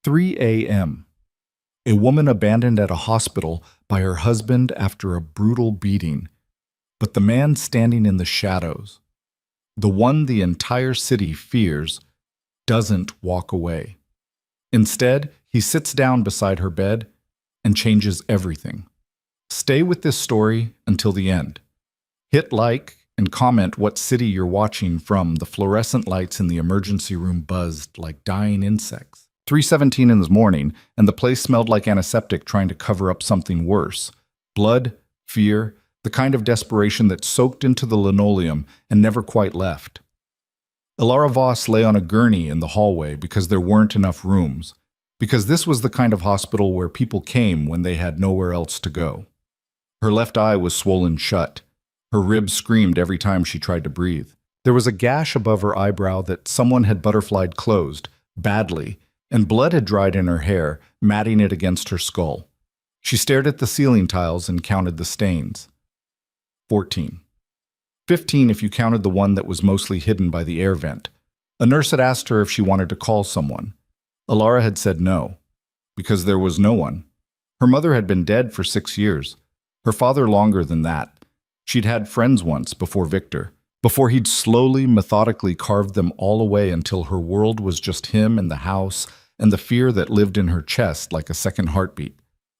3 a.m. A woman abandoned at a hospital by her husband after a brutal beating. But the man standing in the shadows, the one the entire city fears, doesn't walk away. Instead, he sits down beside her bed and changes everything. Stay with this story until the end. Hit like and comment what city you're watching from. The fluorescent lights in the emergency room buzzed like dying insects. 3:17 in the morning, and the place smelled like antiseptic trying to cover up something worse. Blood, fear, the kind of desperation that soaked into the linoleum and never quite left. Ilara Voss lay on a gurney in the hallway because there weren't enough rooms, because this was the kind of hospital where people came when they had nowhere else to go. Her left eye was swollen shut. Her ribs screamed every time she tried to breathe. There was a gash above her eyebrow that someone had butterflied closed, badly, and blood had dried in her hair, matting it against her skull. She stared at the ceiling tiles and counted the stains. 14. 15 if you counted the one that was mostly hidden by the air vent. A nurse had asked her if she wanted to call someone. Ilara had said no, because there was no one. Her mother had been dead for 6 years. Her father longer than that. She'd had friends once before Victor, before he'd slowly, methodically carved them all away until her world was just him and the house and the fear that lived in her chest like a second heartbeat.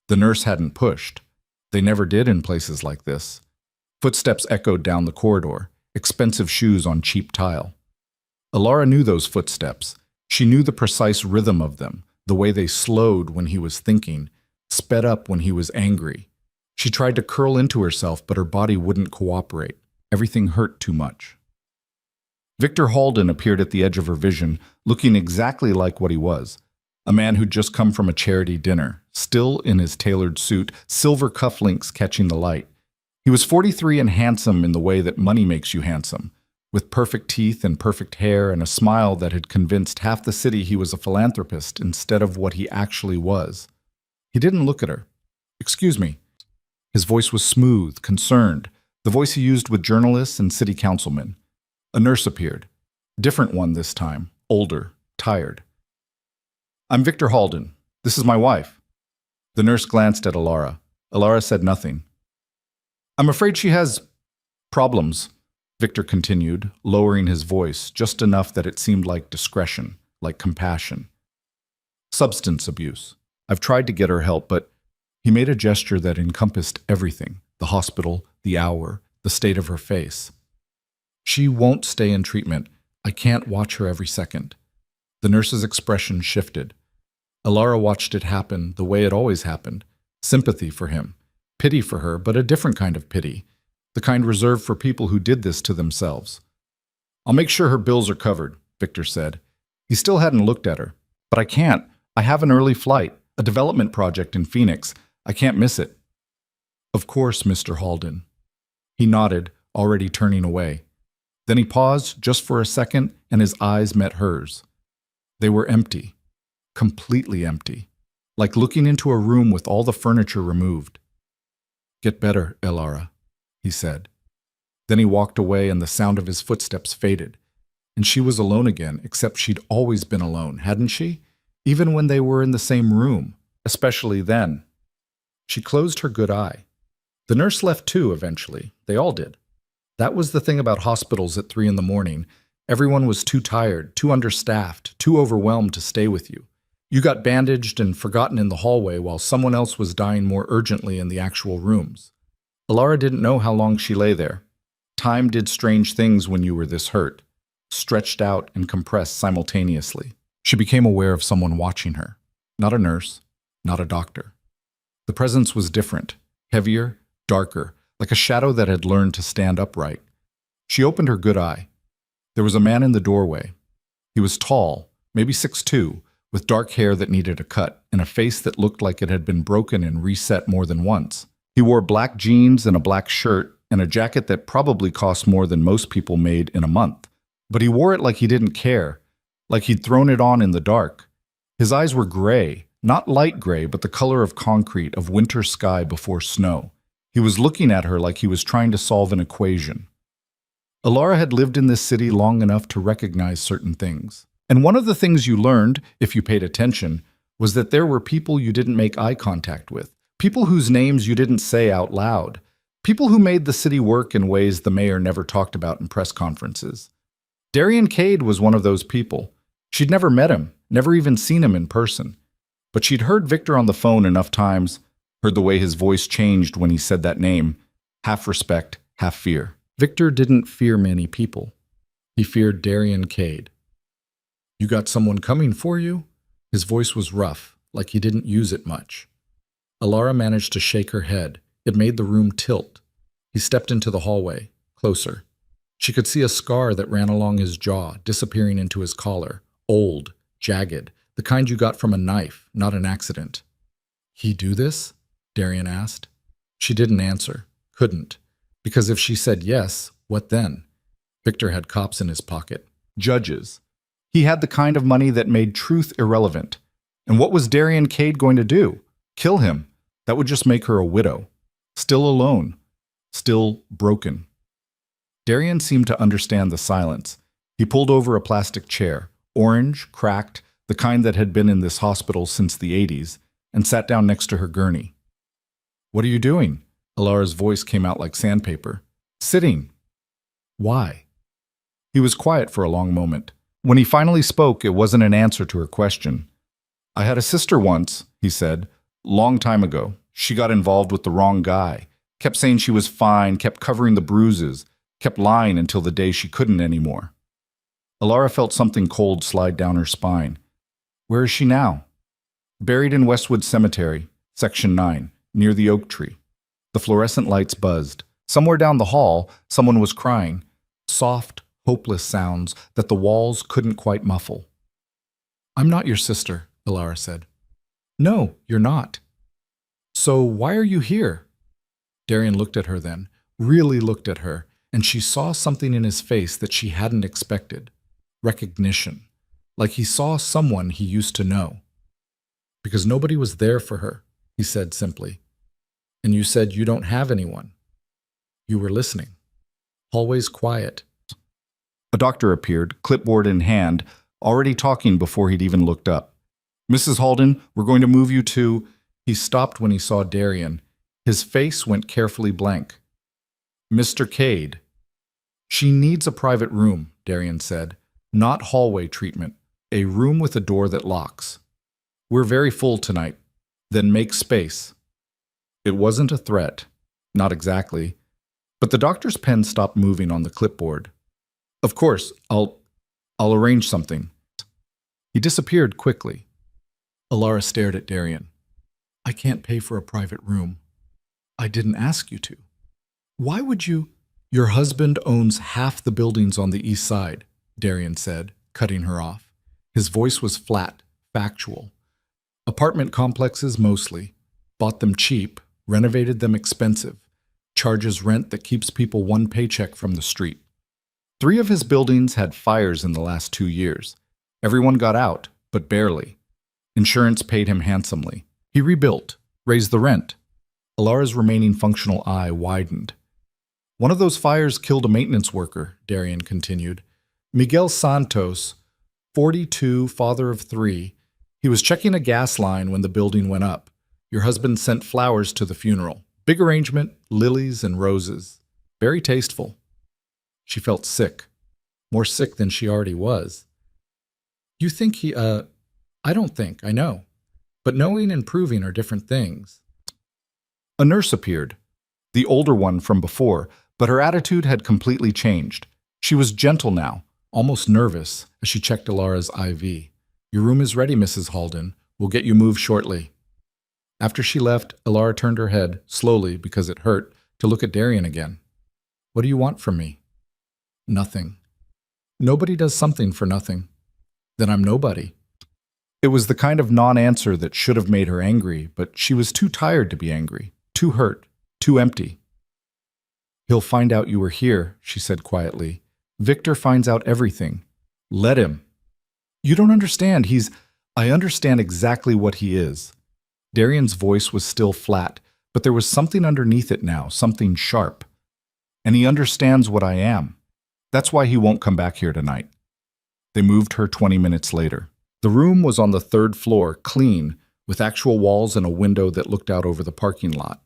The nurse hadn't pushed. They never did in places like this. Footsteps echoed down the corridor, expensive shoes on cheap tile. Ilara knew those footsteps. She knew the precise rhythm of them, the way they slowed when he was thinking, sped up when he was angry. She tried to curl into herself, but her body wouldn't cooperate. Everything hurt too much. Victor Halden appeared at the edge of her vision, looking exactly like what he was. A man who'd just come from a charity dinner, still in his tailored suit, silver cufflinks catching the light. He was 43 and handsome in the way that money makes you handsome, with perfect teeth and perfect hair and a smile that had convinced half the city he was a philanthropist instead of what he actually was. He didn't look at her. "Excuse me." His voice was smooth, concerned, the voice he used with journalists and city councilmen. A nurse appeared. A different one this time, older, tired. "I'm Victor Halden. This is my wife." The nurse glanced at Ilara. Ilara said nothing. "I'm afraid she has problems," Victor continued, lowering his voice just enough that it seemed like discretion, like compassion. "Substance abuse. I've tried to get her help, but..." He made a gesture that encompassed everything, the hospital, the hour, the state of her face. "She won't stay in treatment. I can't watch her every second." The nurse's expression shifted. Ilara watched it happen the way it always happened. Sympathy for him. Pity for her, but a different kind of pity. The kind reserved for people who did this to themselves. "I'll make sure her bills are covered," Victor said. He still hadn't looked at her. "But I can't. I have an early flight, a development project in Phoenix. I can't miss it." "Of course, Mr. Halden." He nodded, already turning away. Then he paused just for a second, and his eyes met hers. They were empty. Completely empty. Like looking into a room with all the furniture removed. "Get better, Ilara," he said. Then he walked away and the sound of his footsteps faded. And she was alone again, except she'd always been alone, hadn't she? Even when they were in the same room, especially then. She closed her good eye. The nurse left too, eventually. They all did. That was the thing about hospitals at 3 in the morning. Everyone was too tired, too understaffed, too overwhelmed to stay with you. You got bandaged and forgotten in the hallway while someone else was dying more urgently in the actual rooms. Ilara didn't know how long she lay there. Time did strange things when you were this hurt, stretched out and compressed simultaneously. She became aware of someone watching her. Not a nurse, not a doctor. The presence was different, heavier, darker, like a shadow that had learned to stand upright. She opened her good eye. There was a man in the doorway. He was tall, maybe 6'2", with dark hair that needed a cut, and a face that looked like it had been broken and reset more than once. He wore black jeans and a black shirt, and a jacket that probably cost more than most people made in a month. But he wore it like he didn't care, like he'd thrown it on in the dark. His eyes were gray, not light gray, but the color of concrete, of winter sky before snow. He was looking at her like he was trying to solve an equation. Ilara had lived in this city long enough to recognize certain things. And one of the things you learned, if you paid attention, was that there were people you didn't make eye contact with, people whose names you didn't say out loud, people who made the city work in ways the mayor never talked about in press conferences. Darian Cade was one of those people. She'd never met him, never even seen him in person. But she'd heard Victor on the phone enough times, heard the way his voice changed when he said that name, half respect, half fear. Victor didn't fear many people. He feared Darian Cade. "You got someone coming for you?" His voice was rough, like he didn't use it much. Alara managed to shake her head. It made the room tilt. He stepped into the hallway, closer. She could see a scar that ran along his jaw, disappearing into his collar. Old, jagged, the kind you got from a knife, not an accident. "He do this?" Darian asked. She didn't answer, couldn't, because if she said yes, what then? Victor had cops in his pocket. Judges. He had the kind of money that made truth irrelevant. And what was Darian Cade going to do? Kill him. That would just make her a widow. Still alone. Still broken. Darian seemed to understand the silence. He pulled over a plastic chair, orange, cracked, the kind that had been in this hospital since the 80s, and sat down next to her gurney. "What are you doing?" Alara's voice came out like sandpaper. "Sitting." "Why?" He was quiet for a long moment. When he finally spoke, it wasn't an answer to her question. "I had a sister once," he said, "long time ago. She got involved with the wrong guy. Kept saying she was fine, kept covering the bruises, kept lying until the day she couldn't anymore." Alara felt something cold slide down her spine. "Where is she now?" "Buried in Westwood Cemetery, Section 9, near the oak tree." The fluorescent lights buzzed. Somewhere down the hall, someone was crying. Soft, hopeless sounds that the walls couldn't quite muffle. "I'm not your sister," Alara said. "No, you're not." "So why are you here?" Darian looked at her then, really looked at her, and she saw something in his face that she hadn't expected. Recognition. Like he saw someone he used to know. "Because nobody was there for her," he said simply. "And you said you don't have anyone." "You were listening." Hallway's quiet. A doctor appeared, clipboard in hand, already talking before he'd even looked up. "Mrs. Halden, we're going to move you to—" He stopped when he saw Darian. His face went carefully blank. "Mr. Cade." "She needs a private room," Darian said. "Not hallway treatment. A room with a door that locks. We're very full tonight. Then make space." It wasn't a threat. Not exactly. But the doctor's pen stopped moving on the clipboard. "Of course, I'll arrange something." He disappeared quickly. Alara stared at Darian. "I can't pay for a private room." "I didn't ask you to." "Why would you—" "Your husband owns half the buildings on the east side," Darian said, cutting her off. His voice was flat, factual. "Apartment complexes mostly. Bought them cheap, renovated them expensive. Charges rent that keeps people one paycheck from the street. 3 of his buildings had fires in the last 2 years. Everyone got out, but barely. Insurance paid him handsomely. He rebuilt, raised the rent." Alara's remaining functional eye widened. "One of those fires killed a maintenance worker," Darian continued. "Miguel Santos, 42, father of 3. He was checking a gas line when the building went up. Your husband sent flowers to the funeral. Big arrangement, lilies and roses. Very tasteful." She felt sick. More sick than she already was. "You think he, I don't think, I know. But knowing and proving are different things." A nurse appeared. The older one from before, but her attitude had completely changed. She was gentle now, almost nervous, as she checked Alara's IV. "Your room is ready, Mrs. Halden. We'll get you moved shortly." After she left, Alara turned her head, slowly because it hurt, to look at Darian again. "What do you want from me?" "Nothing." "Nobody does something for nothing." "Then I'm nobody." It was the kind of non-answer that should have made her angry, but she was too tired to be angry, too hurt, too empty. "He'll find out you were here," she said quietly. "Victor finds out everything. Let him." "You don't understand. I understand exactly what he is." Darian's voice was still flat, but there was something underneath it now, something sharp. "And he understands what I am. That's why he won't come back here tonight." They moved her 20 minutes later. The room was on the third floor, clean, with actual walls and a window that looked out over the parking lot.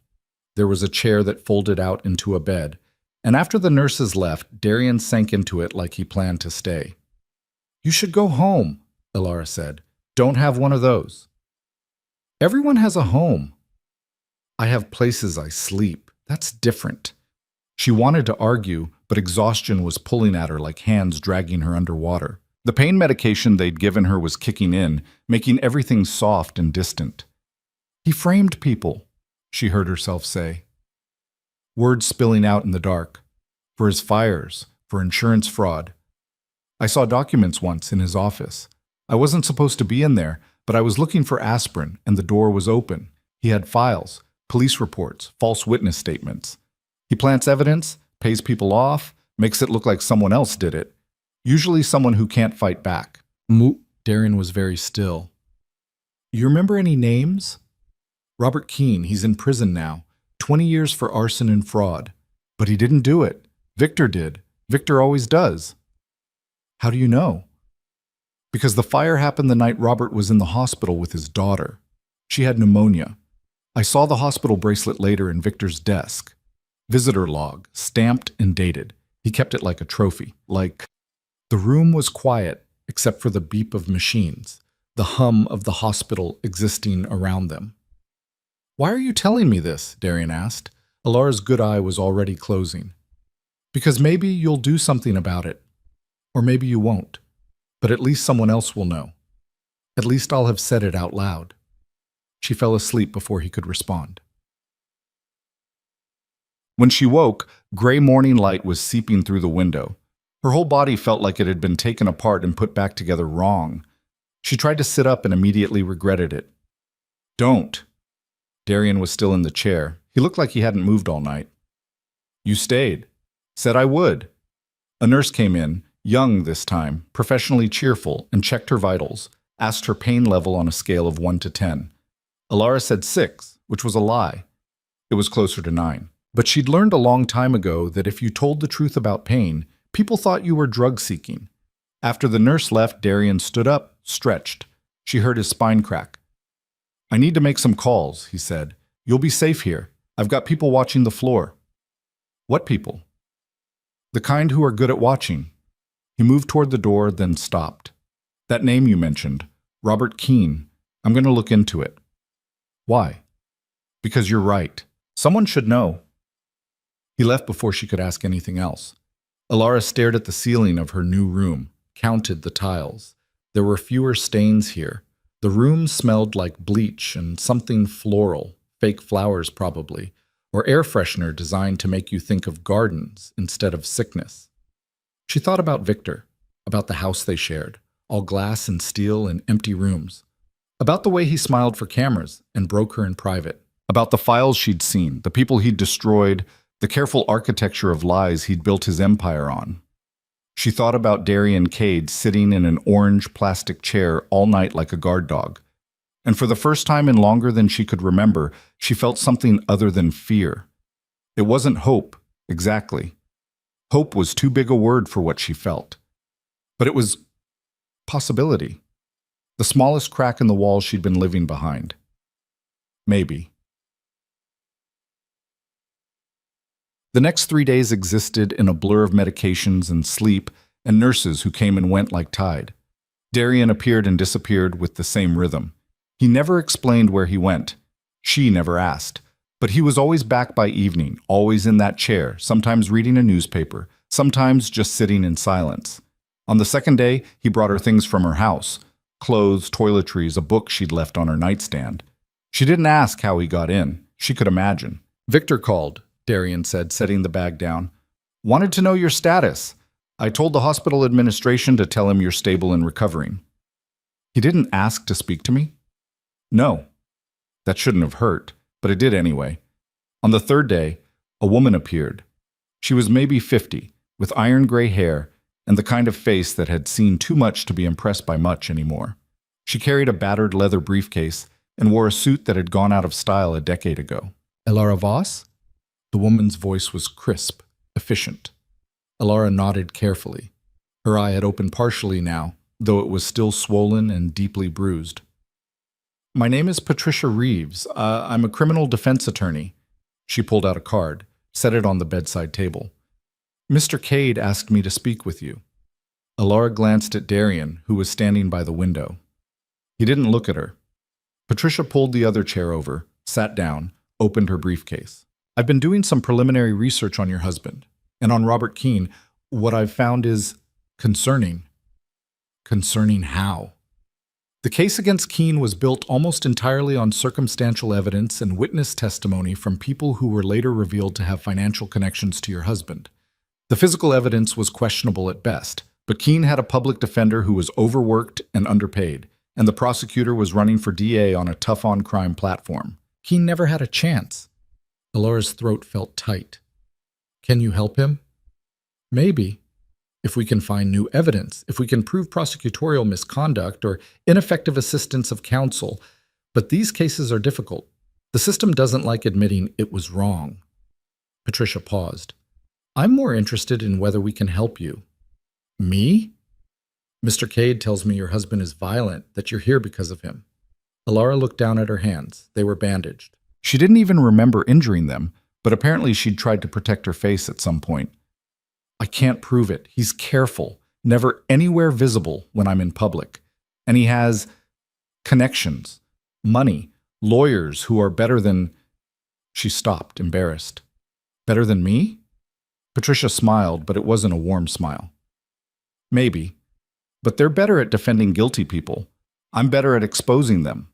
There was a chair that folded out into a bed, and after the nurses left, Darian sank into it like he planned to stay. "You should go home," Elara said. "Don't have one of those." "Everyone has a home." "I have places I sleep. That's different." She wanted to argue, but exhaustion was pulling at her like hands dragging her underwater. The pain medication they'd given her was kicking in, making everything soft and distant. "He framed people," she heard herself say. Words spilling out in the dark. For his fires, for insurance fraud. "I saw documents once in his office. I wasn't supposed to be in there, but I was looking for aspirin, and the door was open. He had files, police reports, false witness statements. He plants evidence, pays people off, makes it look like someone else did it. Usually someone who can't fight back." Darian was very still. "You remember any names?" "Robert Keene, he's in prison now. 20 years for arson and fraud. But he didn't do it. Victor did. Victor always does." "How do you know?" "Because the fire happened the night Robert was in the hospital with his daughter. She had pneumonia. I saw the hospital bracelet later in Victor's desk. Visitor log, stamped and dated. He kept it like a trophy, like..." The room was quiet, except for the beep of machines, the hum of the hospital existing around them. "Why are you telling me this?" Darian asked. Elara's good eye was already closing. "Because maybe you'll do something about it. Or maybe you won't. But at least someone else will know. At least I'll have said it out loud." She fell asleep before he could respond. When she woke, gray morning light was seeping through the window. Her whole body felt like it had been taken apart and put back together wrong. She tried to sit up and immediately regretted it. "Don't." Darian was still in the chair. He looked like he hadn't moved all night. "You stayed. Said I would." A nurse came in, young this time, professionally cheerful, and checked her vitals, asked her pain level on a scale of 1 to 10. Elara said 6, which was a lie. It was closer to 9. But she'd learned a long time ago that if you told the truth about pain, people thought you were drug-seeking. After the nurse left, Darian stood up, stretched. She heard his spine crack. "I need to make some calls," he said. "You'll be safe here. I've got people watching the floor." "What people?" "The kind who are good at watching." He moved toward the door, then stopped. "That name you mentioned, Robert Keene. I'm going to look into it." "Why?" "Because you're right. Someone should know." He left before she could ask anything else. Elara stared at the ceiling of her new room, counted the tiles. There were fewer stains here. The room smelled like bleach and something floral, fake flowers probably, or air freshener designed to make you think of gardens instead of sickness. She thought about Victor, about the house they shared, all glass and steel and empty rooms, about the way he smiled for cameras and broke her in private, about the files she'd seen, the people he'd destroyed, the careful architecture of lies he'd built his empire on. She thought about Darian Cade sitting in an orange plastic chair all night like a guard dog. And for the first time in longer than she could remember, she felt something other than fear. It wasn't hope, exactly. Hope was too big a word for what she felt. But it was possibility. The smallest crack in the wall she'd been living behind. Maybe. The next 3 days existed in a blur of medications and sleep and nurses who came and went like tide. Darian appeared and disappeared with the same rhythm. He never explained where he went. She never asked. But he was always back by evening, always in that chair, sometimes reading a newspaper, sometimes just sitting in silence. On the second day, he brought her things from her house. Clothes, toiletries, a book she'd left on her nightstand. She didn't ask how he got in. She could imagine. "Victor called," Darian said, setting the bag down. "Wanted to know your status. I told the hospital administration to tell him you're stable and recovering." "He didn't ask to speak to me?" "No." That shouldn't have hurt, but it did anyway. On the third day, a woman appeared. She was maybe 50, with iron gray hair and the kind of face that had seen too much to be impressed by much anymore. She carried a battered leather briefcase and wore a suit that had gone out of style a decade ago. "Elara Voss?" The woman's voice was crisp, efficient. Elara nodded carefully. Her eye had opened partially now, though it was still swollen and deeply bruised. "My name is Patricia Reeves. I'm a criminal defense attorney." She pulled out a card, set it on the bedside table. "Mr. Cade asked me to speak with you." Alara glanced at Darian, who was standing by the window. He didn't look at her. Patricia pulled the other chair over, sat down, opened her briefcase. "I've been doing some preliminary research on your husband, and on Robert Keene. What I've found is concerning." Concerning how? The case against Keene was built almost entirely on circumstantial evidence and witness testimony from people who were later revealed to have financial connections to your husband. The physical evidence was questionable at best, but Keene had a public defender who was overworked and underpaid, and the prosecutor was running for DA on a tough-on-crime platform. Keene never had a chance. Alara's throat felt tight. "Can you help him?" "Maybe. If we can find new evidence, if we can prove prosecutorial misconduct or ineffective assistance of counsel. But these cases are difficult. The system doesn't like admitting it was wrong." Patricia paused. "I'm more interested in whether we can help you." "Me?" "Mr. Cade tells me your husband is violent, that you're here because of him." Alara looked down at her hands. They were bandaged. She didn't even remember injuring them, but apparently she'd tried to protect her face at some point. "I can't prove it. He's careful, never anywhere visible when I'm in public. And he has connections, money, lawyers who are better than—" She stopped, embarrassed. "Better than me?" Patricia smiled, but it wasn't a warm smile. "Maybe. But they're better at defending guilty people. I'm better at exposing them."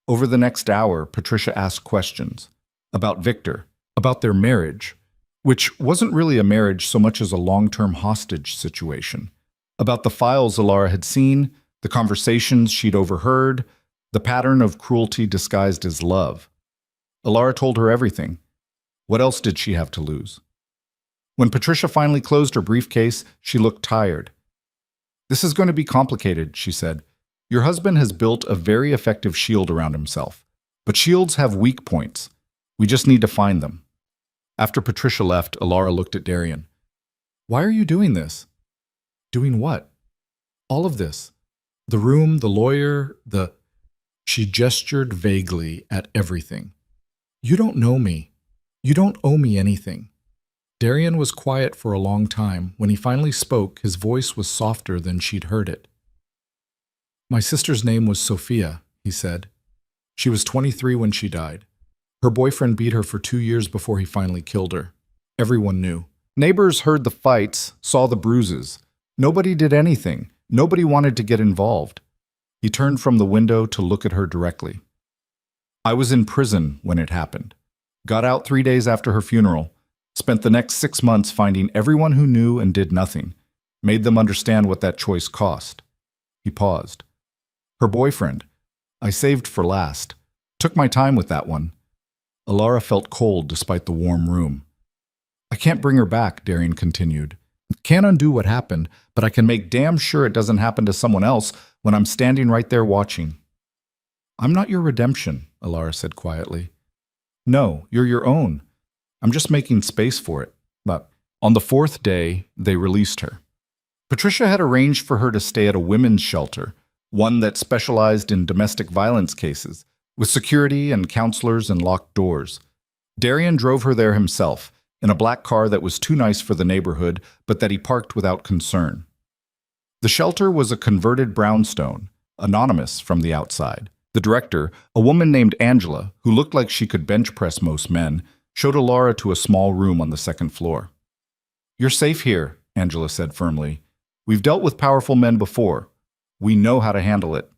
Over the next hour, Patricia asked questions about Victor, about their marriage, which wasn't really a marriage so much as a long-term hostage situation, about the files Alara had seen, the conversations she'd overheard, the pattern of cruelty disguised as love. Alara told her everything. What else did she have to lose? When Patricia finally closed her briefcase, she looked tired. "This is going to be complicated," she said. "Your husband has built a very effective shield around himself. But shields have weak points. We just need to find them." After Patricia left, Alara looked at Darian. "Why are you doing this?" "Doing what?" "All of this. The room, the lawyer, the—" She gestured vaguely at everything. "You don't know me. You don't owe me anything." Darian was quiet for a long time. When he finally spoke, his voice was softer than she'd heard it. "My sister's name was Sophia," he said. "She was 23 when she died. Her boyfriend beat her for 2 years before he finally killed her. Everyone knew. Neighbors heard the fights, saw the bruises. Nobody did anything. Nobody wanted to get involved." He turned from the window to look at her directly. "I was in prison when it happened. Got out 3 days after her funeral. Spent the next 6 months finding everyone who knew and did nothing. Made them understand what that choice cost." He paused. "Her boyfriend. I saved for last. Took my time with that one." Alara felt cold despite the warm room. "I can't bring her back," Darian continued. "Can't undo what happened, but I can make damn sure it doesn't happen to someone else when I'm standing right there watching." "I'm not your redemption," Alara said quietly. "No, you're your own. I'm just making space for it." But on the 4th day, they released her. Patricia had arranged for her to stay at a women's shelter, one that specialized in domestic violence cases, with security and counselors and locked doors. Darian drove her there himself, in a black car that was too nice for the neighborhood, but that he parked without concern. The shelter was a converted brownstone, anonymous from the outside. The director, a woman named Angela, who looked like she could bench press most men, showed Alara to a small room on the 2nd floor. "You're safe here," Angela said firmly. "We've dealt with powerful men before. We know how to handle it."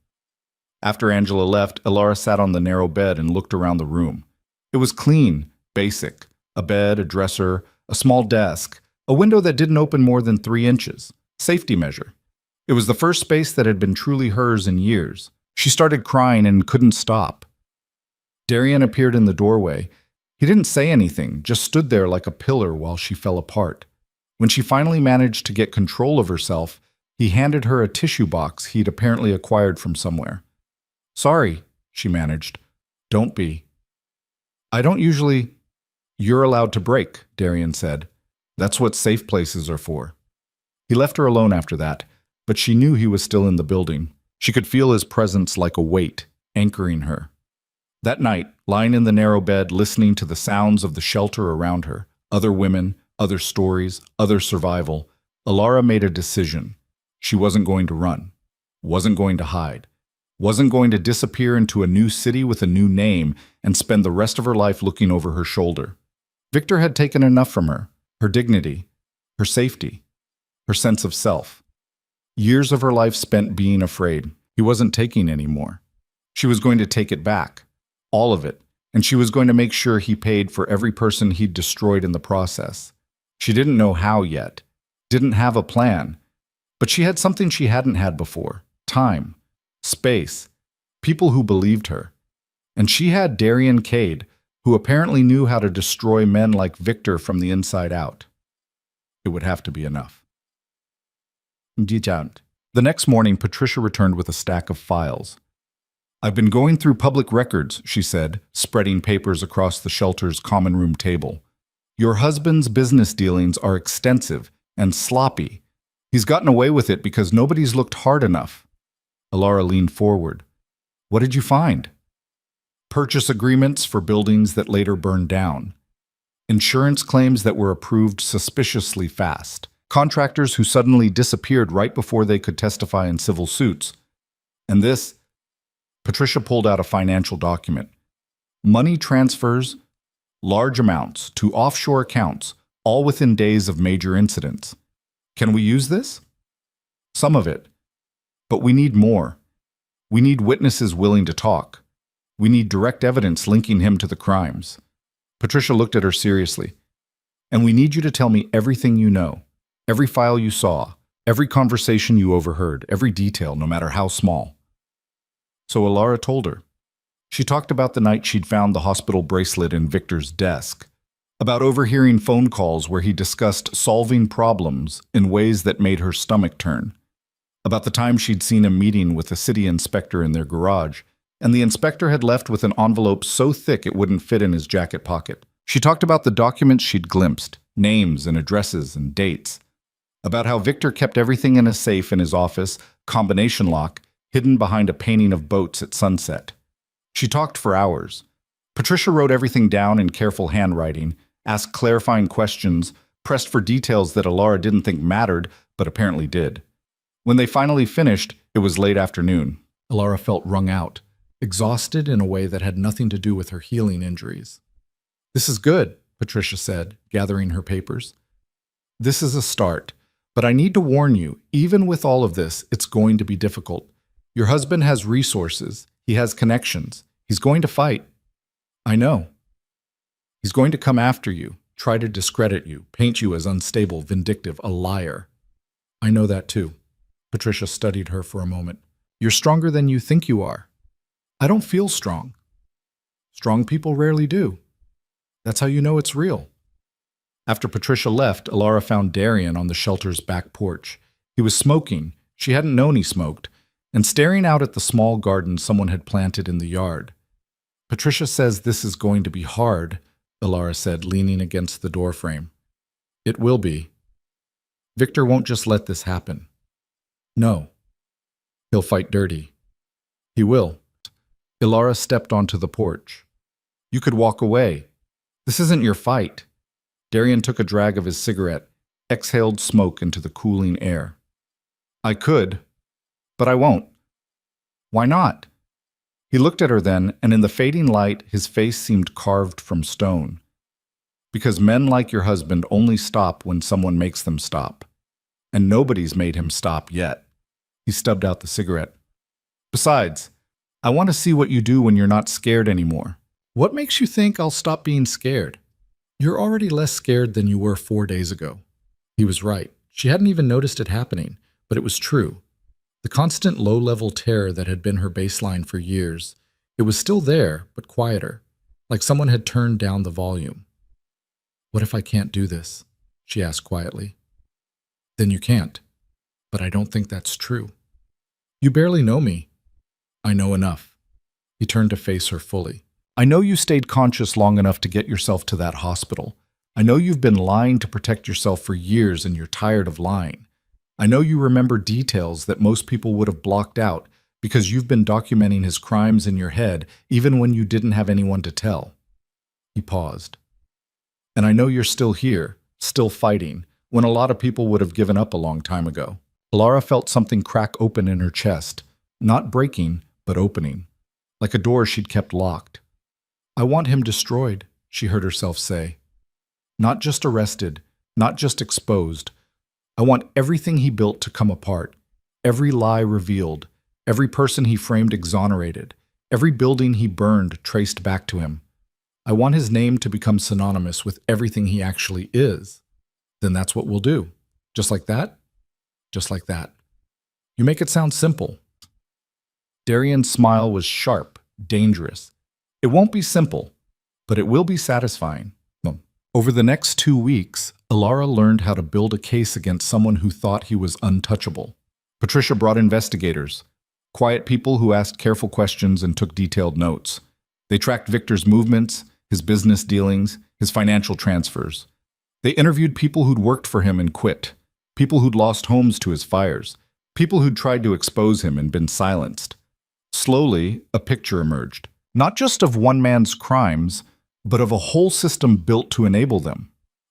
After Angela left, Alara sat on the narrow bed and looked around the room. It was clean, basic. A bed, a dresser, a small desk, a window that didn't open more than 3 inches. Safety measure. It was the first space that had been truly hers in years. She started crying and couldn't stop. Darian appeared in the doorway. He didn't say anything, just stood there like a pillar while she fell apart. When she finally managed to get control of herself, he handed her a tissue box he'd apparently acquired from somewhere. "Sorry," she managed. "Don't be." "I don't usually—" "You're allowed to break," Darian said. "That's what safe places are for." He left her alone after that. but she knew he was still in the building. She could feel his presence like a weight, anchoring her. That night, lying in the narrow bed, listening to the sounds of the shelter around her, other women, other stories, other survival, Alara made a decision. She wasn't going to run, wasn't going to hide, wasn't going to disappear into a new city with a new name and spend the rest of her life looking over her shoulder. Victor had taken enough from her dignity, her safety, her sense of self. Years of her life spent being afraid. He wasn't taking any more. She was going to take it back, all of it, and she was going to make sure he paid for every person he'd destroyed in the process. She didn't know how yet, didn't have a plan, but she had something she hadn't had before: time, space, people who believed her. And she had Darian Cade, who apparently knew how to destroy men like Victor from the inside out. It would have to be enough. The next morning, Patricia returned with a stack of files. "I've been going through public records," she said, spreading papers across the shelter's common room table. "Your husband's business dealings are extensive and sloppy. He's gotten away with it because nobody's looked hard enough." Alara leaned forward. "What did you find?" "Purchase agreements for buildings that later burned down. Insurance claims that were approved suspiciously fast. Contractors who suddenly disappeared right before they could testify in civil suits. And this," Patricia pulled out a financial document. "Money transfers, large amounts, to offshore accounts, all within days of major incidents. Can we use this?" "Some of it. But we need more. We need witnesses willing to talk. We need direct evidence linking him to the crimes." Patricia looked at her seriously. "And we need you to tell me everything you know. Every file you saw, every conversation you overheard, every detail, no matter how small." So Alara told her. She talked about the night she'd found the hospital bracelet in Victor's desk, about overhearing phone calls where he discussed solving problems in ways that made her stomach turn, about the time she'd seen him meeting with a city inspector in their garage, and the inspector had left with an envelope so thick it wouldn't fit in his jacket pocket. She talked about the documents she'd glimpsed, names and addresses and dates, about how Victor kept everything in a safe in his office, combination lock, hidden behind a painting of boats at sunset. She talked for hours. Patricia wrote everything down in careful handwriting, asked clarifying questions, pressed for details that Alara didn't think mattered, but apparently did. When they finally finished, it was late afternoon. Alara felt wrung out, exhausted in a way that had nothing to do with her healing injuries. "This is good," Patricia said, gathering her papers. "This is a start. But I need to warn you, even with all of this, it's going to be difficult. Your husband has resources. He has connections. He's going to fight. I know. He's going to come after you, try to discredit you, paint you as unstable, vindictive, a liar. I know that too." Patricia studied her for a moment. "You're stronger than you think you are." "I don't feel strong." "Strong people rarely do. That's how you know it's real." After Patricia left, Alara found Darian on the shelter's back porch. He was smoking. She hadn't known he smoked, and staring out at the small garden someone had planted in the yard. "Patricia says this is going to be hard," Alara said, leaning against the doorframe. "It will be. Victor won't just let this happen. No. He'll fight dirty. He will." Alara stepped onto the porch. "You could walk away. This isn't your fight." Darian took a drag of his cigarette, exhaled smoke into the cooling air. "I could, but I won't." "Why not?" He looked at her then, and in the fading light, his face seemed carved from stone. "Because men like your husband only stop when someone makes them stop. And nobody's made him stop yet." He stubbed out the cigarette. "Besides, I want to see what you do when you're not scared anymore." "What makes you think I'll stop being scared?" "You're already less scared than you were 4 days ago." He was right. She hadn't even noticed it happening, but it was true. The constant low-level terror that had been her baseline for years, it was still there, but quieter, like someone had turned down the volume. "What if I can't do this?" she asked quietly. "Then you can't. But I don't think that's true. You barely know me." "I know enough." He turned to face her fully. "I know you stayed conscious long enough to get yourself to that hospital. I know you've been lying to protect yourself for years and you're tired of lying. I know you remember details that most people would have blocked out because you've been documenting his crimes in your head even when you didn't have anyone to tell." He paused. "And I know you're still here, still fighting, when a lot of people would have given up a long time ago." Alara felt something crack open in her chest, not breaking, but opening, like a door she'd kept locked. "I want him destroyed," she heard herself say. "Not just arrested, not just exposed. I want everything he built to come apart, every lie revealed, every person he framed exonerated, every building he burned traced back to him. I want his name to become synonymous with everything he actually is. Then that's what we'll do. Just like that? Just like that." "You make it sound simple." Darian's smile was sharp, dangerous. "It won't be simple, but it will be satisfying." Over the next 2 weeks, Alara learned how to build a case against someone who thought he was untouchable. Patricia brought investigators, quiet people who asked careful questions and took detailed notes. They tracked Victor's movements, his business dealings, his financial transfers. They interviewed people who'd worked for him and quit, people who'd lost homes to his fires, people who'd tried to expose him and been silenced. Slowly, a picture emerged, not just of one man's crimes, but of a whole system built to enable them.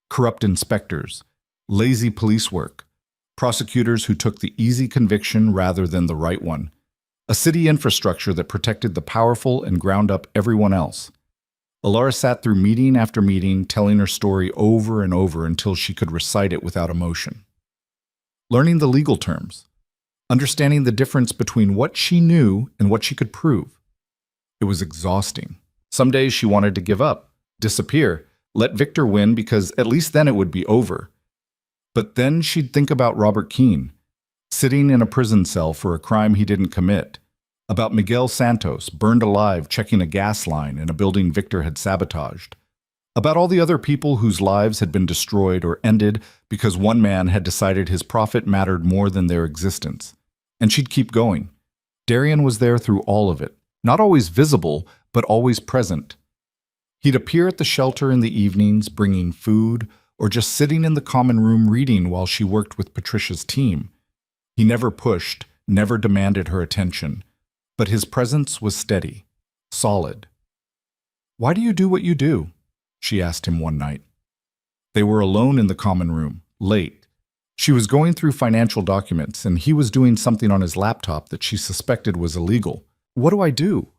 Corrupt inspectors, lazy police work, prosecutors who took the easy conviction rather than the right one, a city infrastructure that protected the powerful and ground up everyone else. Alara sat through meeting after meeting, telling her story over and over until she could recite it without emotion. Learning the legal terms, understanding the difference between what she knew and what she could prove. It was exhausting. Some days she wanted to give up, disappear, let Victor win because at least then it would be over. But then she'd think about Robert Keene, sitting in a prison cell for a crime he didn't commit, about Miguel Santos, burned alive checking a gas line in a building Victor had sabotaged, about all the other people whose lives had been destroyed or ended because one man had decided his profit mattered more than their existence. And she'd keep going. Darian was there through all of it, not always visible, but always present. He'd appear at the shelter in the evenings, bringing food, or just sitting in the common room reading while she worked with Patricia's team. He never pushed, never demanded her attention, but his presence was steady, solid. "Why do you do what you do?" she asked him one night. They were alone in the common room, late. She was going through financial documents, and he was doing something on his laptop that she suspected was illegal. "What do I do?"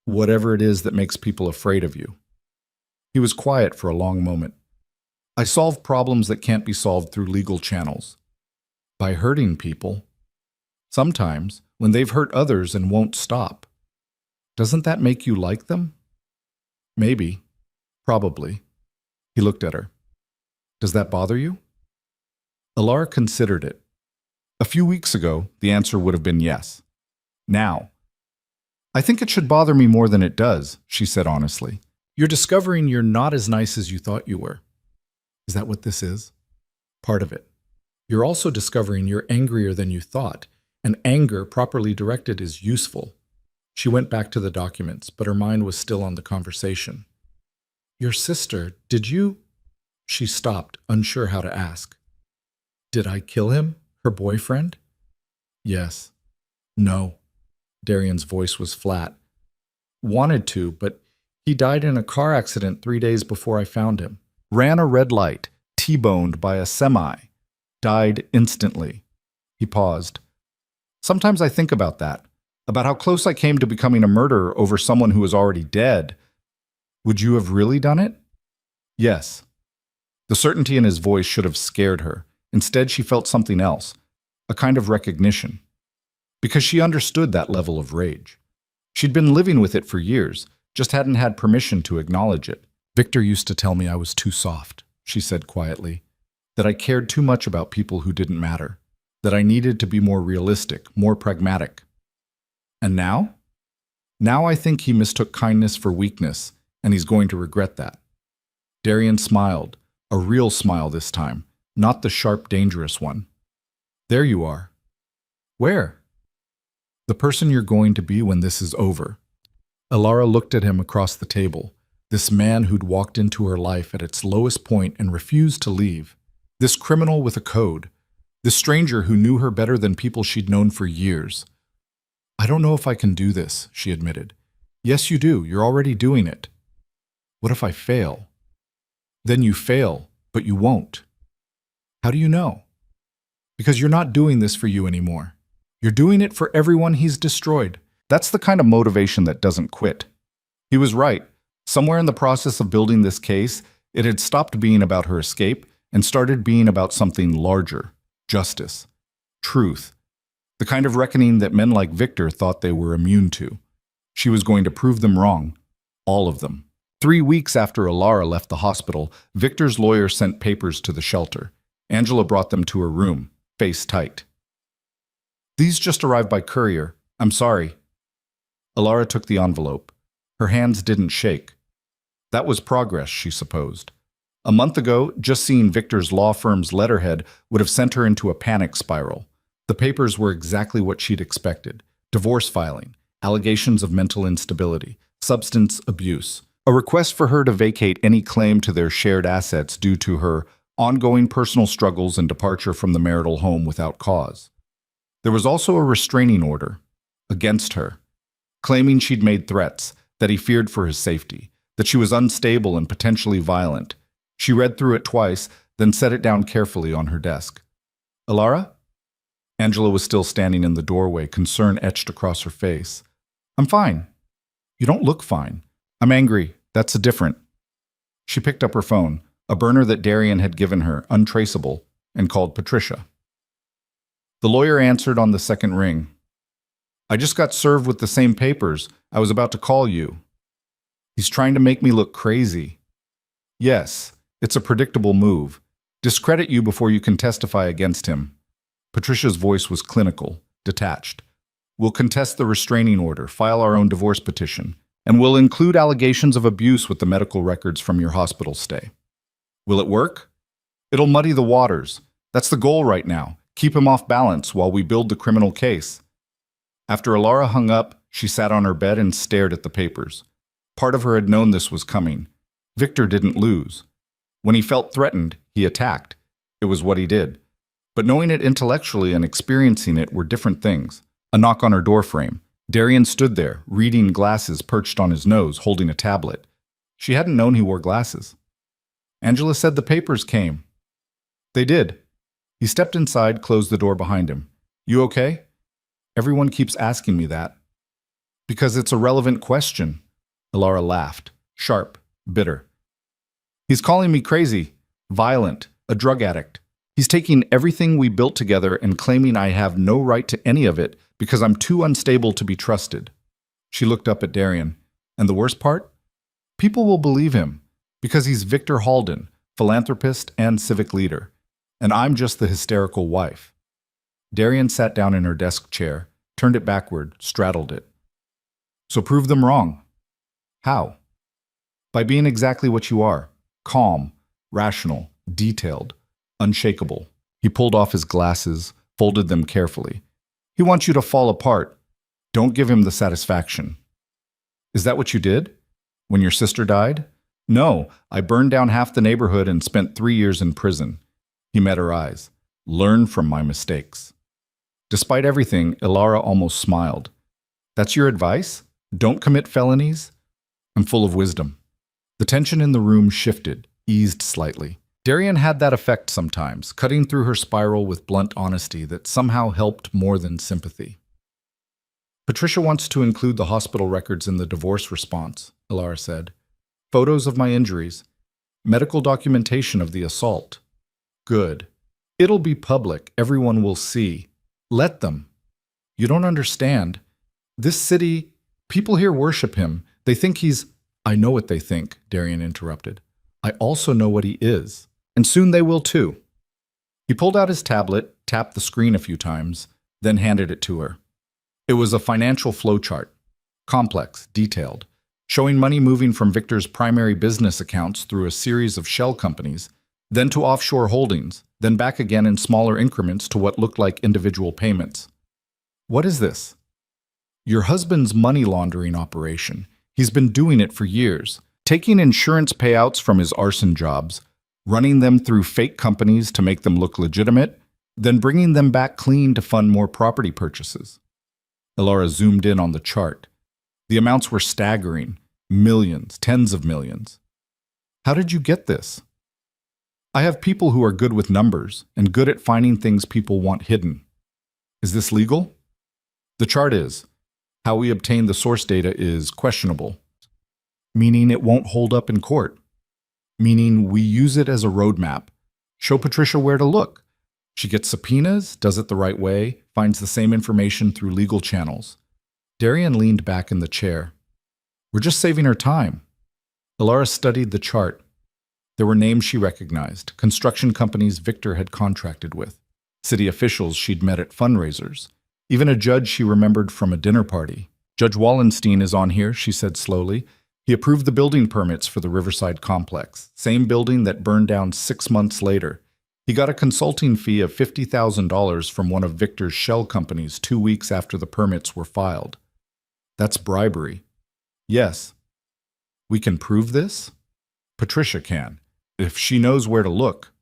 "Whatever it is that makes people afraid of you." He was quiet for a long moment. "I solve problems that can't be solved through legal channels." "By hurting people?" "Sometimes, when they've hurt others and won't stop." "Doesn't that make you like them?" "Maybe. Probably." He looked at her. "Does that bother you?" Alara considered it. A few weeks ago, the answer would have been yes. Now, "I think it should bother me more than it does," she said honestly. "You're discovering you're not as nice as you thought you were." "Is that what this is?" "Part of it. You're also discovering you're angrier than you thought, and anger properly directed is useful." She went back to the documents, but her mind was still on the conversation. "Your sister, did you—" She stopped, unsure how to ask. "Did I kill him? Her boyfriend?" "Yes." "No." Darian's voice was flat. "Wanted to, but he died in a car accident 3 days before I found him. Ran a red light, T-boned by a semi. Died instantly." He paused. "Sometimes I think about that, about how close I came to becoming a murderer over someone who was already dead. Would you have really done it?" "Yes." The certainty in his voice should have scared her. Instead, she felt something else, a kind of recognition. Because she understood that level of rage. She'd been living with it for years, just hadn't had permission to acknowledge it. "Victor used to tell me I was too soft," she said quietly, "that I cared too much about people who didn't matter, that I needed to be more realistic, more pragmatic. And now? Now I think he mistook kindness for weakness, and he's going to regret that." Darian smiled, a real smile this time, not the sharp, dangerous one. "There you are." "Where?" "The person you're going to be when this is over." Alara looked at him across the table, this man who'd walked into her life at its lowest point and refused to leave, this criminal with a code, This stranger who knew her better than people she'd known for years. "I don't know if I can do this," she admitted. "Yes, you do. You're already doing it." "What if I fail?" "Then you fail, but you won't." "How do you know?" "Because you're not doing this for you anymore. You're doing it for everyone he's destroyed." That's the kind of motivation that doesn't quit. He was right. Somewhere in the process of building this case, it had stopped being about her escape and started being about something larger: justice, truth, the kind of reckoning that men like Victor thought they were immune to. She was going to prove them wrong, all of them. 3 weeks after Alara left the hospital, Victor's lawyer sent papers to the shelter. Angela brought them to her room, face tight. "These just arrived by courier. I'm sorry." Alara took the envelope. Her hands didn't shake. That was progress, she supposed. A month ago, just seeing Victor's law firm's letterhead would have sent her into a panic spiral. The papers were exactly what she'd expected: divorce filing, allegations of mental instability, substance abuse, a request for her to vacate any claim to their shared assets due to her ongoing personal struggles and departure from the marital home without cause. There was also a restraining order against her, claiming she'd made threats, that he feared for his safety, that she was unstable and potentially violent. She read through it twice, then set it down carefully on her desk. "Alara?" Angela was still standing in the doorway, concern etched across her face. "I'm fine." "You don't look fine." "I'm angry. That's different." She picked up her phone, a burner that Darian had given her, untraceable, and called Patricia. The lawyer answered on the second ring. "I just got served with the same papers. I was about to call you." "He's trying to make me look crazy." "Yes, it's a predictable move. Discredit you before you can testify against him." Patricia's voice was clinical, detached. "We'll contest the restraining order, file our own divorce petition, and we'll include allegations of abuse with the medical records from your hospital stay." "Will it work?" "It'll muddy the waters. That's the goal right now. Keep him off balance while we build the criminal case." After Alara hung up, she sat on her bed and stared at the papers. Part of her had known this was coming. Victor didn't lose. When he felt threatened, he attacked. It was what he did. But knowing it intellectually and experiencing it were different things. A knock on her doorframe. Darian stood there, reading glasses perched on his nose, holding a tablet. She hadn't known he wore glasses. Angela said the papers came. They did. He stepped inside, closed the door behind him. "You okay?" "Everyone keeps asking me that." "Because it's a relevant question." Alara laughed, sharp, bitter. "He's calling me crazy, violent, a drug addict. He's taking everything we built together and claiming I have no right to any of it because I'm too unstable to be trusted." She looked up at Darian. "And the worst part? People will believe him because he's Victor Halden, philanthropist and civic leader, and I'm just the hysterical wife." Darian sat down in her desk chair, turned it backward, straddled it. "So prove them wrong." "How?" "By being exactly what you are. Calm, rational, detailed, unshakable." He pulled off his glasses, folded them carefully. "He wants you to fall apart. Don't give him the satisfaction." "Is that what you did? When your sister died?" "No, I burned down half the neighborhood and spent 3 years in prison." He met her eyes. "Learn from my mistakes." Despite everything, Alara almost smiled. "That's your advice? Don't commit felonies?" "I'm full of wisdom." The tension in the room shifted, eased slightly. Darian had that effect sometimes, cutting through her spiral with blunt honesty that somehow helped more than sympathy. "Patricia wants to include the hospital records in the divorce response," Alara said. "Photos of my injuries, medical documentation of the assault." "Good. It'll be public. Everyone will see. Let them." "You don't understand. This city, people here worship him. They think he's—" "I know what they think," Darian interrupted. "I also know what he is. And soon they will too." He pulled out his tablet, tapped the screen a few times, then handed it to her. It was a financial flowchart, complex, detailed, showing money moving from Victor's primary business accounts through a series of shell companies, then to offshore holdings, then back again in smaller increments to what looked like individual payments. "What is this?" "Your husband's money laundering operation. He's been doing it for years, taking insurance payouts from his arson jobs, running them through fake companies to make them look legitimate, then bringing them back clean to fund more property purchases. Alara zoomed in on the chart. The amounts were staggering. Millions, tens of millions. How did you get this? I have people who are good with numbers and good at finding things people want hidden. Is this legal? The chart is. How we obtain the source data is questionable, meaning it won't hold up in court, meaning we use it as a roadmap. Show Patricia where to look. She gets subpoenas, does it the right way, finds the same information through legal channels. Darian leaned back in the chair. We're just saving her time. Alara studied the chart. There were names she recognized, construction companies Victor had contracted with, city officials she'd met at fundraisers, even a judge she remembered from a dinner party. Judge Wallenstein is on here, she said slowly. He approved the building permits for the Riverside complex, same building that burned down 6 months later. He got a consulting fee of $50,000 from one of Victor's shell companies 2 weeks after the permits were filed. That's bribery. Yes. We can prove this? Patricia can, if she knows where to look.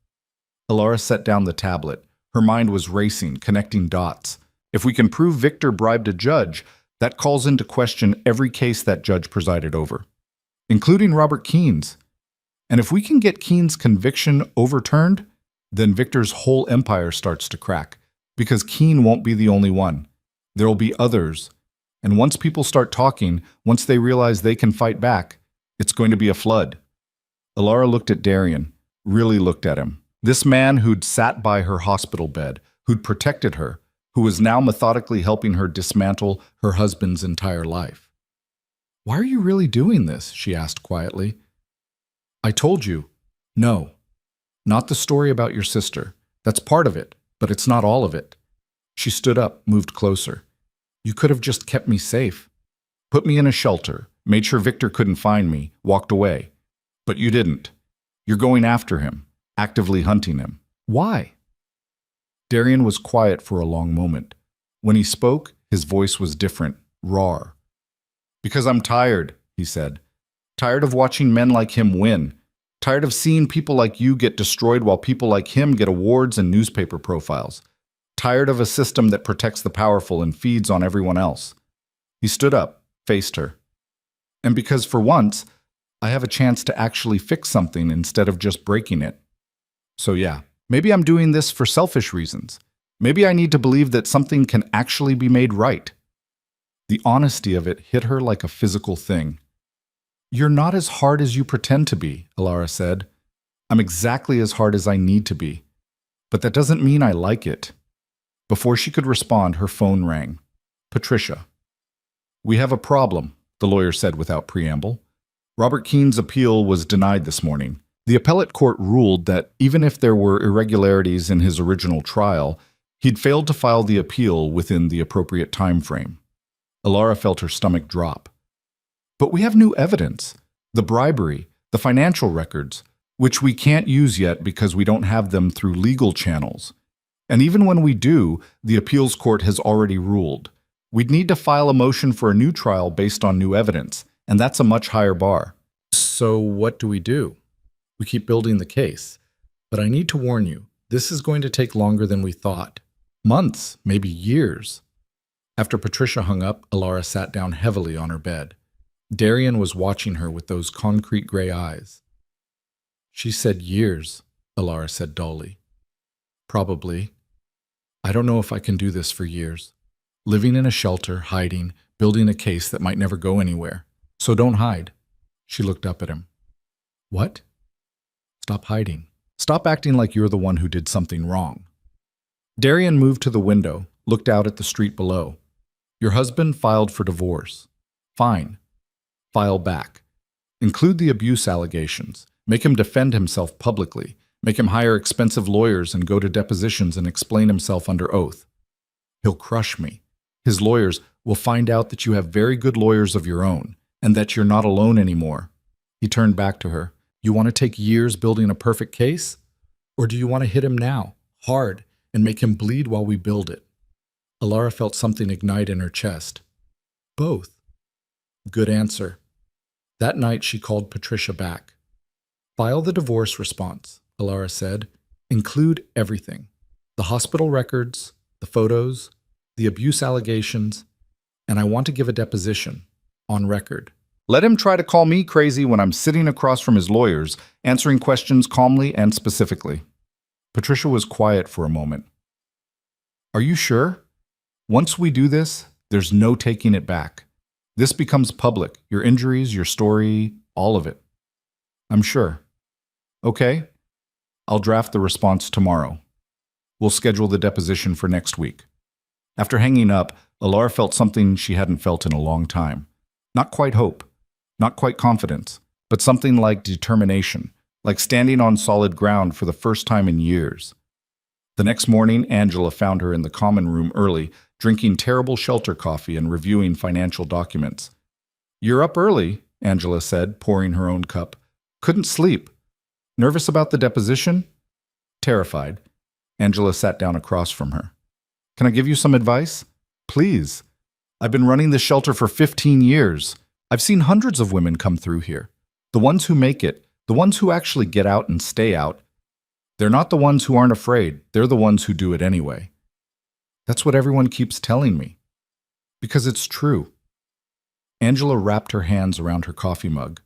Alara set down the tablet. Her mind was racing, connecting dots. If we can prove Victor bribed a judge, that calls into question every case that judge presided over, including Robert Keene's. And if we can get Keene's conviction overturned, then Victor's whole empire starts to crack, because Keene won't be the only one. There will be others. And once people start talking, once they realize they can fight back, it's going to be a flood. Alara looked at Darian, really looked at him. This man who'd sat by her hospital bed, who'd protected her, who was now methodically helping her dismantle her husband's entire life. Why are you really doing this? She asked quietly. I told you. No. Not the story about your sister. That's part of it, but it's not all of it. She stood up, moved closer. You could have just kept me safe. Put me in a shelter, made sure Victor couldn't find me, walked away. But you didn't. You're going after him, actively hunting him. Why? Darian was quiet for a long moment. When he spoke, his voice was different, raw. Because I'm tired, he said. Tired of watching men like him win. Tired of seeing people like you get destroyed while people like him get awards and newspaper profiles. Tired of a system that protects the powerful and feeds on everyone else. He stood up, faced her. And because for once, I have a chance to actually fix something instead of just breaking it. So yeah, maybe I'm doing this for selfish reasons. Maybe I need to believe that something can actually be made right. The honesty of it hit her like a physical thing. You're not as hard as you pretend to be, Alara said. I'm exactly as hard as I need to be. But that doesn't mean I like it. Before she could respond, her phone rang. Patricia. We have a problem, the lawyer said without preamble. Robert Keene's appeal was denied this morning. The appellate court ruled that even if there were irregularities in his original trial, he'd failed to file the appeal within the appropriate time frame. Alara felt her stomach drop. But we have new evidence, the bribery, the financial records, which we can't use yet because we don't have them through legal channels. And even when we do, the appeals court has already ruled. We'd need to file a motion for a new trial based on new evidence, and that's a much higher bar. So what do? We keep building the case. But I need to warn you, this is going to take longer than we thought. Months, maybe years. After Patricia hung up, Alara sat down heavily on her bed. Darian was watching her with those concrete gray eyes. She said years, Alara said dully. Probably. I don't know if I can do this for years. Living in a shelter, hiding, building a case that might never go anywhere. So don't hide. She looked up at him. What? Stop hiding. Stop acting like you're the one who did something wrong. Darian moved to the window, looked out at the street below. Your husband filed for divorce. Fine. File back. Include the abuse allegations. Make him defend himself publicly. Make him hire expensive lawyers and go to depositions and explain himself under oath. He'll crush me. His lawyers will find out that you have very good lawyers of your own and that you're not alone anymore. He turned back to her. You want to take years building a perfect case? Or do you want to hit him now, hard, and make him bleed while we build it? Alara felt something ignite in her chest. Both. Good answer. That night she called Patricia back. File the divorce response, Alara said. Include everything. The hospital records, the photos, the abuse allegations, and I want to give a deposition, on record. Let him try to call me crazy when I'm sitting across from his lawyers, answering questions calmly and specifically. Patricia was quiet for a moment. Are you sure? Once we do this, there's no taking it back. This becomes public, your injuries, your story, all of it. I'm sure. Okay, I'll draft the response tomorrow. We'll schedule the deposition for next week. After hanging up, Alara felt something she hadn't felt in a long time. Not quite hope, not quite confidence, but something like determination, like standing on solid ground for the first time in years. The next morning, Angela found her in the common room early, drinking terrible shelter coffee and reviewing financial documents. You're up early, Angela said, pouring her own cup. Couldn't sleep. Nervous about the deposition? Terrified. Angela sat down across from her. Can I give you some advice? Please. I've been running this shelter for 15 years. I've seen hundreds of women come through here. The ones who make it, the ones who actually get out and stay out, they're not the ones who aren't afraid. They're the ones who do it anyway. That's what everyone keeps telling me. Because it's true. Angela wrapped her hands around her coffee mug.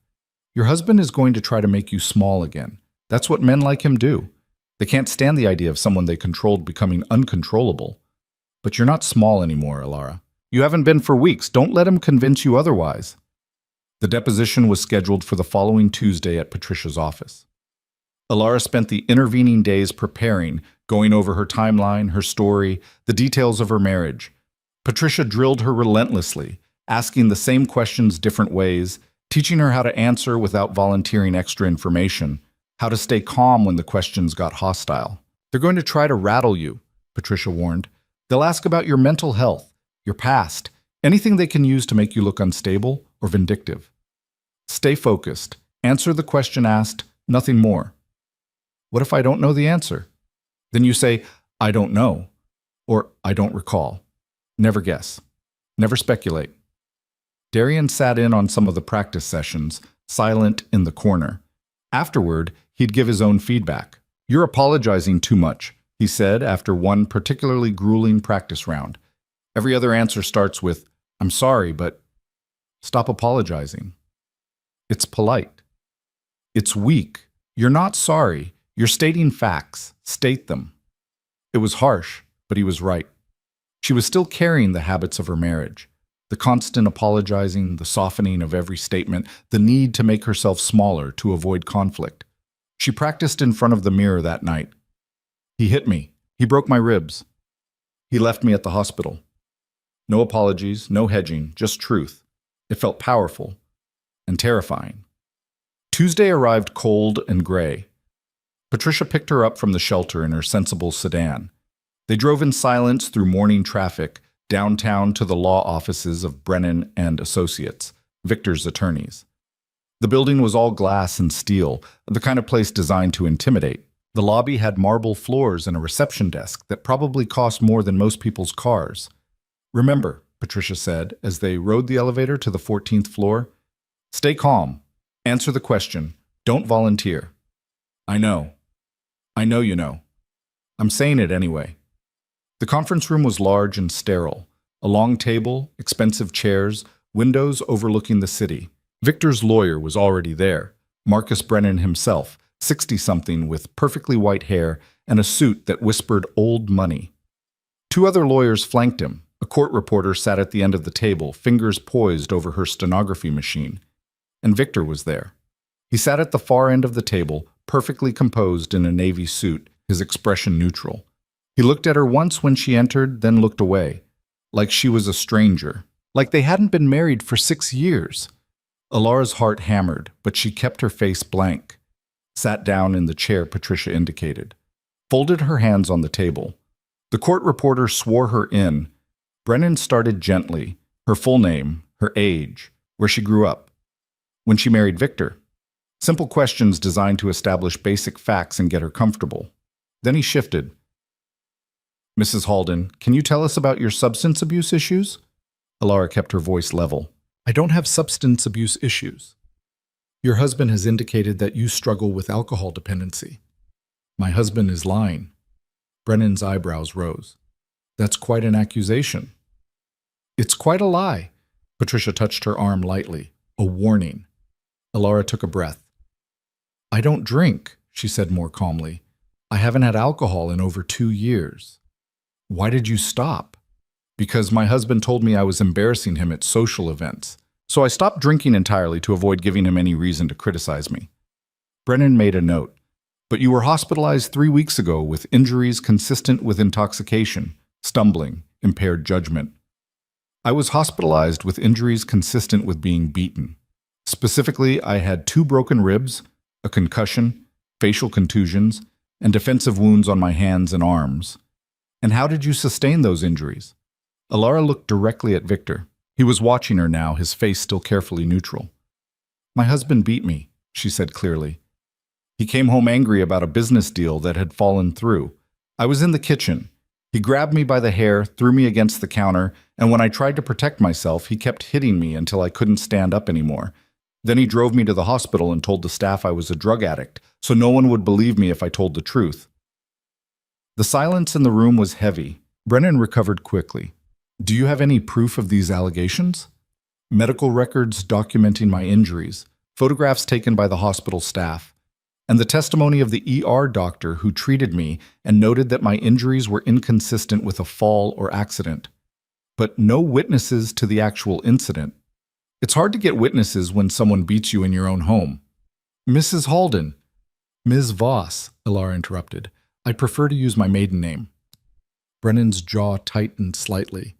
Your husband is going to try to make you small again. That's what men like him do. They can't stand the idea of someone they controlled becoming uncontrollable. But you're not small anymore, Alara. You haven't been for weeks. Don't let him convince you otherwise. The deposition was scheduled for the following Tuesday at Patricia's office. Alara spent the intervening days preparing, going over her timeline, her story, the details of her marriage. Patricia drilled her relentlessly, asking the same questions different ways, teaching her how to answer without volunteering extra information, how to stay calm when the questions got hostile. They're going to try to rattle you, Patricia warned. They'll ask about your mental health, your past, anything they can use to make you look unstable or vindictive. Stay focused. Answer the question asked, nothing more. What if I don't know the answer? Then you say, I don't know, or I don't recall. Never guess. Never speculate. Darian sat in on some of the practice sessions, silent in the corner. Afterward, he'd give his own feedback. You're apologizing too much, he said after one particularly grueling practice round. Every other answer starts with, I'm sorry, but stop apologizing. It's polite. It's weak. You're not sorry. You're stating facts. State them. It was harsh, but he was right. She was still carrying the habits of her marriage. The constant apologizing, the softening of every statement, the need to make herself smaller to avoid conflict. She practiced in front of the mirror that night. He hit me. He broke my ribs. He left me at the hospital. No apologies, no hedging, just truth. It felt powerful and terrifying. Tuesday arrived cold and gray. Patricia picked her up from the shelter in her sensible sedan. They drove in silence through morning traffic, downtown to the law offices of Brennan and Associates, Victor's attorneys. The building was all glass and steel, the kind of place designed to intimidate. The lobby had marble floors and a reception desk that probably cost more than most people's cars. Remember, Patricia said as they rode the elevator to the 14th floor, stay calm. Answer the question. Don't volunteer. I know. I know you know. I'm saying it anyway. The conference room was large and sterile. A long table, expensive chairs, windows overlooking the city. Victor's lawyer was already there, Marcus Brennan himself, 60-something with perfectly white hair and a suit that whispered old money. Two other lawyers flanked him. A court reporter sat at the end of the table, fingers poised over her stenography machine. And Victor was there. He sat at the far end of the table, perfectly composed in a navy suit, his expression neutral. He looked at her once when she entered, then looked away, like she was a stranger, like they hadn't been married for 6 years. Alara's heart hammered, but she kept her face blank, sat down in the chair Patricia indicated, folded her hands on the table. The court reporter swore her in. Brennan started gently, her full name, her age, where she grew up, when she married Victor. Simple questions designed to establish basic facts and get her comfortable. Then he shifted. Mrs. Halden, can you tell us about your substance abuse issues? Alara kept her voice level. I don't have substance abuse issues. Your husband has indicated that you struggle with alcohol dependency. My husband is lying. Brennan's eyebrows rose. That's quite an accusation. It's quite a lie. Patricia touched her arm lightly. A warning. Alara took a breath. I don't drink, she said more calmly. I haven't had alcohol in over 2 years. Why did you stop? Because my husband told me I was embarrassing him at social events. So I stopped drinking entirely to avoid giving him any reason to criticize me. Brennan made a note. But you were hospitalized 3 weeks ago with injuries consistent with intoxication, stumbling, impaired judgment. I was hospitalized with injuries consistent with being beaten. Specifically, I had 2 broken ribs, a concussion, facial contusions, and defensive wounds on my hands and arms. And how did you sustain those injuries? Alara looked directly at Victor. He was watching her now, his face still carefully neutral. My husband beat me, she said clearly. He came home angry about a business deal that had fallen through. I was in the kitchen. He grabbed me by the hair, threw me against the counter, and when I tried to protect myself, he kept hitting me until I couldn't stand up anymore. Then he drove me to the hospital and told the staff I was a drug addict, so no one would believe me if I told the truth. The silence in the room was heavy. Brennan recovered quickly. Do you have any proof of these allegations? Medical records documenting my injuries, photographs taken by the hospital staff, and the testimony of the ER doctor who treated me and noted that my injuries were inconsistent with a fall or accident. But no witnesses to the actual incident. It's hard to get witnesses when someone beats you in your own home. Mrs. Halden. Ms. Voss, Alara interrupted. I prefer to use my maiden name. Brennan's jaw tightened slightly.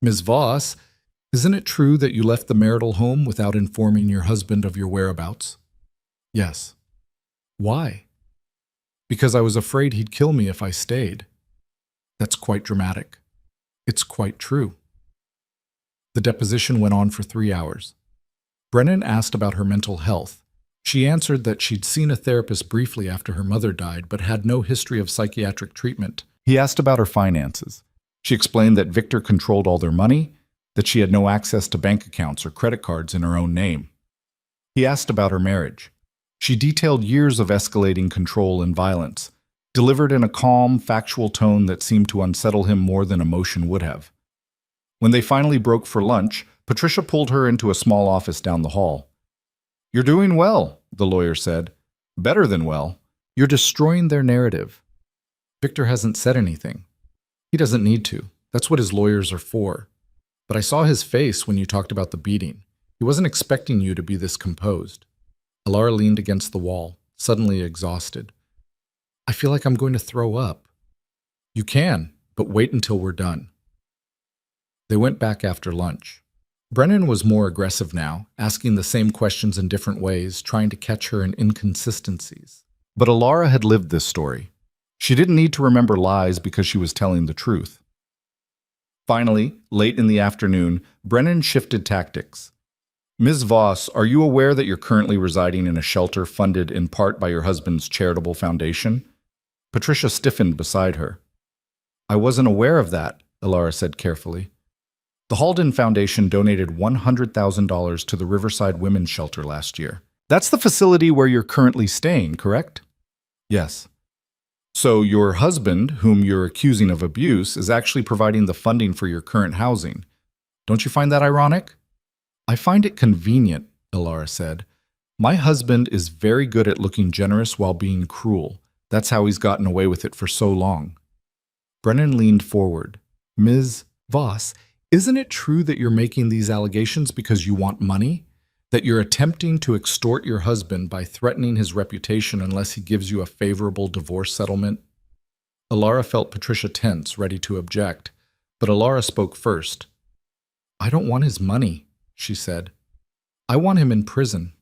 Ms. Voss, isn't it true that you left the marital home without informing your husband of your whereabouts? Yes. Why? Because I was afraid he'd kill me if I stayed. That's quite dramatic. It's quite true. The deposition went on for 3 hours. Brennan asked about her mental health. She answered that she'd seen a therapist briefly after her mother died, but had no history of psychiatric treatment. He asked about her finances. She explained that Victor controlled all their money, that she had no access to bank accounts or credit cards in her own name. He asked about her marriage. She detailed years of escalating control and violence, delivered in a calm, factual tone that seemed to unsettle him more than emotion would have. When they finally broke for lunch, Patricia pulled her into a small office down the hall. You're doing well, the lawyer said. Better than well. You're destroying their narrative. Victor hasn't said anything. He doesn't need to. That's what his lawyers are for. But I saw his face when you talked about the beating. He wasn't expecting you to be this composed. Alara leaned against the wall, suddenly exhausted. I feel like I'm going to throw up. You can, but wait until we're done. They went back after lunch. Brennan was more aggressive now, asking the same questions in different ways, trying to catch her in inconsistencies. But Alara had lived this story. She didn't need to remember lies because she was telling the truth. Finally, late in the afternoon, Brennan shifted tactics. Ms. Voss, are you aware that you're currently residing in a shelter funded in part by your husband's charitable foundation? Patricia stiffened beside her. I wasn't aware of that, Alara said carefully. The Halden Foundation donated $100,000 to the Riverside Women's Shelter last year. That's the facility where you're currently staying, correct? Yes. So your husband, whom you're accusing of abuse, is actually providing the funding for your current housing. Don't you find that ironic? I find it convenient, Alara said. My husband is very good at looking generous while being cruel. That's how he's gotten away with it for so long. Brennan leaned forward. Ms. Voss, isn't it true that you're making these allegations because you want money? That you're attempting to extort your husband by threatening his reputation unless he gives you a favorable divorce settlement? Alara felt Patricia tense, ready to object, but Alara spoke first. I don't want his money, she said. I want him in prison.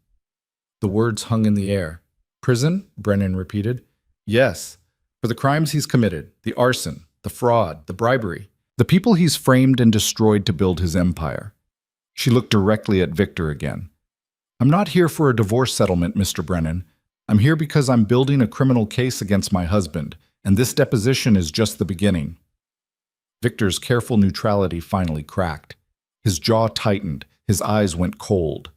The words hung in the air. Prison? Brennan repeated. Yes, for the crimes he's committed, the arson, the fraud, the bribery, the people he's framed and destroyed to build his empire. She looked directly at Victor again. I'm not here for a divorce settlement, Mr. Brennan. I'm here because I'm building a criminal case against my husband, and this deposition is just the beginning. Victor's careful neutrality finally cracked. His jaw tightened, his eyes went cold.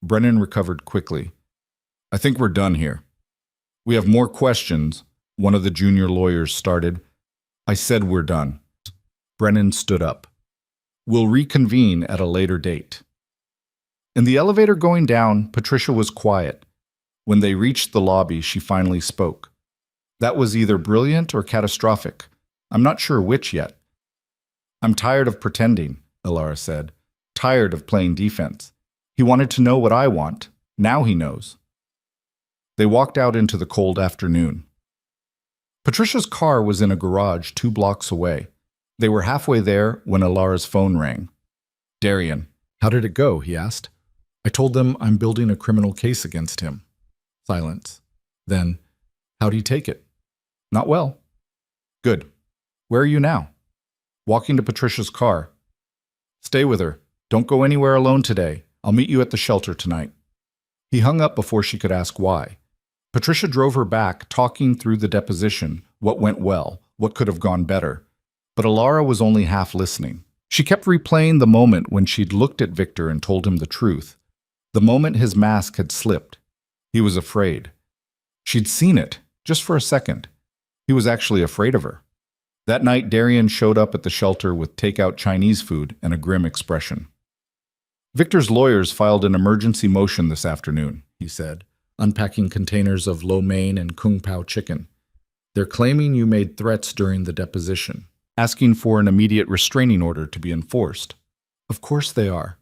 Brennan recovered quickly. I think we're done here. We have more questions, one of the junior lawyers started, I said we're done. Brennan stood up. We'll reconvene at a later date. In the elevator going down, Patricia was quiet. When they reached the lobby, she finally spoke. That was either brilliant or catastrophic. I'm not sure which yet. I'm tired of pretending, Alara said. Tired of playing defense. He wanted to know what I want. Now he knows. They walked out into the cold afternoon. Patricia's car was in a garage 2 blocks away. They were halfway there when Alara's phone rang. Darian, how did it go? He asked. I told them I'm building a criminal case against him. Silence. Then, how'd he take it? Not well. Good. Where are you now? Walking to Patricia's car. Stay with her. Don't go anywhere alone today. I'll meet you at the shelter tonight. He hung up before she could ask why. Patricia drove her back, talking through the deposition, what went well, what could have gone better. But Alara was only half listening. She kept replaying the moment when she'd looked at Victor and told him the truth. The moment his mask had slipped. He was afraid. She'd seen it, just for a second. He was actually afraid of her. That night, Darian showed up at the shelter with takeout Chinese food and a grim expression. Victor's lawyers filed an emergency motion this afternoon, he said, unpacking containers of lo mein and kung pao chicken. They're claiming you made threats during the deposition, asking for an immediate restraining order to be enforced. Of course they are.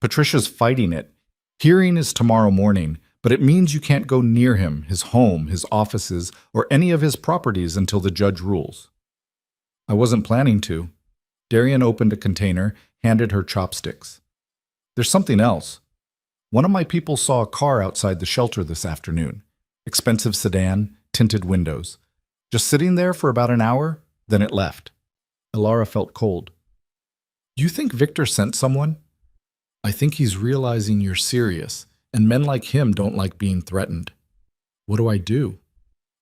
Patricia's fighting it. Hearing is tomorrow morning, but it means you can't go near him, his home, his offices, or any of his properties until the judge rules. I wasn't planning to. Darian opened a container, handed her chopsticks. There's something else. One of my people saw a car outside the shelter this afternoon. Expensive sedan, tinted windows. Just sitting there for about an hour, then it left. Alara felt cold. You think Victor sent someone? I think he's realizing you're serious, and men like him don't like being threatened. What do I do?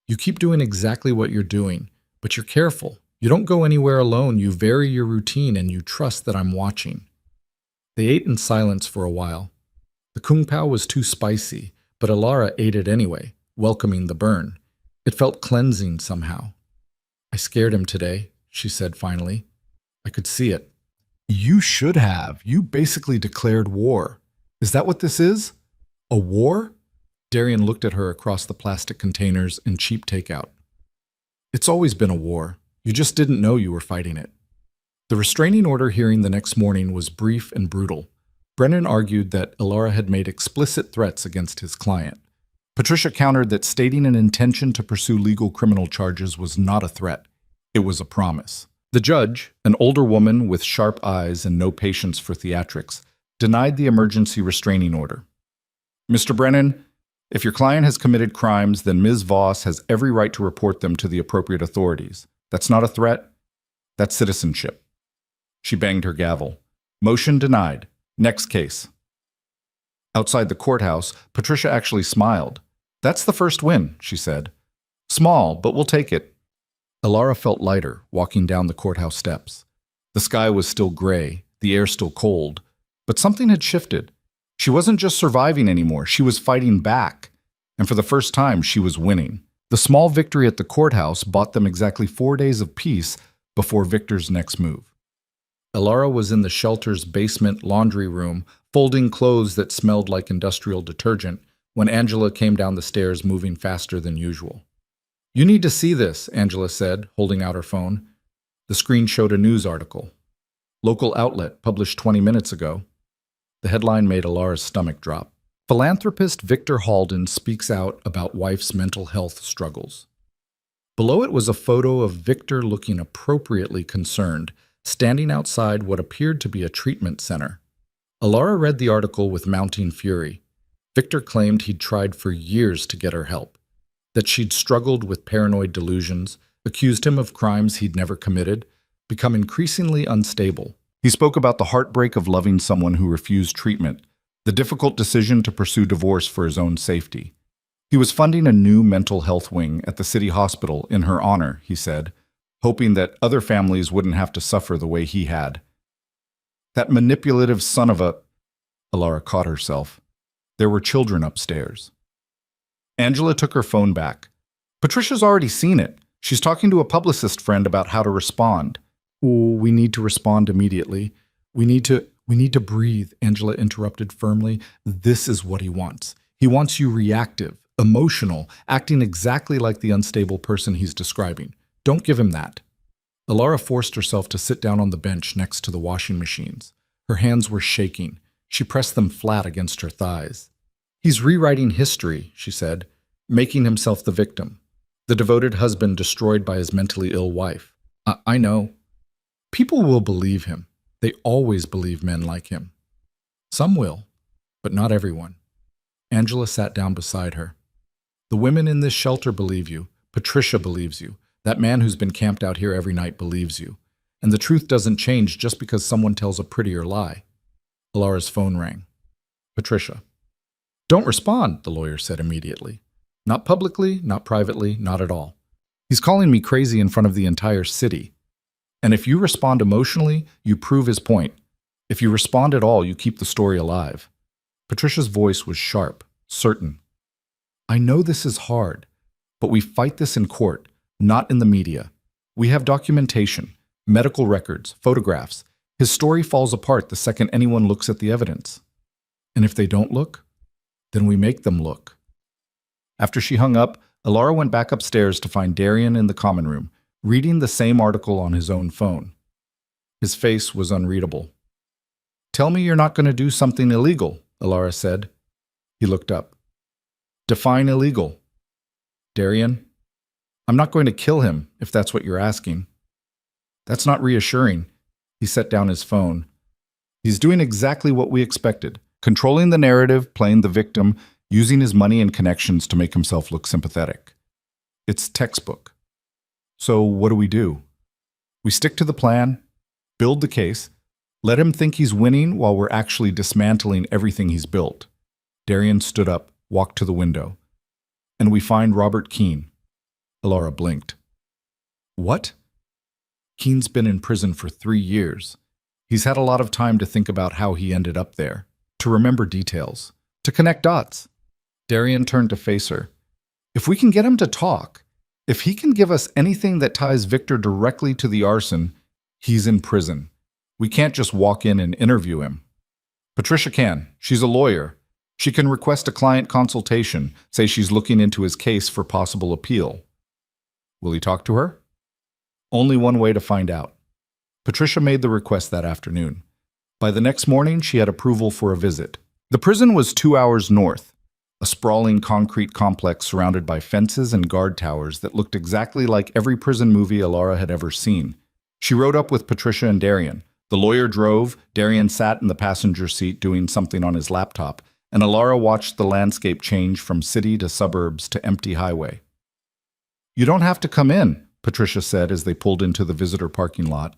You keep doing exactly what you're doing, but you're careful. You don't go anywhere alone, you vary your routine, and you trust that I'm watching. They ate in silence for a while. The kung pao was too spicy, but Alara ate it anyway, welcoming the burn. It felt cleansing somehow. I scared him today, she said finally. I could see it. You should have. You basically declared war. Is that what this is? A war? Darian looked at her across the plastic containers and cheap takeout. It's always been a war. You just didn't know you were fighting it. The restraining order hearing the next morning was brief and brutal. Brennan argued that Alara had made explicit threats against his client. Patricia countered that stating an intention to pursue legal criminal charges was not a threat. It was a promise. The judge, an older woman with sharp eyes and no patience for theatrics, denied the emergency restraining order. Mr. Brennan, if your client has committed crimes, then Ms. Voss has every right to report them to the appropriate authorities. That's not a threat. That's citizenship. She banged her gavel. Motion denied. Next case. Outside the courthouse, Patricia actually smiled. That's the first win, she said. Small, but we'll take it. Alara felt lighter, walking down the courthouse steps. The sky was still gray, the air still cold, but something had shifted. She wasn't just surviving anymore, she was fighting back. And for the first time, she was winning. The small victory at the courthouse bought them exactly 4 days of peace before Victor's next move. Alara was in the shelter's basement laundry room, folding clothes that smelled like industrial detergent, when Angela came down the stairs moving faster than usual. You need to see this, Angela said, holding out her phone. The screen showed a news article. Local outlet, published 20 minutes ago. The headline made Alara's stomach drop. Philanthropist Victor Halden speaks out about wife's mental health struggles. Below it was a photo of Victor looking appropriately concerned, standing outside what appeared to be a treatment center. Alara read the article with mounting fury. Victor claimed he'd tried for years to get her help, that she'd struggled with paranoid delusions, accused him of crimes he'd never committed, become increasingly unstable. He spoke about the heartbreak of loving someone who refused treatment, the difficult decision to pursue divorce for his own safety. He was funding a new mental health wing at the city hospital in her honor, he said, hoping that other families wouldn't have to suffer the way he had. That manipulative son of a... Alara caught herself. There were children upstairs. Angela took her phone back. Patricia's already seen it. She's talking to a publicist friend about how to respond. Oh, we need to respond immediately. We need to breathe, Angela interrupted firmly. This is what he wants. He wants you reactive, emotional, acting exactly like the unstable person he's describing. Don't give him that. Alara forced herself to sit down on the bench next to the washing machines. Her hands were shaking. She pressed them flat against her thighs. He's rewriting history, she said, making himself the victim. The devoted husband destroyed by his mentally ill wife. I know. People will believe him. They always believe men like him. Some will, but not everyone. Angela sat down beside her. The women in this shelter believe you. Patricia believes you. That man who's been camped out here every night believes you. And the truth doesn't change just because someone tells a prettier lie. Alara's phone rang. Patricia. Don't respond, the lawyer said immediately. Not publicly, not privately, not at all. He's calling me crazy in front of the entire city. And if you respond emotionally, you prove his point. If you respond at all, you keep the story alive. Patricia's voice was sharp, certain. I know this is hard, but we fight this in court, not in the media. We have documentation, medical records, photographs. His story falls apart the second anyone looks at the evidence. And if they don't look, then we make them look. After she hung up, Alara went back upstairs to find Darian in the common room, reading the same article on his own phone. His face was unreadable. Tell me you're not going to do something illegal, Alara said. He looked up. Define illegal. Darian, I'm not going to kill him, if that's what you're asking. That's not reassuring. He set down his phone. He's doing exactly what we expected, controlling the narrative, playing the victim, using his money and connections to make himself look sympathetic. It's textbook. So what do? We stick to the plan, build the case, let him think he's winning while we're actually dismantling everything he's built. Darian stood up, walked to the window. And we find Robert Keene. Alara blinked. What? Keene's been in prison for 3 years. He's had a lot of time to think about how he ended up there, to remember details, to connect dots. Darian turned to face her. If we can get him to talk, if he can give us anything that ties Victor directly to the arson, he's in prison. We can't just walk in and interview him. Patricia can. She's a lawyer. She can request a client consultation, say she's looking into his case for possible appeal. Will he talk to her? Only one way to find out. Patricia made the request that afternoon. By the next morning, she had approval for a visit. The prison was 2 hours north, a sprawling concrete complex surrounded by fences and guard towers that looked exactly like every prison movie Alara had ever seen. She rode up with Patricia and Darian. The lawyer drove, Darian sat in the passenger seat doing something on his laptop, and Alara watched the landscape change from city to suburbs to empty highway. You don't have to come in, Patricia said as they pulled into the visitor parking lot.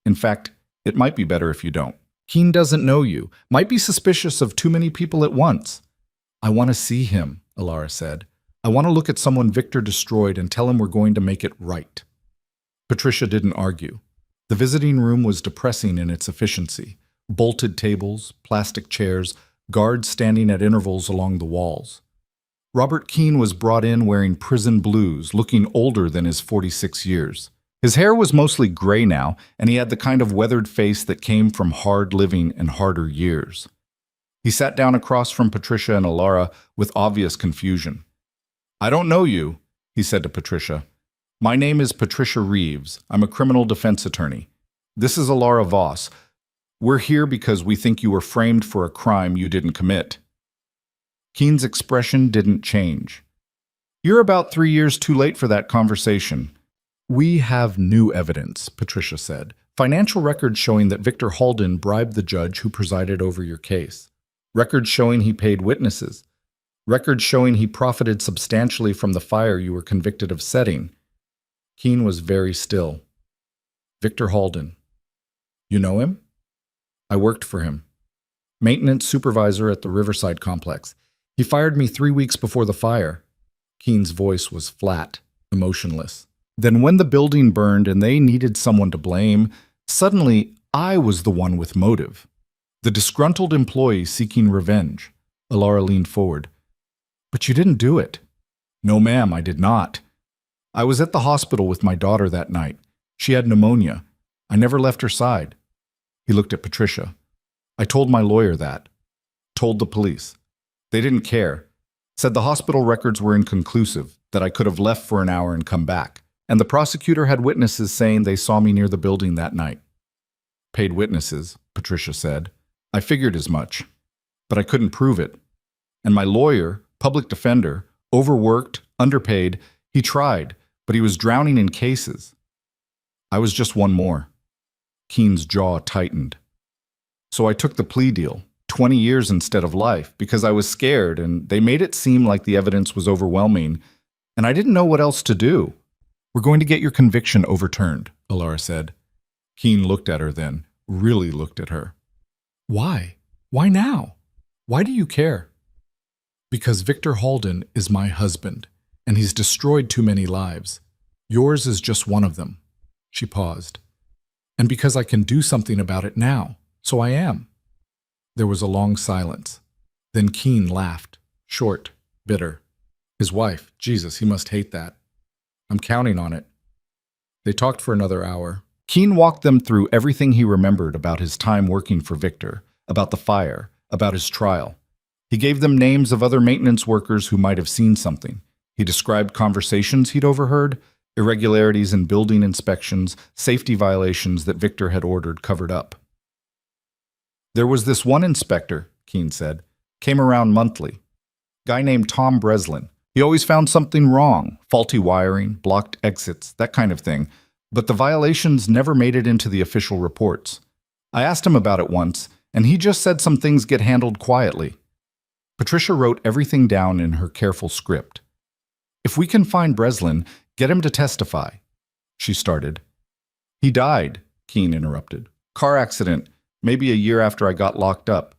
In fact, it might be better if you don't. Keene doesn't know you, might be suspicious of too many people at once. I want to see him, Alara said. I want to look at someone Victor destroyed and tell him we're going to make it right. Patricia didn't argue. The visiting room was depressing in its efficiency. Bolted tables, plastic chairs, guards standing at intervals along the walls. Robert Keene was brought in wearing prison blues, looking older than his 46 years. His hair was mostly gray now, and he had the kind of weathered face that came from hard living and harder years. He sat down across from Patricia and Alara with obvious confusion. I don't know you, he said to Patricia. My name is Patricia Reeves. I'm a criminal defense attorney. This is Alara Voss. We're here because we think you were framed for a crime you didn't commit. Keene's expression didn't change. You're about 3 years too late for that conversation. We have new evidence, Patricia said. Financial records showing that Victor Halden bribed the judge who presided over your case. Records showing he paid witnesses. Records showing he profited substantially from the fire you were convicted of setting. Keene was very still. Victor Halden. You know him? I worked for him. Maintenance supervisor at the Riverside complex. He fired me 3 weeks before the fire. Keene's voice was flat, emotionless. Then when the building burned and they needed someone to blame, suddenly I was the one with motive. The disgruntled employee seeking revenge. Alara leaned forward. But you didn't do it. No, ma'am, I did not. I was at the hospital with my daughter that night. She had pneumonia. I never left her side. He looked at Patricia. I told my lawyer that. Told the police. They didn't care. Said the hospital records were inconclusive, that I could have left for an hour and come back. And the prosecutor had witnesses saying they saw me near the building that night. Paid witnesses, Patricia said. I figured as much. But I couldn't prove it. And my lawyer, public defender, overworked, underpaid, he tried, but he was drowning in cases. I was just one more. Keen's jaw tightened. So I took the plea deal, 20 years instead of life, because I was scared and they made it seem like the evidence was overwhelming, and I didn't know what else to do. We're going to get your conviction overturned, Alara said. Keen looked at her then, really looked at her. Why? Why now? Why do you care? Because Victor Halden is my husband, and he's destroyed too many lives. Yours is just one of them. She paused. And because I can do something about it now, so I am. There was a long silence. Then Keen laughed, short, bitter. His wife, Jesus, he must hate that. I'm counting on it. They talked for another hour. Keen walked them through everything he remembered about his time working for Victor, about the fire, about his trial. He gave them names of other maintenance workers who might have seen something. He described conversations he'd overheard, irregularities in building inspections, safety violations that Victor had ordered covered up. There was this one inspector, Keen said, came around monthly. Guy named Tom Breslin. He always found something wrong, faulty wiring, blocked exits, that kind of thing, but the violations never made it into the official reports. I asked him about it once, and he just said some things get handled quietly. Patricia wrote everything down in her careful script. If we can find Breslin, get him to testify, she started. He died, Keen interrupted. Car accident, maybe a year after I got locked up.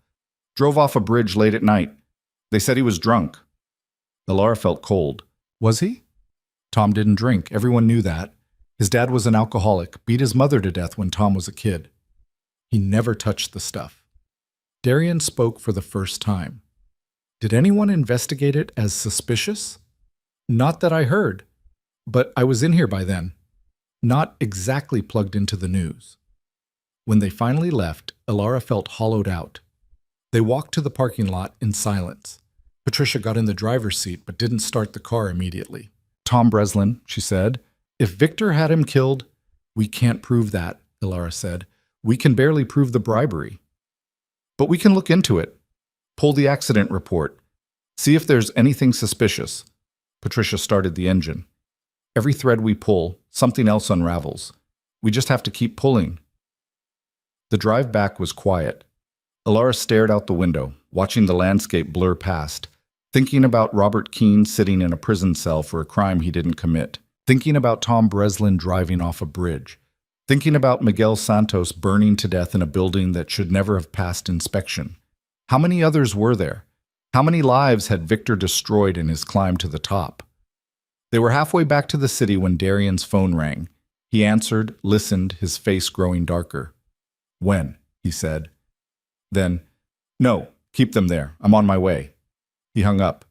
Drove off a bridge late at night. They said he was drunk. Alara felt cold. Was he? Tom didn't drink. Everyone knew that. His dad was an alcoholic, beat his mother to death when Tom was a kid. He never touched the stuff. Darian spoke for the first time. Did anyone investigate it as suspicious? Not that I heard, but I was in here by then. Not exactly plugged into the news. When they finally left, Alara felt hollowed out. They walked to the parking lot in silence. Patricia got in the driver's seat but didn't start the car immediately. Tom Breslin, she said. If Victor had him killed, we can't prove that, Alara said. We can barely prove the bribery. But we can look into it. Pull the accident report. See if there's anything suspicious. Patricia started the engine. Every thread we pull, something else unravels. We just have to keep pulling. The drive back was quiet. Alara stared out the window, watching the landscape blur past, thinking about Robert Keen sitting in a prison cell for a crime he didn't commit, thinking about Tom Breslin driving off a bridge, thinking about Miguel Santos burning to death in a building that should never have passed inspection. How many others were there? How many lives had Victor destroyed in his climb to the top? They were halfway back to the city when Darian's phone rang. He answered, listened, his face growing darker. When? He said. Then, no, keep them there. I'm on my way. He hung up.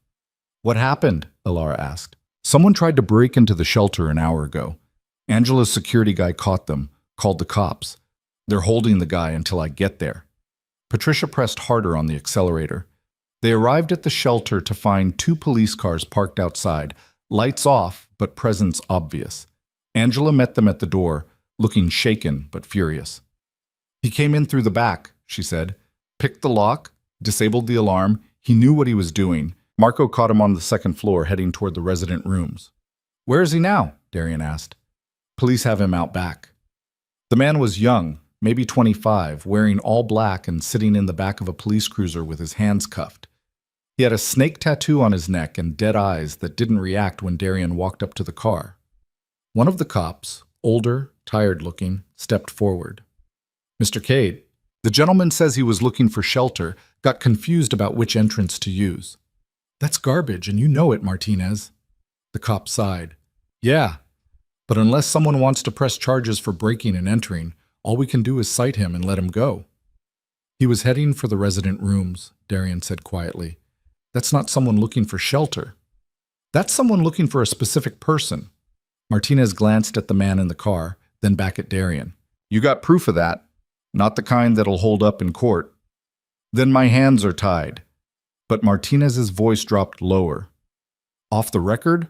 What happened? Alara asked. Someone tried to break into the shelter an hour ago. Angela's security guy caught them, called the cops. They're holding the guy until I get there. Patricia pressed harder on the accelerator. They arrived at the shelter to find 2 police cars parked outside, lights off, but presence obvious. Angela met them at the door, looking shaken but furious. He came in through the back, she said. Picked the lock, disabled the alarm. He knew what he was doing. Marco caught him on the second floor, heading toward the resident rooms. Where is he now? Darian asked. Police have him out back. The man was young, maybe 25, wearing all black and sitting in the back of a police cruiser with his hands cuffed. He had a snake tattoo on his neck and dead eyes that didn't react when Darian walked up to the car. One of the cops, older, tired-looking, stepped forward. Mr. Cade, the gentleman says he was looking for shelter, got confused about which entrance to use. That's garbage, and you know it, Martinez. The cop sighed. Yeah, but unless someone wants to press charges for breaking and entering, all we can do is cite him and let him go. He was heading for the resident rooms, Darian said quietly. That's not someone looking for shelter. That's someone looking for a specific person. Martinez glanced at the man in the car, then back at Darian. You got proof of that? Not the kind that'll hold up in court. Then my hands are tied. But Martinez's voice dropped lower. Off the record?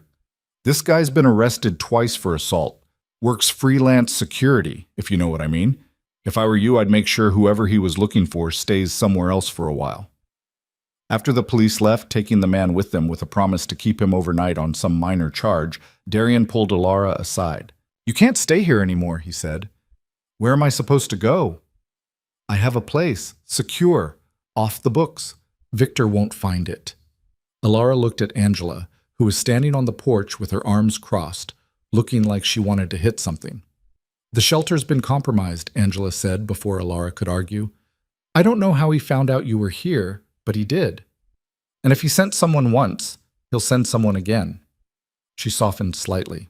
This guy's been arrested twice for assault. Works freelance security, if you know what I mean. If I were you, I'd make sure whoever he was looking for stays somewhere else for a while. After the police left, taking the man with them with a promise to keep him overnight on some minor charge, Darian pulled Alara aside. You can't stay here anymore, he said. Where am I supposed to go? I have a place, secure, off the books. Victor won't find it. Alara looked at Angela, who was standing on the porch with her arms crossed, looking like she wanted to hit something. The shelter's been compromised, Angela said before Alara could argue. I don't know how he found out you were here, but he did. And if he sent someone once, he'll send someone again. She softened slightly.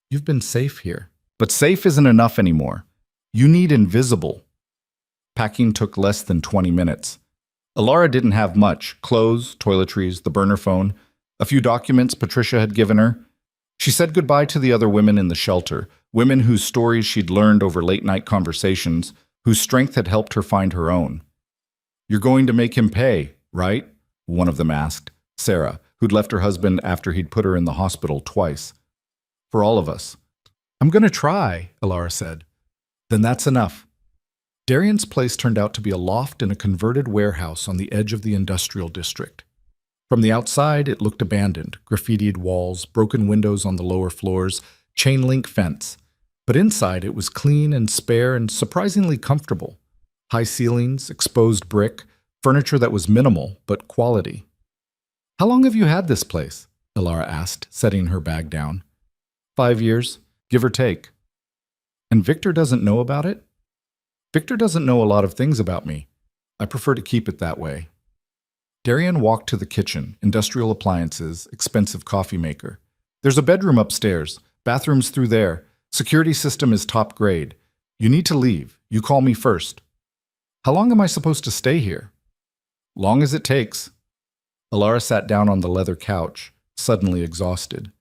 You've been safe here. But safe isn't enough anymore. You need invisible. Packing took less than 20 minutes. Alara didn't have much: clothes, toiletries, the burner phone, a few documents Patricia had given her. She said goodbye to the other women in the shelter, women whose stories she'd learned over late-night conversations, whose strength had helped her find her own. You're going to make him pay, right? One of them asked, Sarah, who'd left her husband after he'd put her in the hospital twice. For all of us. I'm going to try, Alara said. Then that's enough. Darian's place turned out to be a loft in a converted warehouse on the edge of the industrial district. From the outside, it looked abandoned: graffitied walls, broken windows on the lower floors, chain-link fence. But inside, it was clean and spare and surprisingly comfortable. High ceilings, exposed brick, furniture that was minimal but quality. How long have you had this place? Alara asked, setting her bag down. 5 years, give or take. And Victor doesn't know about it? Victor doesn't know a lot of things about me. I prefer to keep it that way. Darian walked to the kitchen, industrial appliances, expensive coffee maker. There's a bedroom upstairs, bathrooms through there. Security system is top grade. You need to leave. You call me first. How long am I supposed to stay here? Long as it takes. Alara sat down on the leather couch, suddenly exhausted.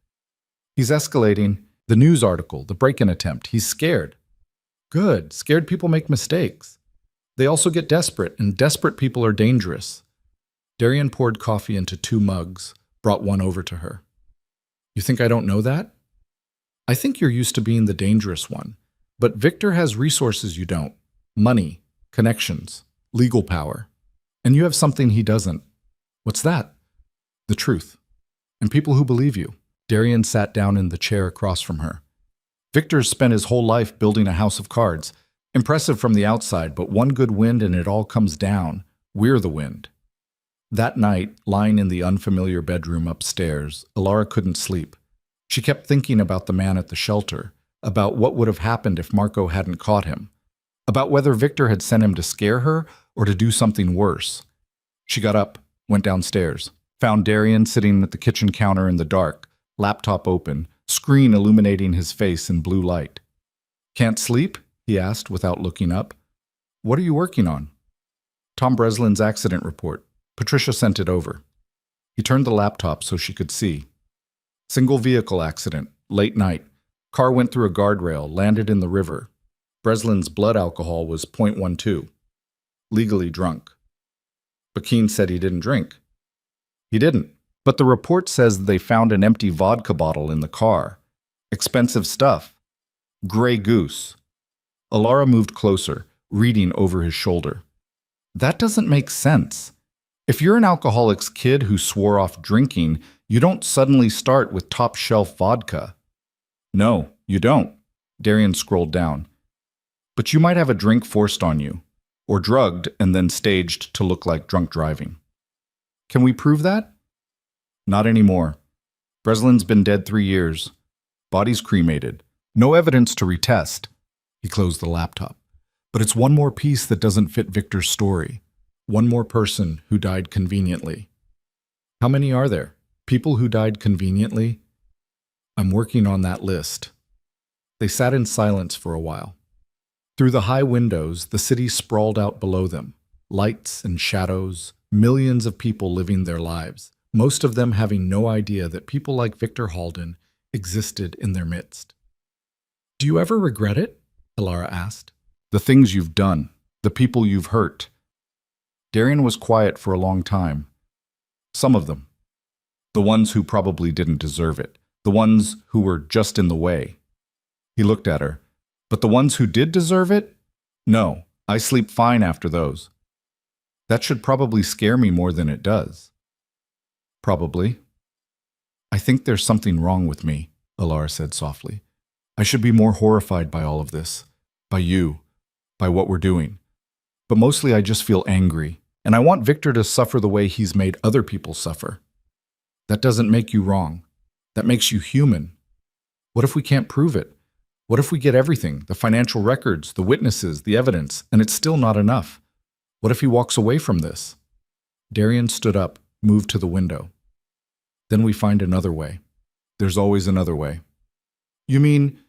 He's escalating. The news article, the break-in attempt. He's scared. Good. Scared people make mistakes. They also get desperate, and desperate people are dangerous. Darian poured coffee into 2 mugs, brought one over to her. You think I don't know that? I think you're used to being the dangerous one. But Victor has resources you don't. Money, connections, legal power. And you have something he doesn't. What's that? The truth. And people who believe you. Darian sat down in the chair across from her. Victor's spent his whole life building a house of cards. Impressive from the outside, but one good wind and it all comes down. We're the wind. That night, lying in the unfamiliar bedroom upstairs, Alara couldn't sleep. She kept thinking about the man at the shelter, about what would have happened if Marco hadn't caught him, about whether Victor had sent him to scare her or to do something worse. She got up, went downstairs, found Darian sitting at the kitchen counter in the dark, laptop open, screen illuminating his face in blue light. Can't sleep? He asked without looking up. What are you working on? Tom Breslin's accident report. Patricia sent it over. He turned the laptop so she could see. Single vehicle accident, late night. Car went through a guardrail, landed in the river. Breslin's blood alcohol was .12. Legally drunk. Bakeen said he didn't drink. He didn't. But the report says they found an empty vodka bottle in the car. Expensive stuff. Grey Goose. Alara moved closer, reading over his shoulder. That doesn't make sense. If you're an alcoholic's kid who swore off drinking, you don't suddenly start with top-shelf vodka. No, you don't. Darian scrolled down. But you might have a drink forced on you, or drugged and then staged to look like drunk driving. Can we prove that? Not anymore. Breslin's been dead 3 years. Body's cremated. No evidence to retest. He closed the laptop. But it's one more piece that doesn't fit Victor's story. One more person who died conveniently. How many are there? People who died conveniently? I'm working on that list. They sat in silence for a while. Through the high windows, the city sprawled out below them. Lights and shadows, millions of people living their lives, most of them having no idea that people like Victor Halden, existed in their midst. "Do you ever regret it?" Alara asked. "The things you've done, the people you've hurt." Darian was quiet for a long time. "Some of them. The ones who probably didn't deserve it. The ones who were just in the way." He looked at her. "But the ones who did deserve it? No, I sleep fine after those." "That should probably scare me more than it does." "Probably." "I think there's something wrong with me," Alara said softly. "I should be more horrified by all of this. By you. By what we're doing. But mostly I just feel angry, and I want Victor to suffer the way he's made other people suffer." "That doesn't make you wrong. That makes you human. What if we can't prove it? What if we get everything, the financial records, the witnesses, the evidence, and it's still not enough? What if he walks away from this?" Darian stood up, moved to the window. "Then we find another way. There's always another way." "You mean?"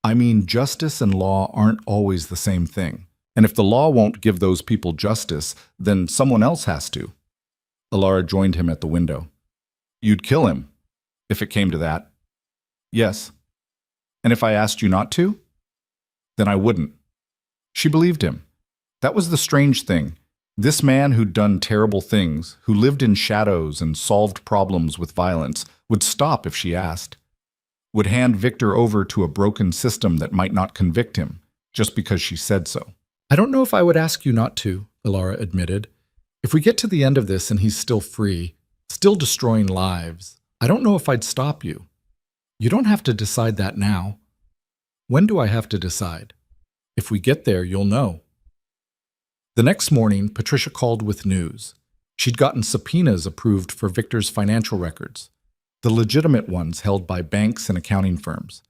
"I mean, justice and law aren't always the same thing. And if the law won't give those people justice, then someone else has to." Alara joined him at the window. "You'd kill him, if it came to that." "Yes." "And if I asked you not to?" "Then I wouldn't." She believed him. That was the strange thing. This man who'd done terrible things, who lived in shadows and solved problems with violence, would stop if she asked. Would hand Victor over to a broken system that might not convict him, just because she said so. "I don't know if I would ask you not to," Alara admitted. "If we get to the end of this and he's still free, still destroying lives, I don't know if I'd stop you. You don't have to decide that now." "When do I have to decide?" "If we get there, you'll know." The next morning, Patricia called with news. She'd gotten subpoenas approved for Victor's financial records, the legitimate ones held by banks and accounting firms.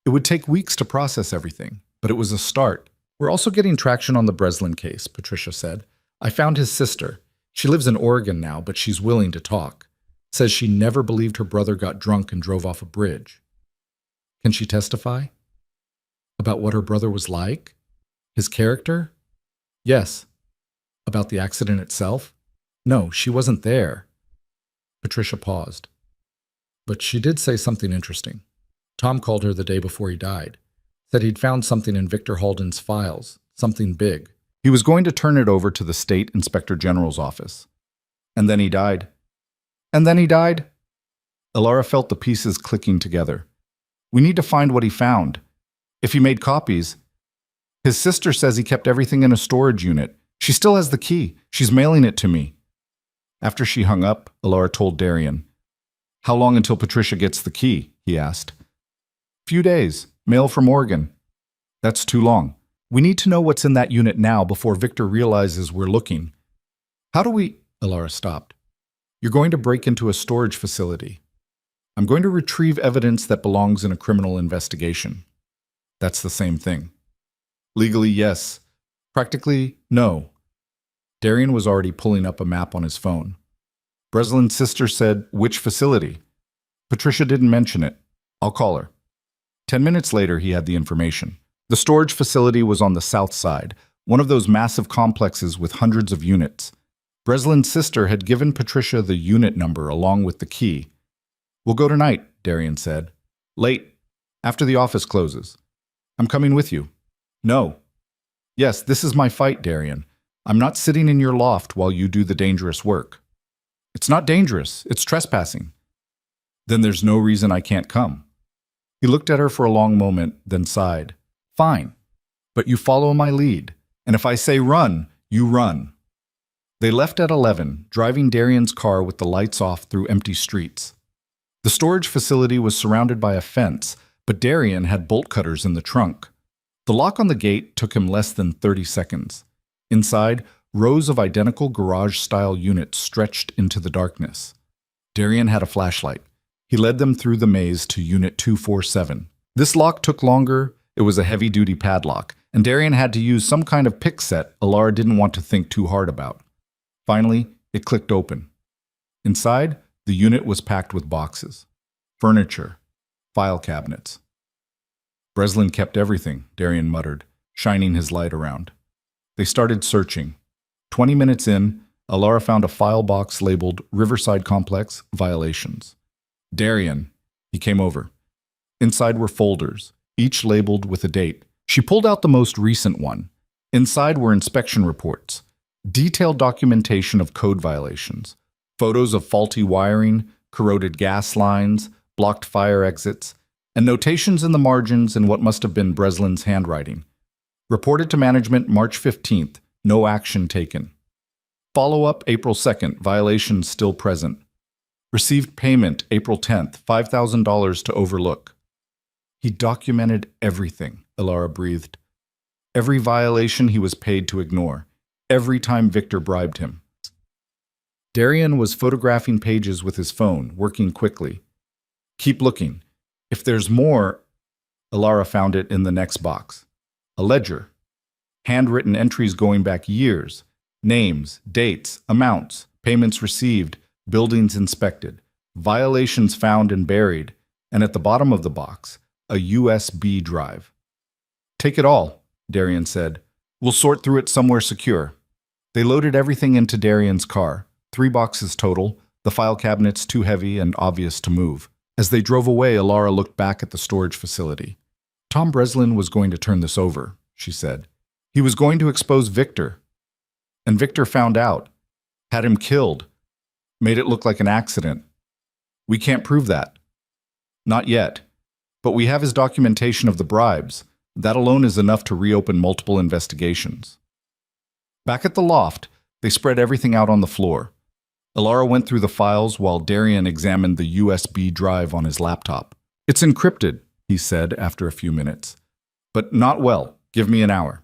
It would take weeks to process everything, but it was a start. "We're also getting traction on the Breslin case," Patricia said. "I found his sister. She lives in Oregon now, but she's willing to talk. Says she never believed her brother got drunk and drove off a bridge." "Can she testify?" "About what her brother was like? His character?" "Yes." "About the accident itself?" "No, she wasn't there." Patricia paused. But she did say something interesting. Tom called her the day before he died. Said he'd found something in Victor Halden's files, something big. He was going to turn it over to the state inspector general's office. And then he died. "And then he died?" Alara felt the pieces clicking together. "We need to find what he found. If he made copies. His sister says he kept everything in a storage unit. She still has the key. She's mailing it to me." After she hung up, Alara told Darian. "How long until Patricia gets the key?" he asked. "Few days. Mail from Oregon." "That's too long. We need to know what's in that unit now before Victor realizes we're looking." "How do we—" Alara stopped. "You're going to break into a storage facility. I'm going to retrieve evidence that belongs in a criminal investigation." "That's the same thing." "Legally, yes. Practically, no." Darian was already pulling up a map on his phone. Breslin's sister said, "Which facility?" "Patricia didn't mention it. I'll call her." 10 minutes later, he had the information. The storage facility was on the south side, one of those massive complexes with hundreds of units. Breslin's sister had given Patricia the unit number along with the key. "We'll go tonight," Darian said. "Late. After the office closes." "I'm coming with you." "No." "Yes, this is my fight, Darian. I'm not sitting in your loft while you do the dangerous work." "It's not dangerous. It's trespassing." "Then there's no reason I can't come." He looked at her for a long moment, then sighed. "Fine. But you follow my lead. And if I say run, you run." They left at 11, driving Darian's car with the lights off through empty streets. The storage facility was surrounded by a fence, but Darian had bolt cutters in the trunk. The lock on the gate took him less than 30 seconds. Inside, rows of identical garage-style units stretched into the darkness. Darian had a flashlight. He led them through the maze to Unit 247. This lock took longer. It was a heavy-duty padlock, and Darian had to use some kind of pick set Alara didn't want to think too hard about. Finally, it clicked open. Inside, the unit was packed with boxes, furniture, file cabinets. "Breslin kept everything," Darian muttered, shining his light around. They started searching. 20 minutes in, Alara found a file box labeled Riverside Complex Violations. "Darian," he came over. Inside were folders, each labeled with a date. She pulled out the most recent one. Inside were inspection reports, detailed documentation of code violations, photos of faulty wiring, corroded gas lines, blocked fire exits, and notations in the margins in what must have been Breslin's handwriting. Reported to management March 15th, no action taken. Follow-up April 2nd, violations still present. Received payment April 10th, $5,000 to overlook. He documented everything, Ilara breathed. Every violation he was paid to ignore. Every time Victor bribed him. Darian was photographing pages with his phone, working quickly. Keep looking. If there's more, Ilara found it in the next box. A ledger. Handwritten entries going back years. Names, dates, amounts, payments received, buildings inspected, violations found and buried, and at the bottom of the box, a USB drive. Take it all, Darian said. We'll sort through it somewhere secure. They loaded everything into Darian's car, 3 boxes total, the file cabinets too heavy and obvious to move. As they drove away, Ilara looked back at the storage facility. Tom Breslin was going to turn this over, she said. He was going to expose Victor. And Victor found out, had him killed, made it look like an accident. We can't prove that. Not yet. But we have his documentation of the bribes. That alone is enough to reopen multiple investigations. Back at the loft, they spread everything out on the floor. Ilara went through the files while Darian examined the USB drive on his laptop. It's encrypted, he said after a few minutes. But not well. Give me an hour.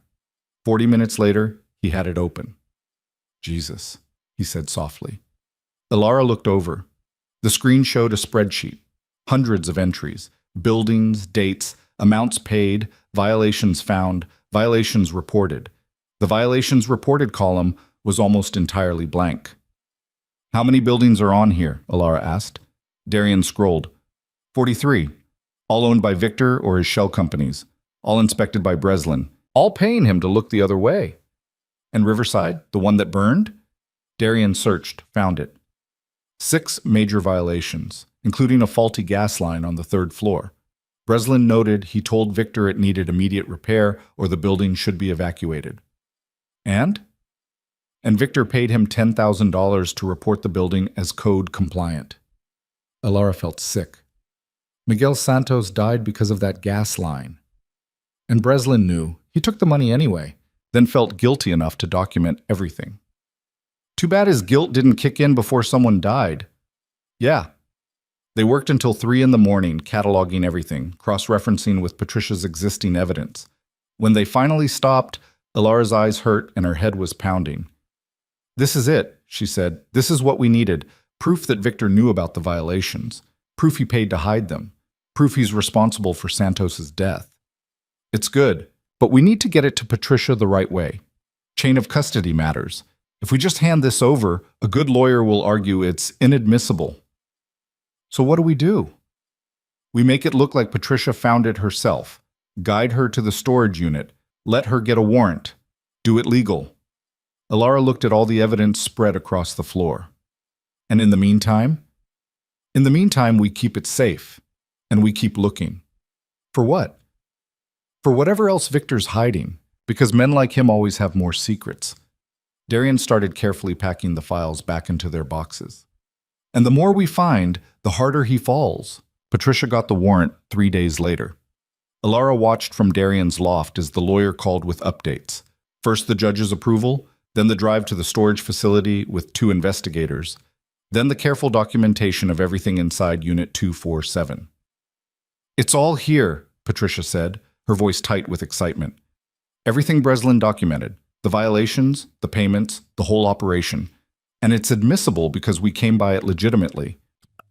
40 minutes later, he had it open. Jesus, he said softly. Ilara looked over. The screen showed a spreadsheet. Hundreds of entries. Buildings, dates, amounts paid, violations found, violations reported. The violations reported column was almost entirely blank. How many buildings are on here? Ilara asked. Darian scrolled. 43. All owned by Victor or his shell companies. All inspected by Breslin. All paying him to look the other way. And Riverside, the one that burned? Darian searched, found it. 6 major violations, including a faulty gas line on the 3rd floor. Breslin noted he told Victor it needed immediate repair or the building should be evacuated. And Victor paid him $10,000 to report the building as code compliant. Ilara felt sick. Miguel Santos died because of that gas line. And Breslin knew he took the money anyway, then felt guilty enough to document everything. Too bad his guilt didn't kick in before someone died. Yeah. They worked until 3 in the morning, cataloging everything, cross-referencing with Patricia's existing evidence. When they finally stopped, Ilara's eyes hurt and her head was pounding. This is it, she said. This is what we needed. Proof that Victor knew about the violations. Proof he paid to hide them. Proof he's responsible for Santos's death. It's good, but we need to get it to Patricia the right way. Chain of custody matters. If we just hand this over, a good lawyer will argue it's inadmissible. So what do? We make it look like Patricia found it herself. Guide her to the storage unit. Let her get a warrant. Do it legal. Ilara looked at all the evidence spread across the floor. And in the meantime? In the meantime, we keep it safe. And we keep looking. For what? For whatever else Victor's hiding. Because men like him always have more secrets. Darian started carefully packing the files back into their boxes. And the more we find, the harder he falls. Patricia got the warrant 3 days later. Ilara watched from Darian's loft as the lawyer called with updates. First the judge's approval, then the drive to the storage facility with 2 investigators, then the careful documentation of everything inside Unit 247. It's all here, Patricia said, her voice tight with excitement. Everything Breslin documented. The violations, the payments, the whole operation. And it's admissible because we came by it legitimately.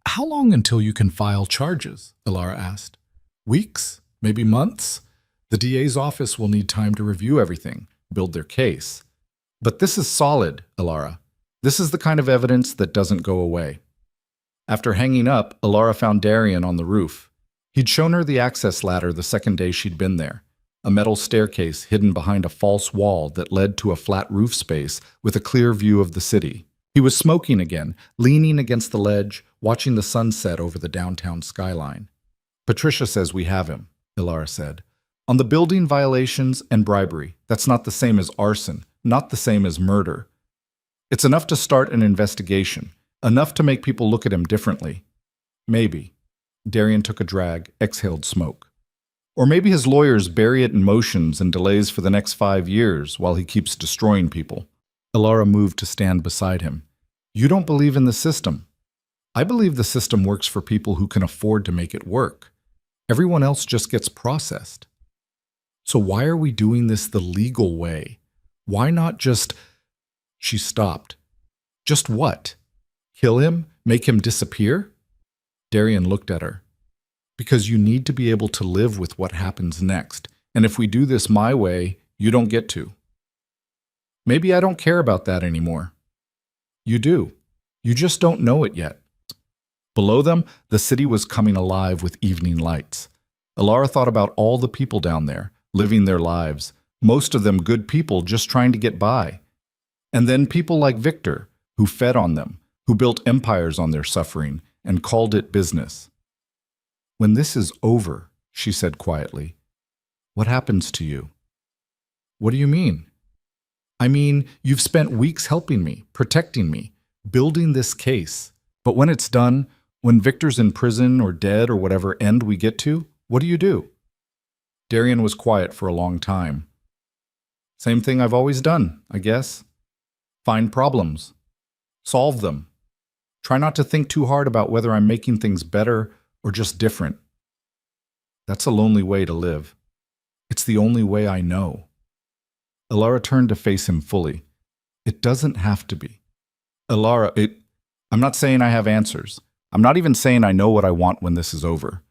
How long until you can file charges? Ilara asked. Weeks? Maybe months? The DA's office will need time to review everything, build their case. But this is solid, Ilara. This is the kind of evidence that doesn't go away. After hanging up, Ilara found Darian on the roof. He'd shown her the access ladder the second day she'd been there. A metal staircase hidden behind a false wall that led to a flat roof space with a clear view of the city. He was smoking again, leaning against the ledge, watching the sunset over the downtown skyline. Patricia says we have him, Ilara said. On the building violations and bribery, that's not the same as arson, not the same as murder. It's enough to start an investigation, enough to make people look at him differently. Maybe. Darian took a drag, exhaled smoke. Or maybe his lawyers bury it in motions and delays for the next 5 years while he keeps destroying people. Ilara moved to stand beside him. You don't believe in the system. I believe the system works for people who can afford to make it work. Everyone else just gets processed. So why are we doing this the legal way? Why not just... She stopped. Just what? Kill him? Make him disappear? Darian looked at her. Because you need to be able to live with what happens next. And if we do this my way, you don't get to. Maybe I don't care about that anymore. You do. You just don't know it yet. Below them, the city was coming alive with evening lights. Ilara thought about all the people down there, living their lives, most of them good people just trying to get by. And then people like Victor, who fed on them, who built empires on their suffering and called it business. When this is over, she said quietly, what happens to you? What do you mean? I mean, you've spent weeks helping me, protecting me, building this case. But when it's done, when Victor's in prison or dead or whatever end we get to, what do you do? Darian was quiet for a long time. Same thing I've always done, I guess. Find problems. Solve them. Try not to think too hard about whether I'm making things better or just different. That's a lonely way to live. It's the only way I know. Ilara turned to face him fully. It doesn't have to be. Ilara, I'm not saying I have answers. I'm not even saying I know what I want when this is over.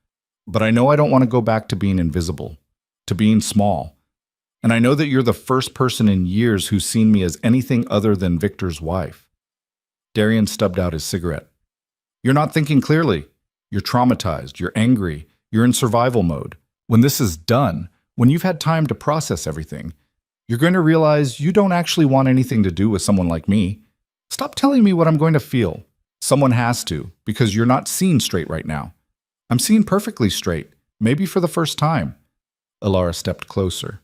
But I know I don't want to go back to being invisible, to being small. And I know that you're the first person in years who's seen me as anything other than Victor's wife. Darian stubbed out his cigarette. You're not thinking clearly. You're traumatized. You're angry. You're in survival mode. When this is done, when you've had time to process everything, you're going to realize you don't actually want anything to do with someone like me. Stop telling me what I'm going to feel. Someone has to, because you're not seeing straight right now. I'm seeing perfectly straight, maybe for the first time. Ilara stepped closer.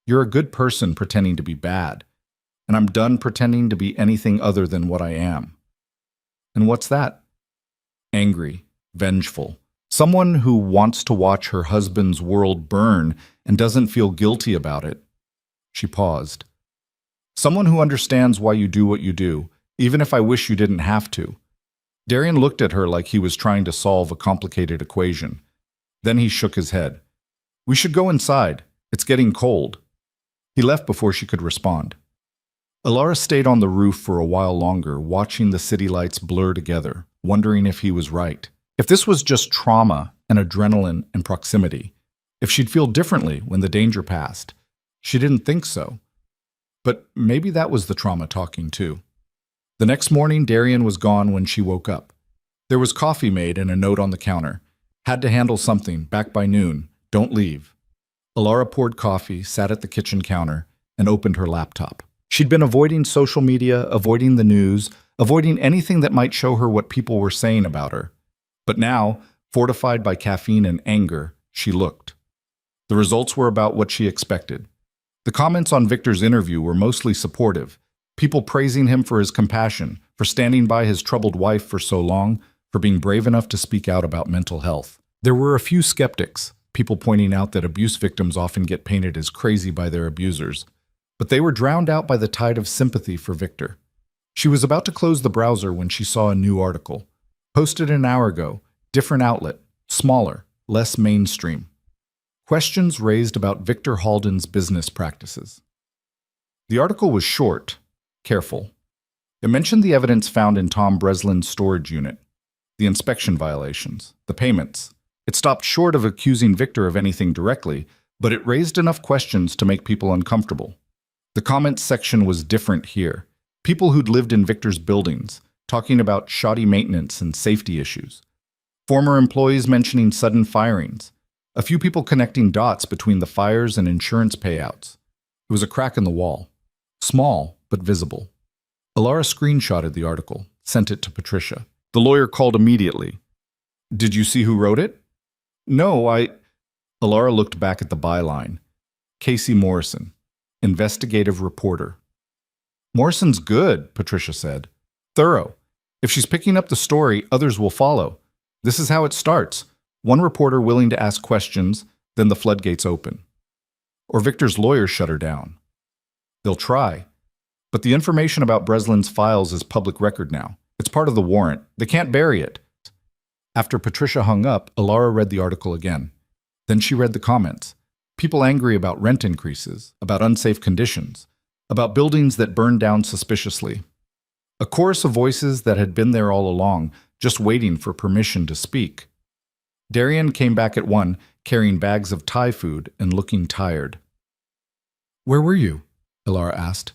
You're a good person pretending to be bad, and I'm done pretending to be anything other than what I am. And what's that? Angry, vengeful. Someone who wants to watch her husband's world burn and doesn't feel guilty about it. She paused. Someone who understands why you do what you do, even if I wish you didn't have to. Darian looked at her like he was trying to solve a complicated equation. Then he shook his head. We should go inside. It's getting cold. He left before she could respond. Ilara stayed on the roof for a while longer, watching the city lights blur together, wondering if he was right. If this was just trauma and adrenaline and proximity, if she'd feel differently when the danger passed. She didn't think so. But maybe that was the trauma talking too. The next morning, Darian was gone when she woke up. There was coffee made and a note on the counter. Had to handle something, back by noon. Don't leave. Ilara poured coffee, sat at the kitchen counter, and opened her laptop. She'd been avoiding social media, avoiding the news, avoiding anything that might show her what people were saying about her. But now, fortified by caffeine and anger, she looked. The results were about what she expected. The comments on Victor's interview were mostly supportive. People praising him for his compassion, for standing by his troubled wife for so long, for being brave enough to speak out about mental health. There were a few skeptics, people pointing out that abuse victims often get painted as crazy by their abusers. But they were drowned out by the tide of sympathy for Victor. She was about to close the browser when she saw a new article. Posted an hour ago, different outlet, smaller, less mainstream. Questions raised about Victor Halden's business practices. The article was short, careful. It mentioned the evidence found in Tom Breslin's storage unit, the inspection violations, the payments. It stopped short of accusing Victor of anything directly, but it raised enough questions to make people uncomfortable. The comments section was different here. People who'd lived in Victor's buildings, talking about shoddy maintenance and safety issues. Former employees mentioning sudden firings. A few people connecting dots between the fires and insurance payouts. It was a crack in the wall. Small, but visible. Ilara screenshotted the article, sent it to Patricia. The lawyer called immediately. Did you see who wrote it? No. Alara looked back at the byline. Casey Morrison, investigative reporter. Morrison's good, Patricia said. Thorough. If she's picking up the story, others will follow. This is how it starts. One reporter willing to ask questions, then the floodgates open. Or Victor's lawyers shut her down. They'll try. But the information about Breslin's files is public record now. It's part of the warrant. They can't bury it. After Patricia hung up, Alara read the article again. Then she read the comments. People angry about rent increases, about unsafe conditions, about buildings that burned down suspiciously. A chorus of voices that had been there all along, just waiting for permission to speak. Darian came back at 1, carrying bags of Thai food and looking tired. Where were you? Alara asked.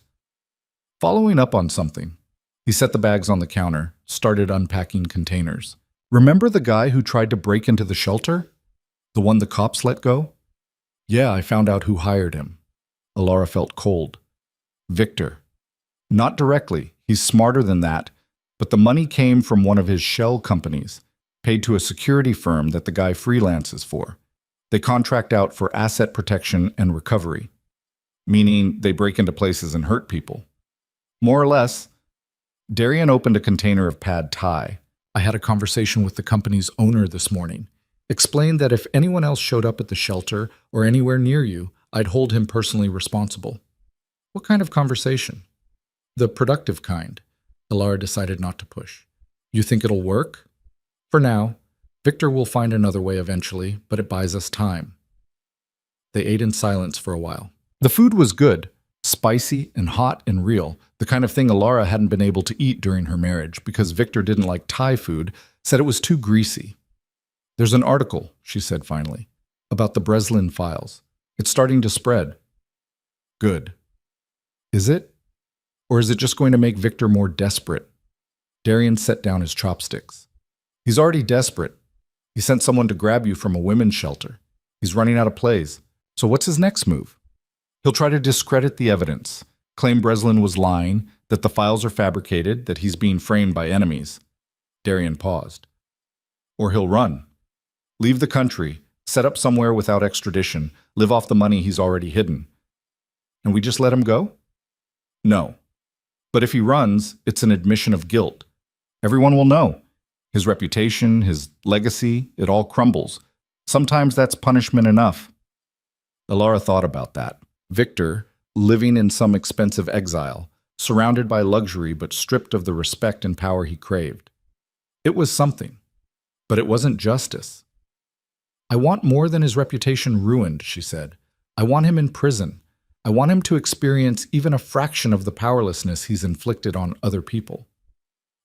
Following up on something. He set the bags on the counter, started unpacking containers. Remember the guy who tried to break into the shelter? The one the cops let go? Yeah, I found out who hired him. Alara felt cold. Victor. Not directly. He's smarter than that. But the money came from one of his shell companies, paid to a security firm that the guy freelances for. They contract out for asset protection and recovery, meaning they break into places and hurt people. More or less. Darian opened a container of pad Thai. I had a conversation with the company's owner this morning. Explained that if anyone else showed up at the shelter or anywhere near you, I'd hold him personally responsible. What kind of conversation? The productive kind. Alara decided not to push. You think it'll work? For now. Victor will find another way eventually, but it buys us time. They ate in silence for a while. The food was good, spicy and hot and real, the kind of thing Alara hadn't been able to eat during her marriage because Victor didn't like Thai food, said it was too greasy. There's an article, she said finally, about the Breslin files. It's starting to spread. Good. Is it? Or is it just going to make Victor more desperate? Darian set down his chopsticks. He's already desperate. He sent someone to grab you from a women's shelter. He's running out of plays. So what's his next move? He'll try to discredit the evidence, claim Breslin was lying, that the files are fabricated, that he's being framed by enemies. Darian paused. Or he'll run. Leave the country, set up somewhere without extradition, live off the money he's already hidden. And we just let him go? No. But if he runs, it's an admission of guilt. Everyone will know. His reputation, his legacy, it all crumbles. Sometimes that's punishment enough. Alara thought about that. Victor, living in some expensive exile, surrounded by luxury but stripped of the respect and power he craved. It was something. But it wasn't justice. I want more than his reputation ruined, she said. I want him in prison. I want him to experience even a fraction of the powerlessness he's inflicted on other people.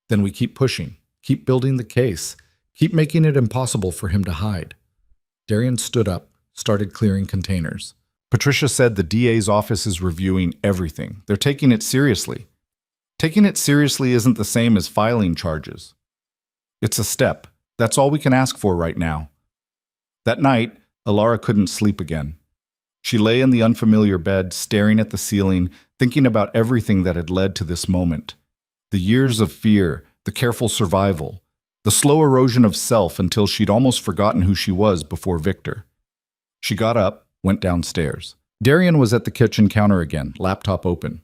Then we keep pushing, keep building the case, keep making it impossible for him to hide. Darian stood up, started clearing containers. Patricia said the DA's office is reviewing everything. They're taking it seriously. Taking it seriously isn't the same as filing charges. It's a step. That's all we can ask for right now. That night, Alara couldn't sleep again. She lay in the unfamiliar bed, staring at the ceiling, thinking about everything that had led to this moment. The years of fear, the careful survival, the slow erosion of self until she'd almost forgotten who she was before Victor. She got up, went downstairs. Darian was at the kitchen counter again, laptop open.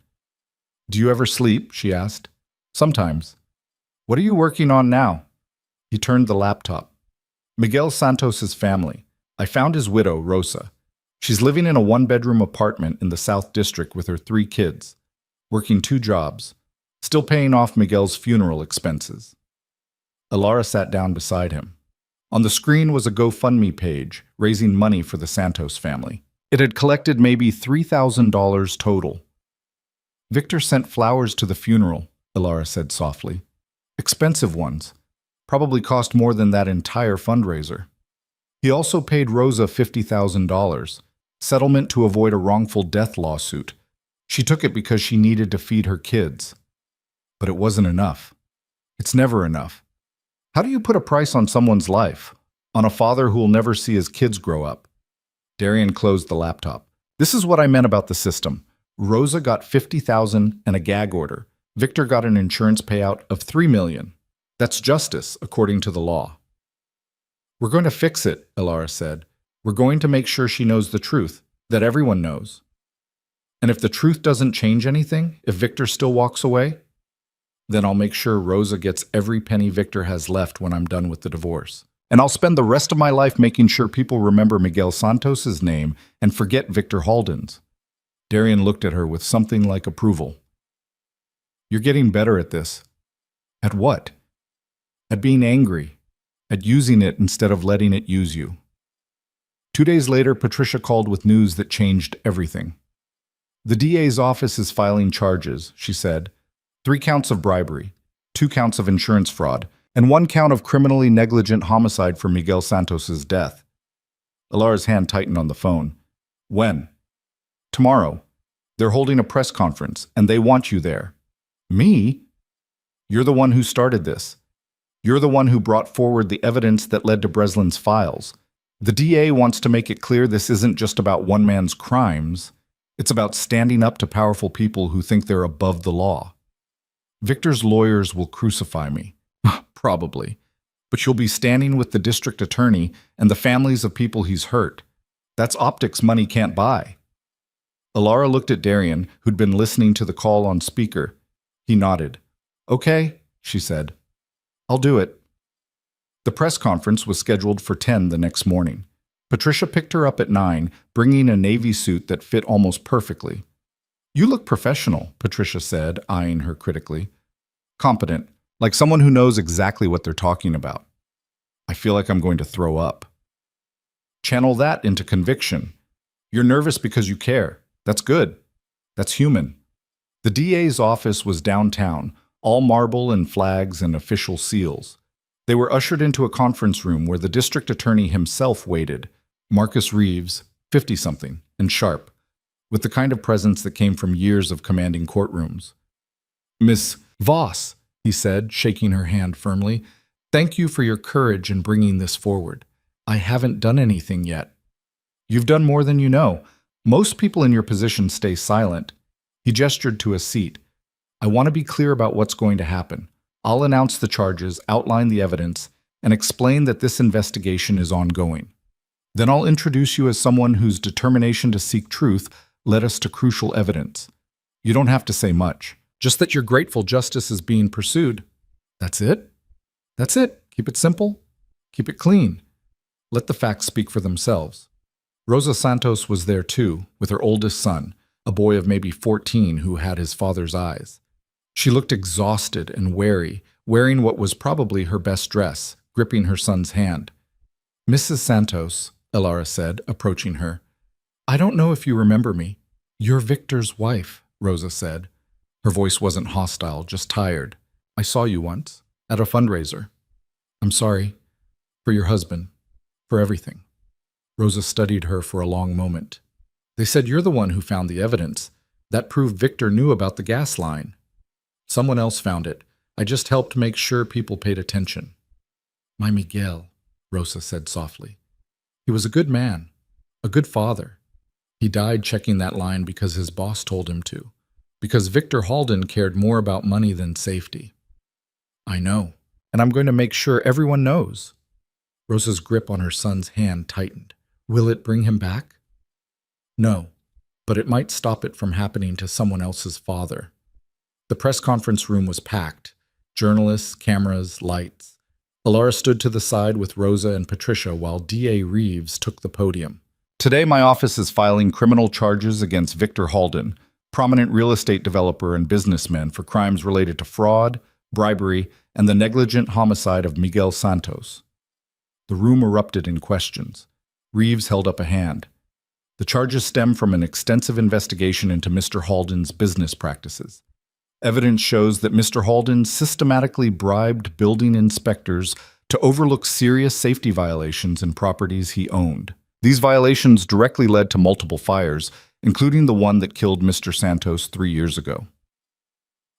Do you ever sleep? She asked. Sometimes. What are you working on now? He turned the laptop. Miguel Santos's family. I found his widow, Rosa. She's living in a one-bedroom apartment in the South District with her 3 kids, working 2 jobs, still paying off Miguel's funeral expenses. Alara sat down beside him. On the screen was a GoFundMe page, raising money for the Santos family. It had collected maybe $3,000 total. Victor sent flowers to the funeral, Alara said softly. Expensive ones. Probably cost more than that entire fundraiser. He also paid Rosa $50,000, settlement to avoid a wrongful death lawsuit. She took it because she needed to feed her kids. But it wasn't enough. It's never enough. How do you put a price on someone's life? On a father who will never see his kids grow up? Darian closed the laptop. This is what I meant about the system. Rosa got $50,000 and a gag order. Victor got an insurance payout of $3 million. That's justice, according to the law. We're going to fix it, Elara said. We're going to make sure she knows the truth, that everyone knows. And if the truth doesn't change anything, if Victor still walks away, then I'll make sure Rosa gets every penny Victor has left when I'm done with the divorce. And I'll spend the rest of my life making sure people remember Miguel Santos's name and forget Victor Halden's. Darian looked at her with something like approval. You're getting better at this. At what? At being angry. At using it instead of letting it use you. 2 days later, Patricia called with news that changed everything. The DA's office is filing charges, she said. 3 counts of bribery, 2 counts of insurance fraud, and 1 count of criminally negligent homicide for Miguel Santos's death. Elara's hand tightened on the phone. When? Tomorrow. They're holding a press conference, and they want you there. Me? You're the one who started this. You're the one who brought forward the evidence that led to Breslin's files. The DA wants to make it clear this isn't just about one man's crimes. It's about standing up to powerful people who think they're above the law. Victor's lawyers will crucify me. Probably. But you'll be standing with the district attorney and the families of people he's hurt. That's optics money can't buy. Elara looked at Darian, who'd been listening to the call on speaker. He nodded. Okay, she said. I'll do it. The press conference was scheduled for 10 the next morning. Patricia picked her up at 9, bringing a navy suit that fit almost perfectly. You look professional, Patricia said, eyeing her critically. Competent, like someone who knows exactly what they're talking about. I feel like I'm going to throw up. Channel that into conviction. You're nervous because you care. That's good. That's human. The DA's office was downtown, all marble and flags and official seals. They were ushered into a conference room where the district attorney himself waited, Marcus Reeves, 50-something, and sharp, with the kind of presence that came from years of commanding courtrooms. Miss Voss, he said, shaking her hand firmly, thank you for your courage in bringing this forward. I haven't done anything yet. You've done more than you know. Most people in your position stay silent. He gestured to a seat. I want to be clear about what's going to happen. I'll announce the charges, outline the evidence, and explain that this investigation is ongoing. Then I'll introduce you as someone whose determination to seek truth led us to crucial evidence. You don't have to say much, just that you're grateful justice is being pursued. That's it? That's it. Keep it simple. Keep it clean. Let the facts speak for themselves. Rosa Santos was there too, with her oldest son, a boy of maybe 14 who had his father's eyes. She looked exhausted and wary, wearing what was probably her best dress, gripping her son's hand. Mrs. Santos, Elara said, approaching her. I don't know if you remember me. You're Victor's wife, Rosa said. Her voice wasn't hostile, just tired. I saw you once, at a fundraiser. I'm sorry. For your husband. For everything. Rosa studied her for a long moment. They said you're the one who found the evidence. That proved Victor knew about the gas line. Someone else found it. I just helped make sure people paid attention. My Miguel, Rosa said softly. He was a good man, a good father. He died checking that line because his boss told him to, because Victor Halden cared more about money than safety. I know, and I'm going to make sure everyone knows. Rosa's grip on her son's hand tightened. Will it bring him back? No, but it might stop it from happening to someone else's father. The press conference room was packed. Journalists, cameras, lights. Elara stood to the side with Rosa and Patricia while D.A. Reeves took the podium. Today my office is filing criminal charges against Victor Halden, prominent real estate developer and businessman, for crimes related to fraud, bribery, and the negligent homicide of Miguel Santos. The room erupted in questions. Reeves held up a hand. The charges stem from an extensive investigation into Mr. Halden's business practices. Evidence shows that Mr. Halden systematically bribed building inspectors to overlook serious safety violations in properties he owned. These violations directly led to multiple fires, including the one that killed Mr. Santos 3 years ago.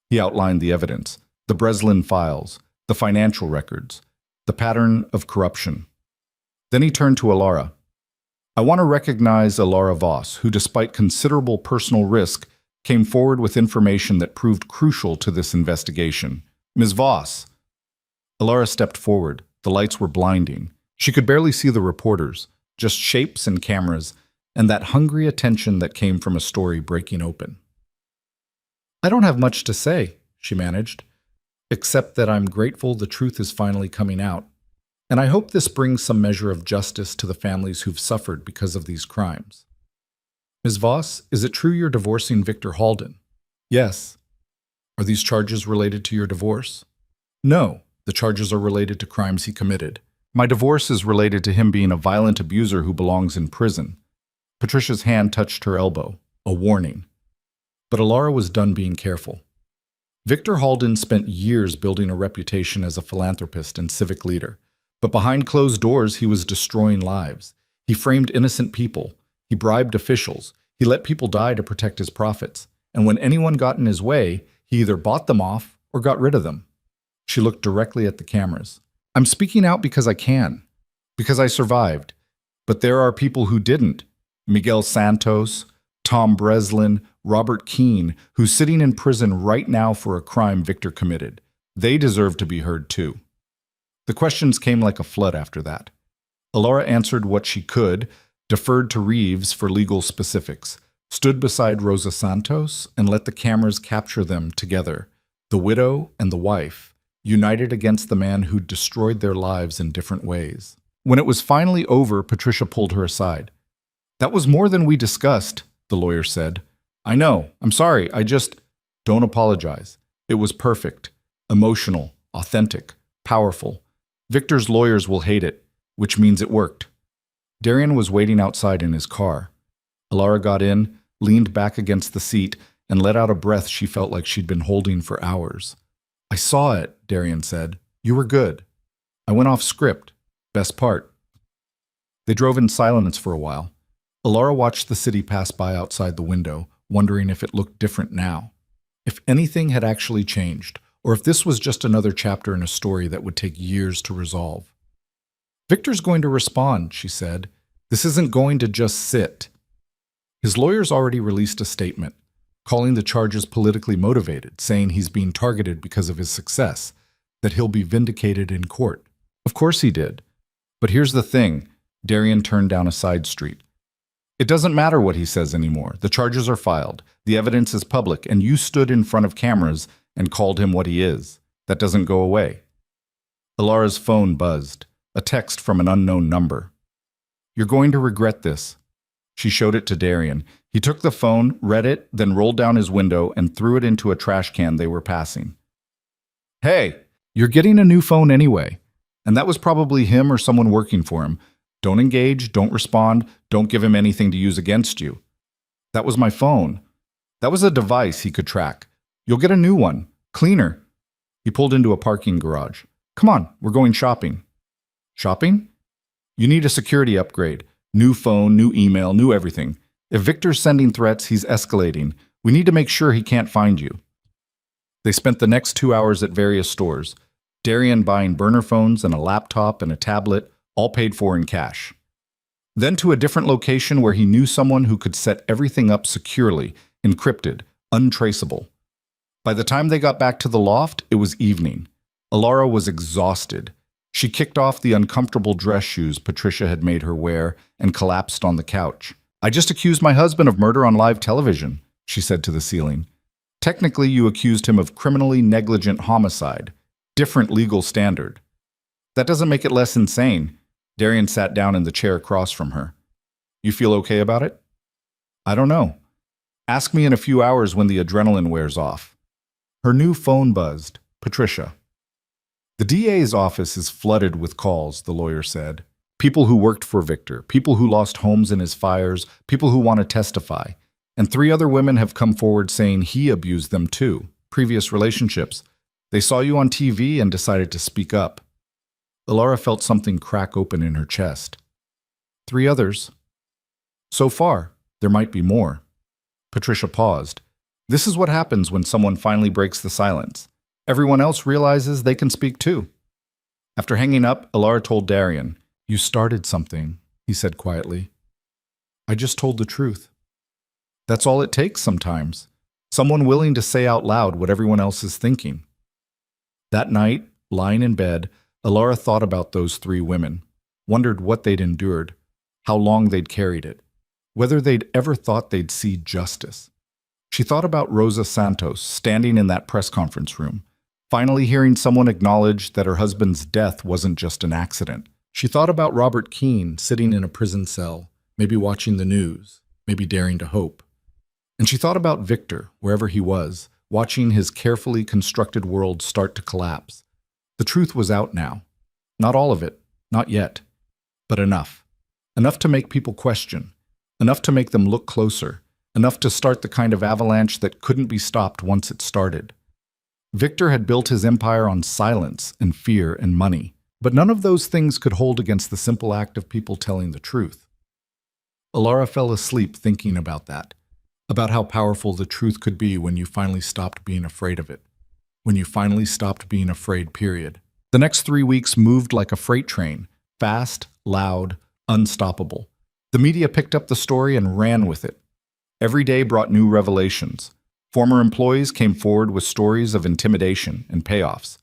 He outlined the evidence, the Breslin files, the financial records, the pattern of corruption. Then he turned to Elara. I want to recognize Elara Voss, who, despite considerable personal risk, came forward with information that proved crucial to this investigation. Ms. Voss. Elara stepped forward. The lights were blinding. She could barely see the reporters, just shapes and cameras, and that hungry attention that came from a story breaking open. "I don't have much to say," she managed, "except that I'm grateful the truth is finally coming out. And I hope this brings some measure of justice to the families who've suffered because of these crimes." "Ms. Voss, is it true you're divorcing Victor Halden?" "Yes." "Are these charges related to your divorce?" "No, the charges are related to crimes he committed. My divorce is related to him being a violent abuser who belongs in prison." Patricia's hand touched her elbow, a warning. But Alara was done being careful. Victor Halden spent years building a reputation as a philanthropist and civic leader. But behind closed doors, he was destroying lives. He framed innocent people. He bribed officials. He let people die to protect his profits. And when anyone got in his way, he either bought them off or got rid of them. She looked directly at the cameras. "I'm speaking out because I can. Because I survived. But there are people who didn't. Miguel Santos, Tom Breslin, Robert Keene, who's sitting in prison right now for a crime Victor committed. They deserve to be heard too." The questions came like a flood after that. Alara answered what she could, deferred to Reeves for legal specifics, stood beside Rosa Santos, and let the cameras capture them together, the widow and the wife, united against the man who'd destroyed their lives in different ways. When it was finally over, Patricia pulled her aside. "That was more than we discussed," the lawyer said. "I know. I'm sorry. Don't apologize. It was perfect, emotional, authentic, powerful. Victor's lawyers will hate it, which means it worked." Darian was waiting outside in his car. Alara got in, leaned back against the seat, and let out a breath she felt like she'd been holding for hours. "I saw it," Darian said. "You were good. I went off script. Best part." They drove in silence for a while. Alara watched the city pass by outside the window, wondering if it looked different now. If anything had actually changed, or if this was just another chapter in a story that would take years to resolve. "Victor's going to respond," she said. "This isn't going to just sit." His lawyers already released a statement, calling the charges politically motivated, saying he's being targeted because of his success, that he'll be vindicated in court. Of course he did. But here's the thing, Darian turned down a side street. It doesn't matter what he says anymore. The charges are filed. The evidence is public, and you stood in front of cameras and called him what he is. That doesn't go away. Alara's phone buzzed, a text from an unknown number. "You're going to regret this." She showed it to Darian. He took the phone, read it, then rolled down his window and threw it into a trash can they were passing. "Hey, you're getting a new phone anyway." And that was probably him or someone working for him. "Don't engage, don't respond, don't give him anything to use against you." "That was my phone. That was a device he could track. You'll get a new one, cleaner." He pulled into a parking garage. "Come on, we're going shopping." "Shopping? You need a security upgrade. New phone, new email, new everything. If Victor's sending threats, he's escalating. We need to make sure he can't find you." They spent the next 2 hours at various stores, Darian buying burner phones and a laptop and a tablet, all paid for in cash. Then to a different location where he knew someone who could set everything up securely, encrypted, untraceable. By the time they got back to the loft, it was evening. Alara was exhausted. She kicked off the uncomfortable dress shoes Patricia had made her wear and collapsed on the couch. "I just accused my husband of murder on live television," she said to the ceiling. "Technically, you accused him of criminally negligent homicide. Different legal standard." "That doesn't make it less insane." Darian sat down in the chair across from her. "You feel okay about it?" "I don't know. Ask me in a few hours when the adrenaline wears off." Her new phone buzzed. Patricia. "The DA's office is flooded with calls," the lawyer said. "People who worked for Victor, people who lost homes in his fires, people who want to testify. And 3 other women have come forward saying he abused them too. Previous relationships. They saw you on TV and decided to speak up." Alara felt something crack open in her chest. 3 others. So far, there might be more. Patricia paused. This is what happens when someone finally breaks the silence. Everyone else realizes they can speak too. After hanging up, Alara told Darian, "You started something," he said quietly. "I just told the truth." That's all it takes sometimes. Someone willing to say out loud what everyone else is thinking. That night, lying in bed, Alara thought about those 3 women. wondered what they'd endured, how long they'd carried it, whether they'd ever thought they'd see justice. She thought about Rosa Santos standing in that press conference room, finally hearing someone acknowledge that her husband's death wasn't just an accident. She thought about Robert Keene sitting in a prison cell, maybe watching the news, maybe daring to hope. And she thought about Victor, wherever he was, watching his carefully constructed world start to collapse. The truth was out now. Not all of it, not yet, but enough. Enough to make people question, enough to make them look closer, enough to start the kind of avalanche that couldn't be stopped once it started. Victor had built his empire on silence and fear and money, but none of those things could hold against the simple act of people telling the truth. Alara fell asleep thinking about that, about how powerful the truth could be when you finally stopped being afraid of it, when you finally stopped being afraid, period. The next 3 weeks moved like a freight train, fast, loud, unstoppable. The media picked up the story and ran with it. Every day brought new revelations. Former employees came forward with stories of intimidation and payoffs.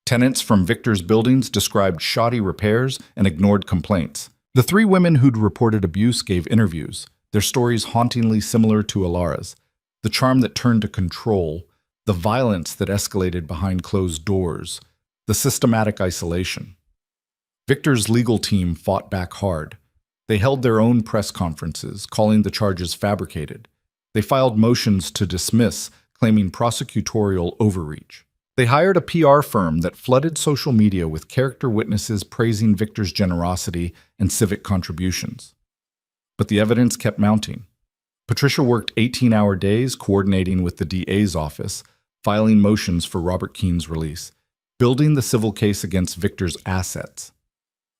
Tenants from Victor's buildings described shoddy repairs and ignored complaints. The 3 women who'd reported abuse gave interviews, their stories hauntingly similar to Alara's. The charm that turned to control, the violence that escalated behind closed doors, the systematic isolation. Victor's legal team fought back hard. They held their own press conferences, calling the charges fabricated. They filed motions to dismiss, claiming prosecutorial overreach. They hired a PR firm that flooded social media with character witnesses praising Victor's generosity and civic contributions. But the evidence kept mounting. Patricia worked 18-hour days coordinating with the DA's office, filing motions for Robert Keene's release, building the civil case against Victor's assets.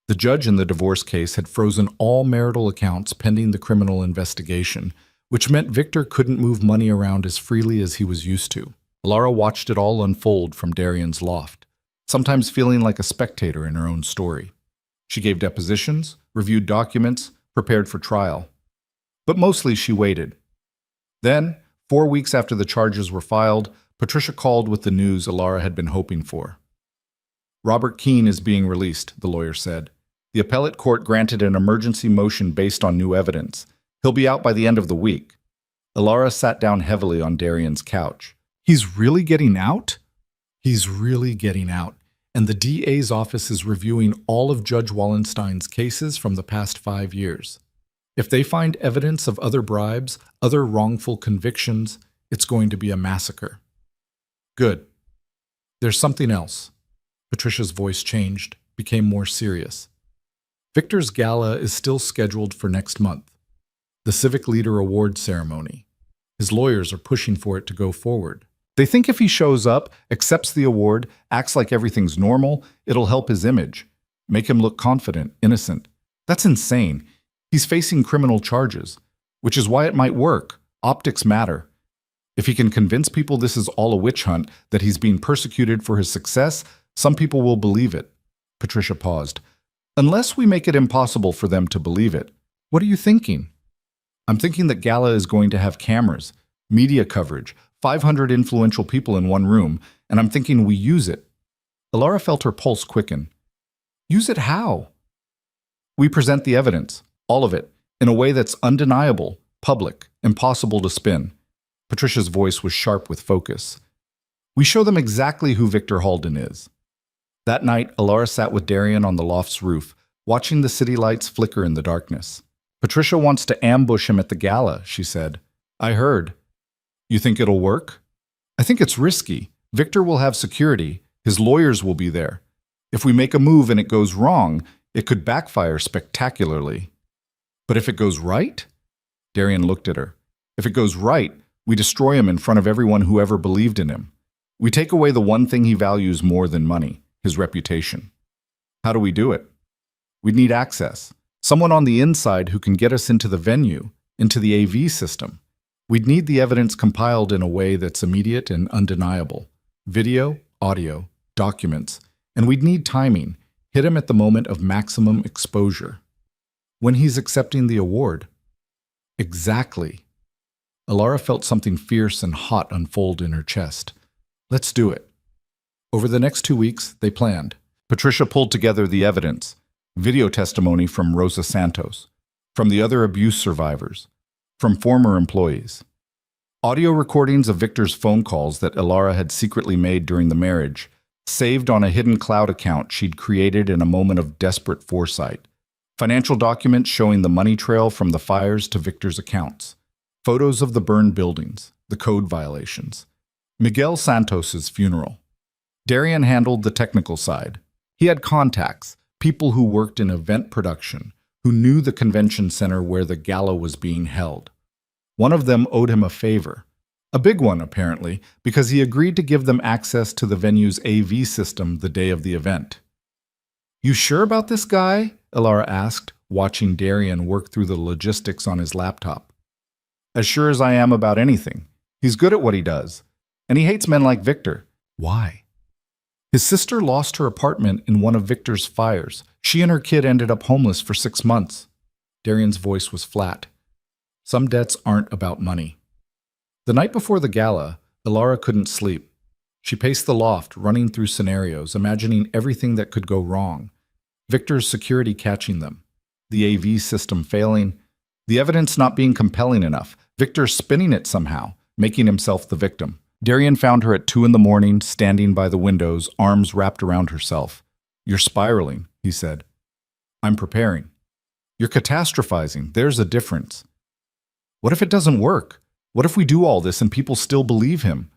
The judge in the divorce case had frozen all marital accounts pending the criminal investigation, which meant Victor couldn't move money around as freely as he was used to. Alara watched it all unfold from Darian's loft, sometimes feeling like a spectator in her own story. She gave depositions, reviewed documents, prepared for trial. But mostly she waited. Then, 4 weeks after the charges were filed, Patricia called with the news Alara had been hoping for. Robert Keene is being released, the lawyer said. The appellate court granted an emergency motion based on new evidence. He'll be out by the end of the week. Alara sat down heavily on Darian's couch. He's really getting out? He's really getting out. And the DA's office is reviewing all of Judge Wallenstein's cases from the past 5 years. If they find evidence of other bribes, other wrongful convictions, it's going to be a massacre. Good. There's something else. Patricia's voice changed, became more serious. Victor's gala is still scheduled for next month. The Civic Leader Award ceremony. His lawyers are pushing for it to go forward. They think if he shows up, accepts the award, acts like everything's normal, it'll help his image, make him look confident, innocent. That's insane. He's facing criminal charges, which is why it might work. Optics matter. If he can convince people this is all a witch hunt, that he's being persecuted for his success, some people will believe it. Patricia paused. Unless we make it impossible for them to believe it. What are you thinking? I'm thinking that gala is going to have cameras, media coverage, 500 influential people in one room, and I'm thinking we use it. Alara felt her pulse quicken. Use it how? We present the evidence, all of it, in a way that's undeniable, public, impossible to spin. Patricia's voice was sharp with focus. We show them exactly who Victor Halden is. That night, Alara sat with Darian on the loft's roof, watching the city lights flicker in the darkness. Patricia wants to ambush him at the gala, she said. I heard. You think it'll work? I think it's risky. Victor will have security. His lawyers will be there. If we make a move and it goes wrong, it could backfire spectacularly. But if it goes right? Darian looked at her. If it goes right, we destroy him in front of everyone who ever believed in him. We take away the one thing he values more than money, his reputation. How do we do it? We'd need access. Someone on the inside who can get us into the venue, into the AV system. We'd need the evidence compiled in a way that's immediate and undeniable. Video, audio, documents. And we'd need timing. Hit him at the moment of maximum exposure. When he's accepting the award. Exactly. Alara felt something fierce and hot unfold in her chest. Let's do it. Over the next 2 weeks, they planned. Patricia pulled together the evidence. video testimony from Rosa Santos, from the other abuse survivors, from former employees. Audio recordings of Victor's phone calls that Ilara had secretly made during the marriage, saved on a hidden cloud account she'd created in a moment of desperate foresight. Financial documents showing the money trail from the fires to Victor's accounts. Photos of the burned buildings, the code violations. Miguel Santos's funeral. Darian handled the technical side. He had contacts, people who worked in event production, who knew the convention center where the gala was being held. One of them owed him a favor. A big one, apparently, because he agreed to give them access to the venue's AV system the day of the event. "You sure about this guy?" Ilara asked, watching Darian work through the logistics on his laptop. "As sure as I am about anything. He's good at what he does. And he hates men like Victor." "Why?" "His sister lost her apartment in one of Victor's fires. She and her kid ended up homeless for 6 months." Darian's voice was flat. "Some debts aren't about money." The night before the gala, Ilara couldn't sleep. She paced the loft, running through scenarios, imagining everything that could go wrong. Victor's security catching them, the AV system failing, the evidence not being compelling enough, Victor spinning it somehow, making himself the victim. Darian found her at 2 a.m, standing by the windows, arms wrapped around herself. "You're spiraling," he said. "I'm preparing." "You're catastrophizing. There's a difference." "What if it doesn't work? What if we do all this and people still believe him?"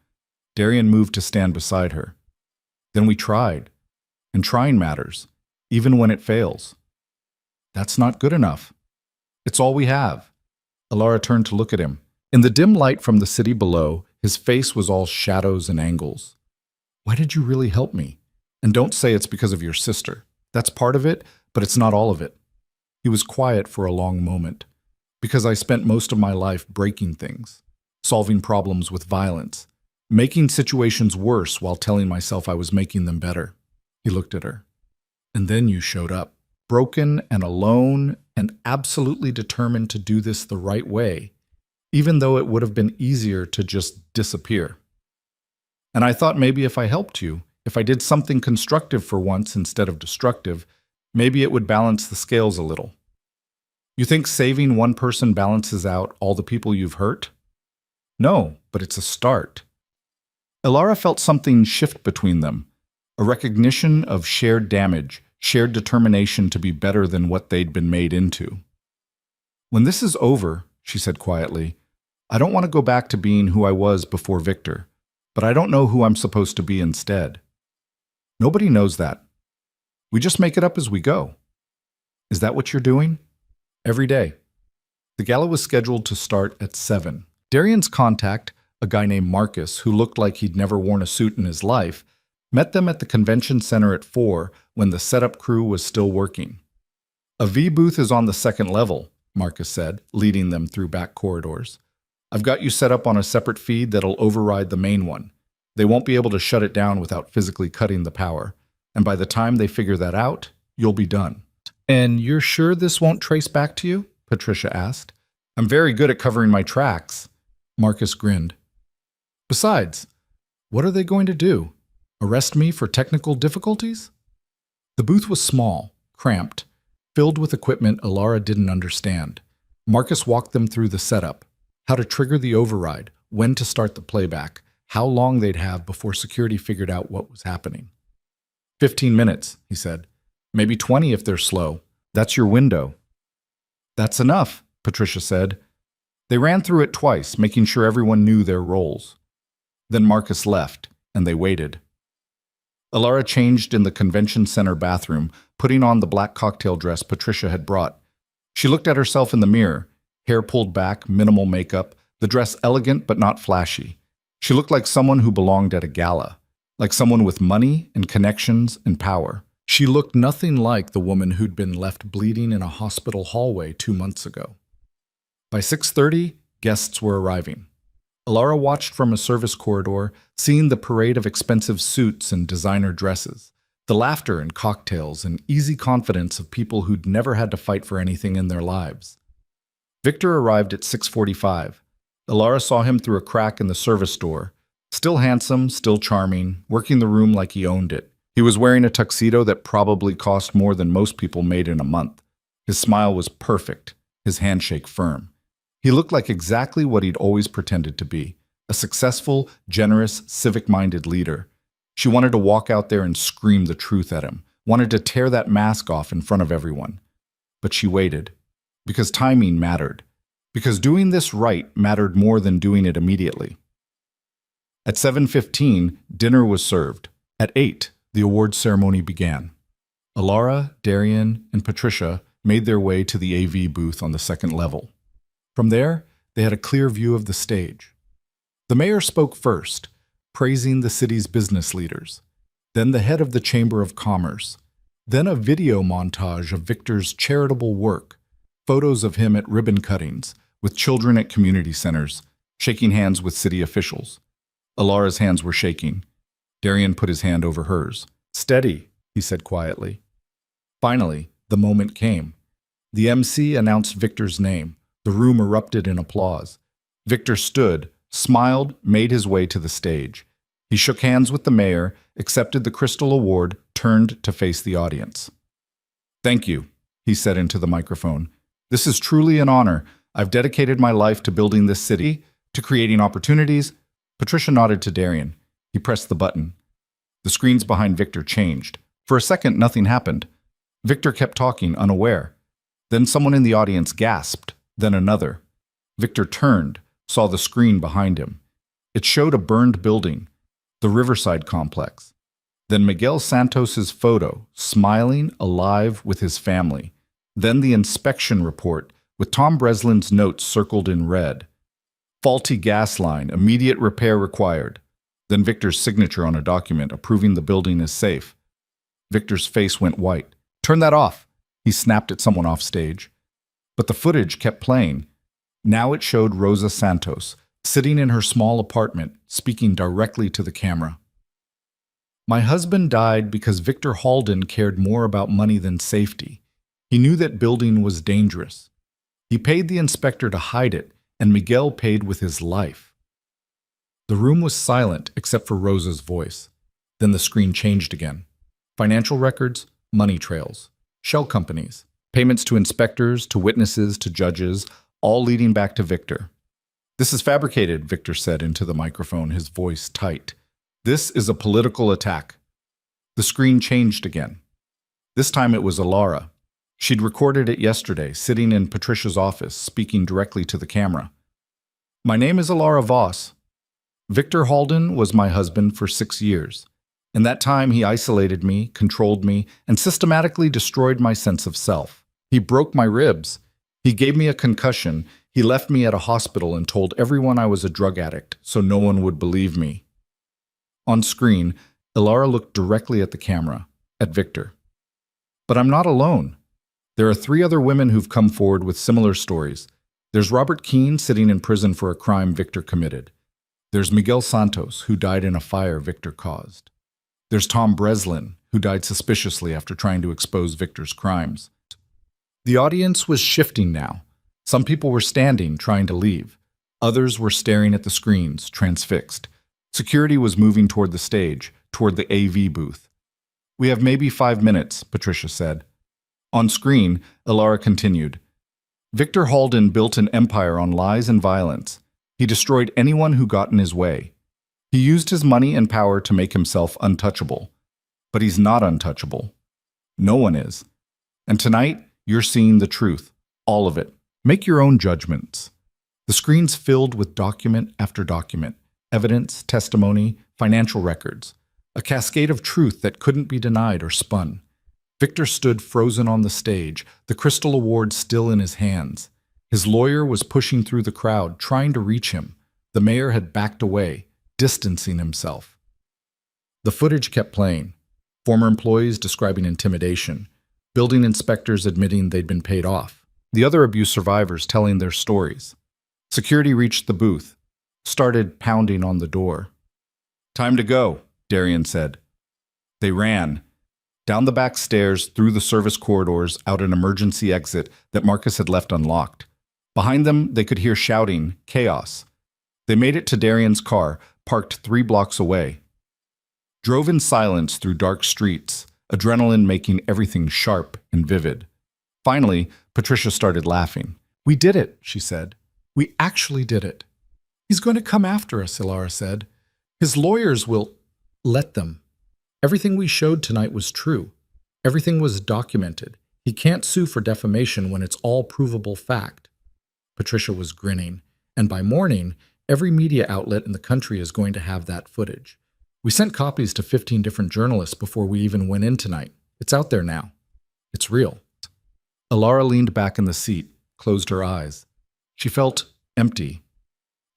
Darian moved to stand beside her. "Then we tried. And trying matters, even when it fails." "That's not good enough." "It's all we have." Ilara turned to look at him. In the dim light from the city below, his face was all shadows and angles. "Why did you really help me? And don't say it's because of your sister. That's part of it, but it's not all of it." He was quiet for a long moment. "Because I spent most of my life breaking things, solving problems with violence, making situations worse while telling myself I was making them better." He looked at her. "And then you showed up, broken and alone and absolutely determined to do this the right way, even though it would have been easier to just disappear. And I thought maybe if I helped you, if I did something constructive for once instead of destructive, maybe it would balance the scales a little. You think saving one person balances out all the people you've hurt? No, but it's a start." Ilara felt something shift between them, a recognition of shared damage, shared determination to be better than what they'd been made into. "When this is over," she said quietly, "I don't want to go back to being who I was before Victor, but I don't know who I'm supposed to be instead. Nobody knows that. We just make it up as we go." "Is that what you're doing?" "Every day." The gala was scheduled to start at 7. Darian's contact, a guy named Marcus who looked like he'd never worn a suit in his life, met them at the convention center at 4 when the setup crew was still working. "A V booth is on the 2nd level, Marcus said, leading them through back corridors. "I've got you set up on a separate feed that'll override the main one. They won't be able to shut it down without physically cutting the power. And by the time they figure that out, you'll be done." "And you're sure this won't trace back to you?" Patricia asked. "I'm very good at covering my tracks." Marcus grinned. "Besides, what are they going to do? Arrest me for technical difficulties?" The booth was small, cramped, filled with equipment Ilara didn't understand. Marcus walked them through the setup, how to trigger the override, when to start the playback, how long they'd have before security figured out what was happening. 15 minutes, he said. Maybe 20 if they're slow. That's your window." "That's enough," Patricia said. They ran through it twice, making sure everyone knew their roles. Then Marcus left, and they waited. Ilara changed in the convention center bathroom, putting on the black cocktail dress Patricia had brought. She looked at herself in the mirror, hair pulled back, minimal makeup, the dress elegant but not flashy. She looked like someone who belonged at a gala, like someone with money and connections and power. She looked nothing like the woman who'd been left bleeding in a hospital hallway 2 months ago. By 6:30, guests were arriving. Ilara watched from a service corridor, seeing the parade of expensive suits and designer dresses, the laughter and cocktails and easy confidence of people who'd never had to fight for anything in their lives. Victor arrived at 6:45. Ilara saw him through a crack in the service door, still handsome, still charming, working the room like he owned it. He was wearing a tuxedo that probably cost more than most people made in a month. His smile was perfect, his handshake firm. He looked like exactly what he'd always pretended to be, a successful, generous, civic-minded leader. She wanted to walk out there and scream the truth at him, wanted to tear that mask off in front of everyone. But she waited, because timing mattered, because doing this right mattered more than doing it immediately. At 7:15, dinner was served. At 8, the awards ceremony began. Alara, Darian, and Patricia made their way to the AV booth on the second level. From there, they had a clear view of the stage. The mayor spoke first, praising the city's business leaders, then the head of the Chamber of Commerce, then a video montage of Victor's charitable work, photos of him at ribbon cuttings, with children at community centers, shaking hands with city officials. Alara's hands were shaking. Darian put his hand over hers. "Steady," he said quietly. Finally, the moment came. The MC announced Victor's name. The room erupted in applause. Victor stood, smiled, made his way to the stage. He shook hands with the mayor, accepted the Crystal Award, turned to face the audience. "Thank you," he said into the microphone. "This is truly an honor. I've dedicated my life to building this city, to creating opportunities." Patricia nodded to Darian. He pressed the button. The screens behind Victor changed. For a second, nothing happened. Victor kept talking, unaware. Then someone in the audience gasped, then another. Victor turned, saw the screen behind him. It showed a burned building, the Riverside complex. Then Miguel Santos's photo, smiling, alive with his family. Then the inspection report, with Tom Breslin's notes circled in red. Faulty gas line, immediate repair required. Then Victor's signature on a document approving the building is safe. Victor's face went white. "Turn that off!" He snapped at someone off stage. But the footage kept playing. Now it showed Rosa Santos, sitting in her small apartment, speaking directly to the camera. "My husband died because Victor Halden cared more about money than safety. He knew that building was dangerous. He paid the inspector to hide it, and Miguel paid with his life." The room was silent except for Rosa's voice. Then the screen changed again. Financial records, money trails, shell companies, payments to inspectors, to witnesses, to judges, all leading back to Victor. "This is fabricated," Victor said into the microphone, his voice tight. "This is a political attack." The screen changed again. This time it was Alara. She'd recorded it yesterday, sitting in Patricia's office, speaking directly to the camera. "My name is Alara Voss. Victor Halden was my husband for 6 years. In that time, he isolated me, controlled me, and systematically destroyed my sense of self. He broke my ribs. He gave me a concussion. He left me at a hospital and told everyone I was a drug addict, so no one would believe me." On screen, Alara looked directly at the camera, at Victor. "But I'm not alone. There are 3 other women who've come forward with similar stories. There's Robert Keene sitting in prison for a crime Victor committed. There's Miguel Santos, who died in a fire Victor caused. There's Tom Breslin, who died suspiciously after trying to expose Victor's crimes." The audience was shifting now. Some people were standing, trying to leave. Others were staring at the screens, transfixed. Security was moving toward the stage, toward the AV booth. "We have maybe 5 minutes," Patricia said. On screen, Alara continued. "Victor Halden built an empire on lies and violence. He destroyed anyone who got in his way. He used his money and power to make himself untouchable. But he's not untouchable. No one is. And tonight, you're seeing the truth, all of it. Make your own judgments." The screen's filled with document after document, evidence, testimony, financial records, a cascade of truth that couldn't be denied or spun. Victor stood frozen on the stage, the Crystal Award still in his hands. His lawyer was pushing through the crowd, trying to reach him. The mayor had backed away, distancing himself. The footage kept playing. Former employees describing intimidation, building inspectors admitting they'd been paid off, the other abuse survivors telling their stories. Security reached the booth, started pounding on the door. "Time to go," Darian said. They ran. Down the back stairs, through the service corridors, out an emergency exit that Marcus had left unlocked. Behind them, they could hear shouting, chaos. They made it to Darian's car, parked 3 blocks away. Drove in silence through dark streets, adrenaline making everything sharp and vivid. Finally, Patricia started laughing. "We did it," she said. "We actually did it." "He's going to come after us," Ilara said. "His lawyers will—" "Let them. Everything we showed tonight was true. Everything was documented. He can't sue for defamation when it's all provable fact." Patricia was grinning. "And by morning, every media outlet in the country is going to have that footage. We sent copies to 15 different journalists before we even went in tonight. It's out there now. It's real." Ilara leaned back in the seat, closed her eyes. She felt empty,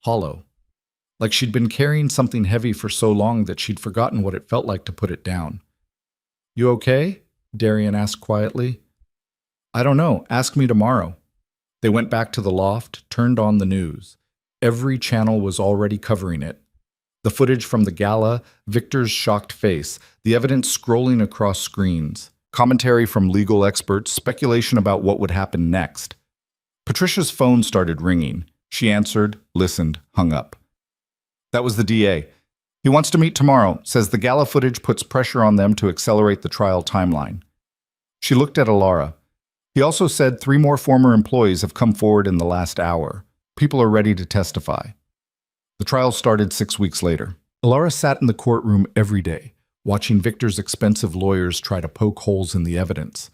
hollow, like she'd been carrying something heavy for so long that she'd forgotten what it felt like to put it down. "You okay?" Darian asked quietly. "I don't know. Ask me tomorrow." They went back to the loft, turned on the news. Every channel was already covering it. The footage from the gala, Victor's shocked face, the evidence scrolling across screens, commentary from legal experts, speculation about what would happen next. Patricia's phone started ringing. She answered, listened, hung up. That was the DA. "He wants to meet tomorrow, says the gala footage puts pressure on them to accelerate the trial timeline." She looked at Ilara. "He also said 3 more former employees have come forward in the last hour. People are ready to testify." The trial started 6 weeks later. Ilara sat in the courtroom every day, watching Victor's expensive lawyers try to poke holes in the evidence,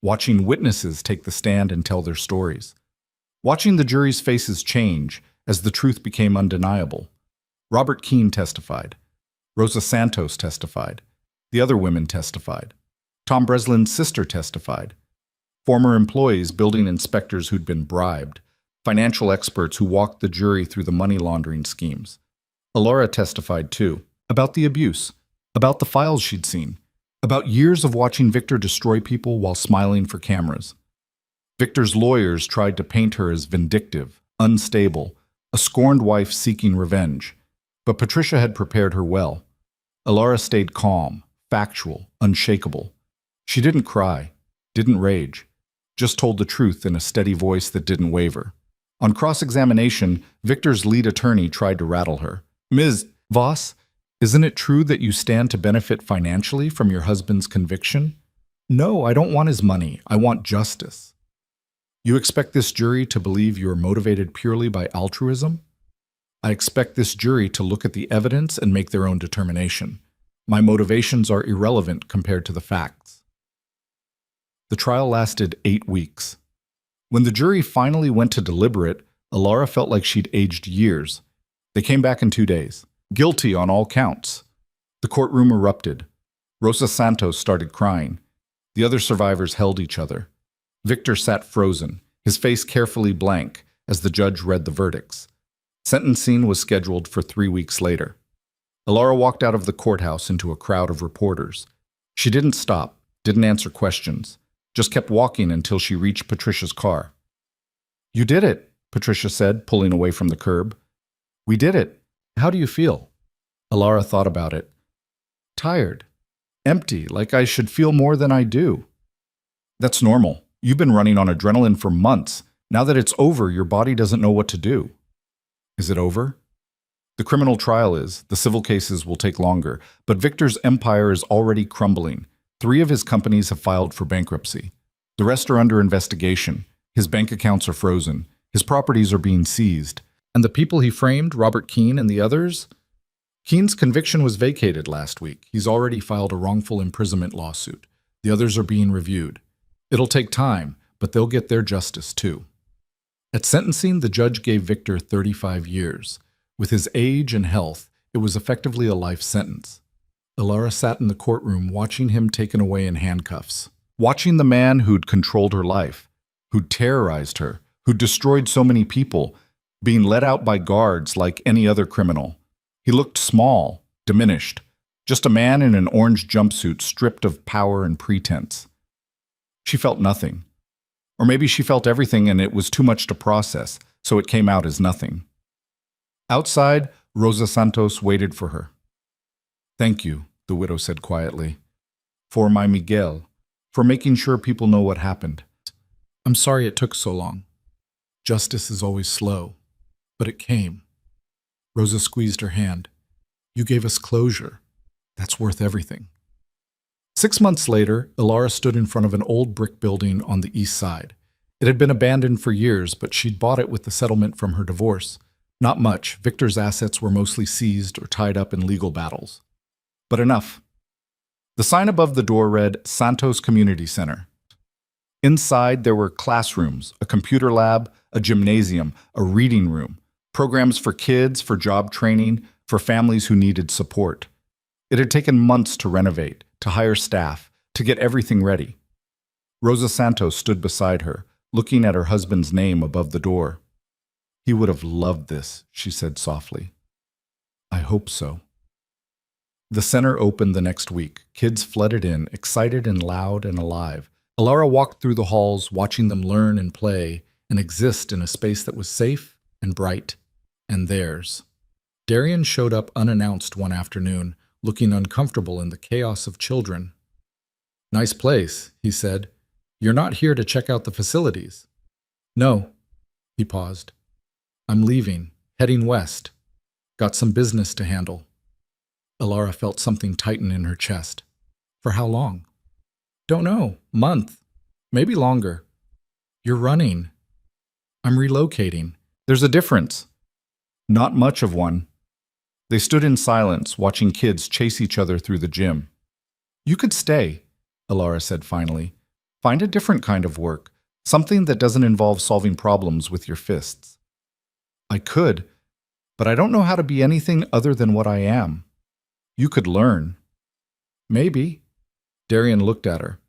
watching witnesses take the stand and tell their stories, watching the jury's faces change as the truth became undeniable. Robert Keene testified. Rosa Santos testified. The other women testified. Tom Breslin's sister testified. Former employees, building inspectors who'd been bribed, financial experts who walked the jury through the money laundering schemes. Ilara testified too, about the abuse, about the files she'd seen, about years of watching Victor destroy people while smiling for cameras. Victor's lawyers tried to paint her as vindictive, unstable, a scorned wife seeking revenge. But Patricia had prepared her well. Ilara stayed calm, factual, unshakable. She didn't cry, didn't rage, just told the truth in a steady voice that didn't waver. On cross-examination, Victor's lead attorney tried to rattle her. "Ms. Voss, isn't it true that you stand to benefit financially from your husband's conviction?" "No, I don't want his money. I want justice." "You expect this jury to believe you are motivated purely by altruism?" "I expect this jury to look at the evidence and make their own determination. My motivations are irrelevant compared to the facts." The trial lasted 8 weeks. When the jury finally went to deliberate, Ilara felt like she'd aged years. They came back in 2 days. Guilty on all counts. The courtroom erupted. Rosa Santos started crying. The other survivors held each other. Victor sat frozen, his face carefully blank, as the judge read the verdicts. Sentencing was scheduled for 3 weeks later. Ilara walked out of the courthouse into a crowd of reporters. She didn't stop, didn't answer questions, just kept walking until she reached Patricia's car. "You did it," Patricia said, pulling away from the curb. "We did it. How do you feel?" Ilara thought about it. "Tired. Empty, like I should feel more than I do." "That's normal. You've been running on adrenaline for months. Now that it's over, your body doesn't know what to do." "Is it over?" "The criminal trial is. The civil cases will take longer. But Victor's empire is already crumbling. 3 of his companies have filed for bankruptcy. The rest are under investigation. His bank accounts are frozen. His properties are being seized. And the people he framed, Robert Keene and the others? Keene's conviction was vacated last week. He's already filed a wrongful imprisonment lawsuit. The others are being reviewed. It'll take time, but they'll get their justice too." At sentencing, the judge gave Victor 35 years. With his age and health, it was effectively a life sentence. Ilara sat in the courtroom watching him taken away in handcuffs, watching the man who'd controlled her life, who'd terrorized her, who'd destroyed so many people, being let out by guards like any other criminal. He looked small, diminished, just a man in an orange jumpsuit stripped of power and pretense. She felt nothing. Or maybe she felt everything and it was too much to process, so it came out as nothing. Outside, Rosa Santos waited for her. "Thank you," the widow said quietly, "for my Miguel, for making sure people know what happened. I'm sorry it took so long. Justice is always slow, but it came." Rosa squeezed her hand. "You gave us closure. That's worth everything. 6 months later, Ilara stood in front of an old brick building on the east side. It had been abandoned for years, but she'd bought it with the settlement from her divorce. Not much. Victor's assets were mostly seized or tied up in legal battles. But enough. The sign above the door read Santos Community Center. Inside, there were classrooms, a computer lab, a gymnasium, a reading room, programs for kids, for job training, for families who needed support. It had taken months to renovate, to hire staff, to get everything ready. Rosa Santos stood beside her, looking at her husband's name above the door. He would have loved this, she said softly. I hope so. The center opened the next week. Kids flooded in, excited and loud and alive. Ilara walked through the halls, watching them learn and play and exist in a space that was safe and bright and theirs. Darian showed up unannounced one afternoon, looking uncomfortable in the chaos of children. Nice place, he said. You're not here to check out the facilities. No, he paused. I'm leaving, heading west. Got some business to handle. Ilara felt something tighten in her chest. For how long? Don't know. Month. Maybe longer. You're running. I'm relocating. There's a difference. Not much of one. They stood in silence, watching kids chase each other through the gym. You could stay, Ilara said finally. Find a different kind of work, something that doesn't involve solving problems with your fists. I could, but I don't know how to be anything other than what I am. You could learn. Maybe. Darian looked at her.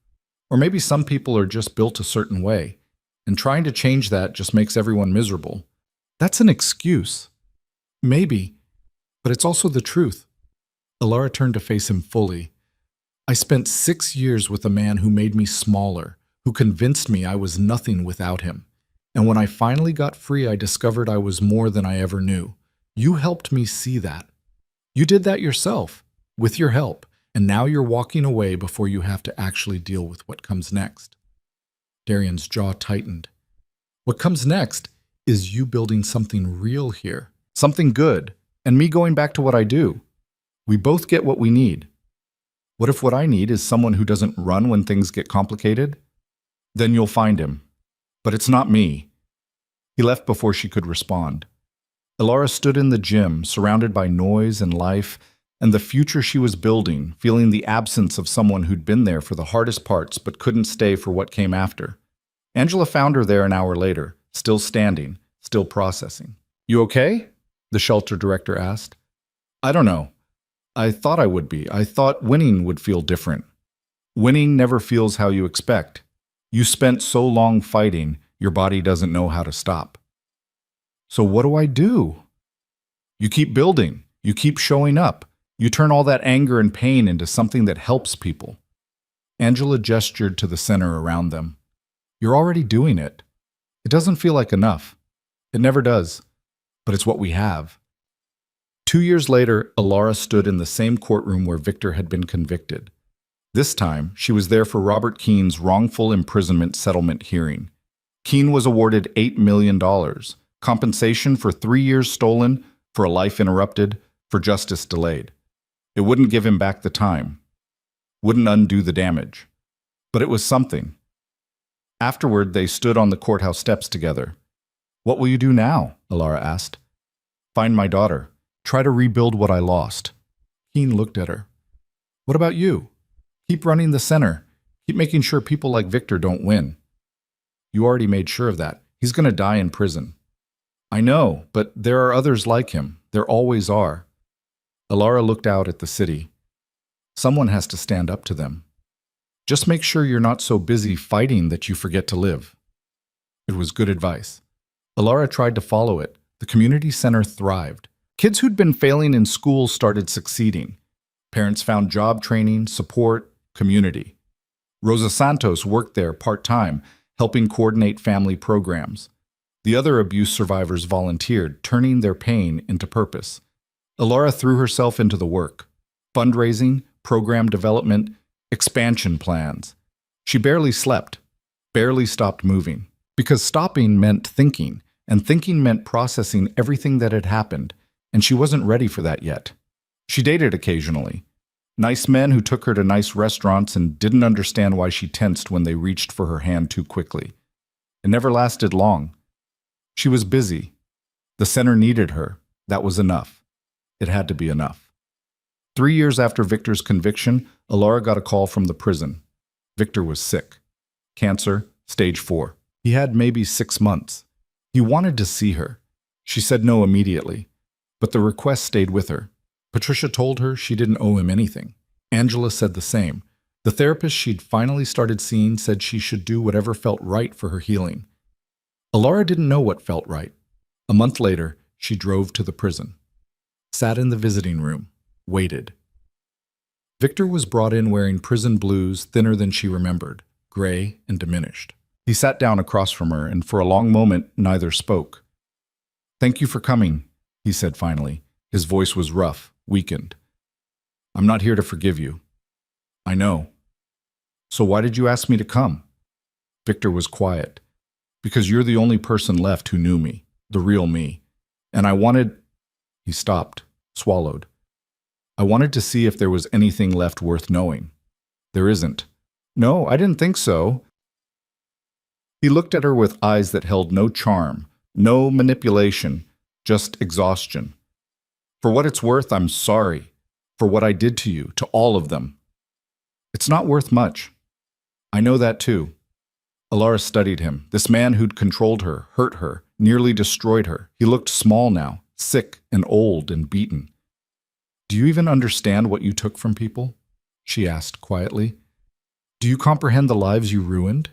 Or maybe some people are just built a certain way, and trying to change that just makes everyone miserable. That's an excuse. Maybe, but it's also the truth. Ilara turned to face him fully. I spent 6 years with a man who made me smaller, who convinced me I was nothing without him. And when I finally got free, I discovered I was more than I ever knew. You helped me see that. You did that yourself, with your help, and now you're walking away before you have to actually deal with what comes next. Darian's jaw tightened. What comes next is you building something real here, something good, and me going back to what I do. We both get what we need. What if what I need is someone who doesn't run when things get complicated? Then you'll find him. But it's not me. He left before she could respond. Ilara stood in the gym, surrounded by noise and life, and the future she was building, feeling the absence of someone who'd been there for the hardest parts but couldn't stay for what came after. Angela found her there an hour later, still standing, still processing. You okay? The shelter director asked. I don't know. I thought I would be. I thought winning would feel different. Winning never feels how you expect. You spent so long fighting, your body doesn't know how to stop. So what do I do? You keep building. You keep showing up. You turn all that anger and pain into something that helps people. Angela gestured to the center around them. You're already doing it. It doesn't feel like enough. It never does. But it's what we have. 2 years later, Ilara stood in the same courtroom where Victor had been convicted. This time, she was there for Robert Keene's wrongful imprisonment settlement hearing. Keene was awarded $8 million, compensation for 3 years stolen, for a life interrupted, for justice delayed. It wouldn't give him back the time. Wouldn't undo the damage. But it was something. Afterward, they stood on the courthouse steps together. What will you do now? Ilara asked. Find my daughter. Try to rebuild what I lost. Keene looked at her. What about you? Keep running the center. Keep making sure people like Victor don't win. You already made sure of that. He's going to die in prison. I know, but there are others like him. There always are. Ilara looked out at the city. Someone has to stand up to them. Just make sure you're not so busy fighting that you forget to live. It was good advice. Ilara tried to follow it. The community center thrived. Kids who'd been failing in school started succeeding. Parents found job training, support, community. Rosa Santos worked there part-time, helping coordinate family programs. The other abuse survivors volunteered, turning their pain into purpose. Ilara threw herself into the work. Fundraising, program development, expansion plans. She barely slept, barely stopped moving. Because stopping meant thinking, and thinking meant processing everything that had happened, and she wasn't ready for that yet. She dated occasionally. Nice men who took her to nice restaurants and didn't understand why she tensed when they reached for her hand too quickly. It never lasted long. She was busy. The center needed her. That was enough. It had to be enough. 3 years after Victor's conviction, Alara got a call from the prison. Victor was sick. Cancer, stage 4. He had maybe 6 months. He wanted to see her. She said no immediately, but the request stayed with her. Patricia told her she didn't owe him anything. Angela said the same. The therapist she'd finally started seeing said she should do whatever felt right for her healing. Alara didn't know what felt right. A month later, she drove to the prison. Sat in the visiting room. Waited. Victor was brought in wearing prison blues, thinner than she remembered, gray and diminished. He sat down across from her, and for a long moment, neither spoke. "Thank you for coming," he said finally. His voice was rough, weakened. "I'm not here to forgive you." "I know." "So why did you ask me to come?" Victor was quiet. "Because you're the only person left who knew me, the real me. And I wanted—" He stopped, swallowed. "I wanted to see if there was anything left worth knowing. There isn't." "No, I didn't think so." He looked at her with eyes that held no charm, no manipulation, just exhaustion. "For what it's worth, I'm sorry. For what I did to you, to all of them. It's not worth much. I know that too." Alara studied him, this man who'd controlled her, hurt her, nearly destroyed her. He looked small now, sick and old and beaten. "Do you even understand what you took from people?" she asked quietly. "Do you comprehend the lives you ruined?"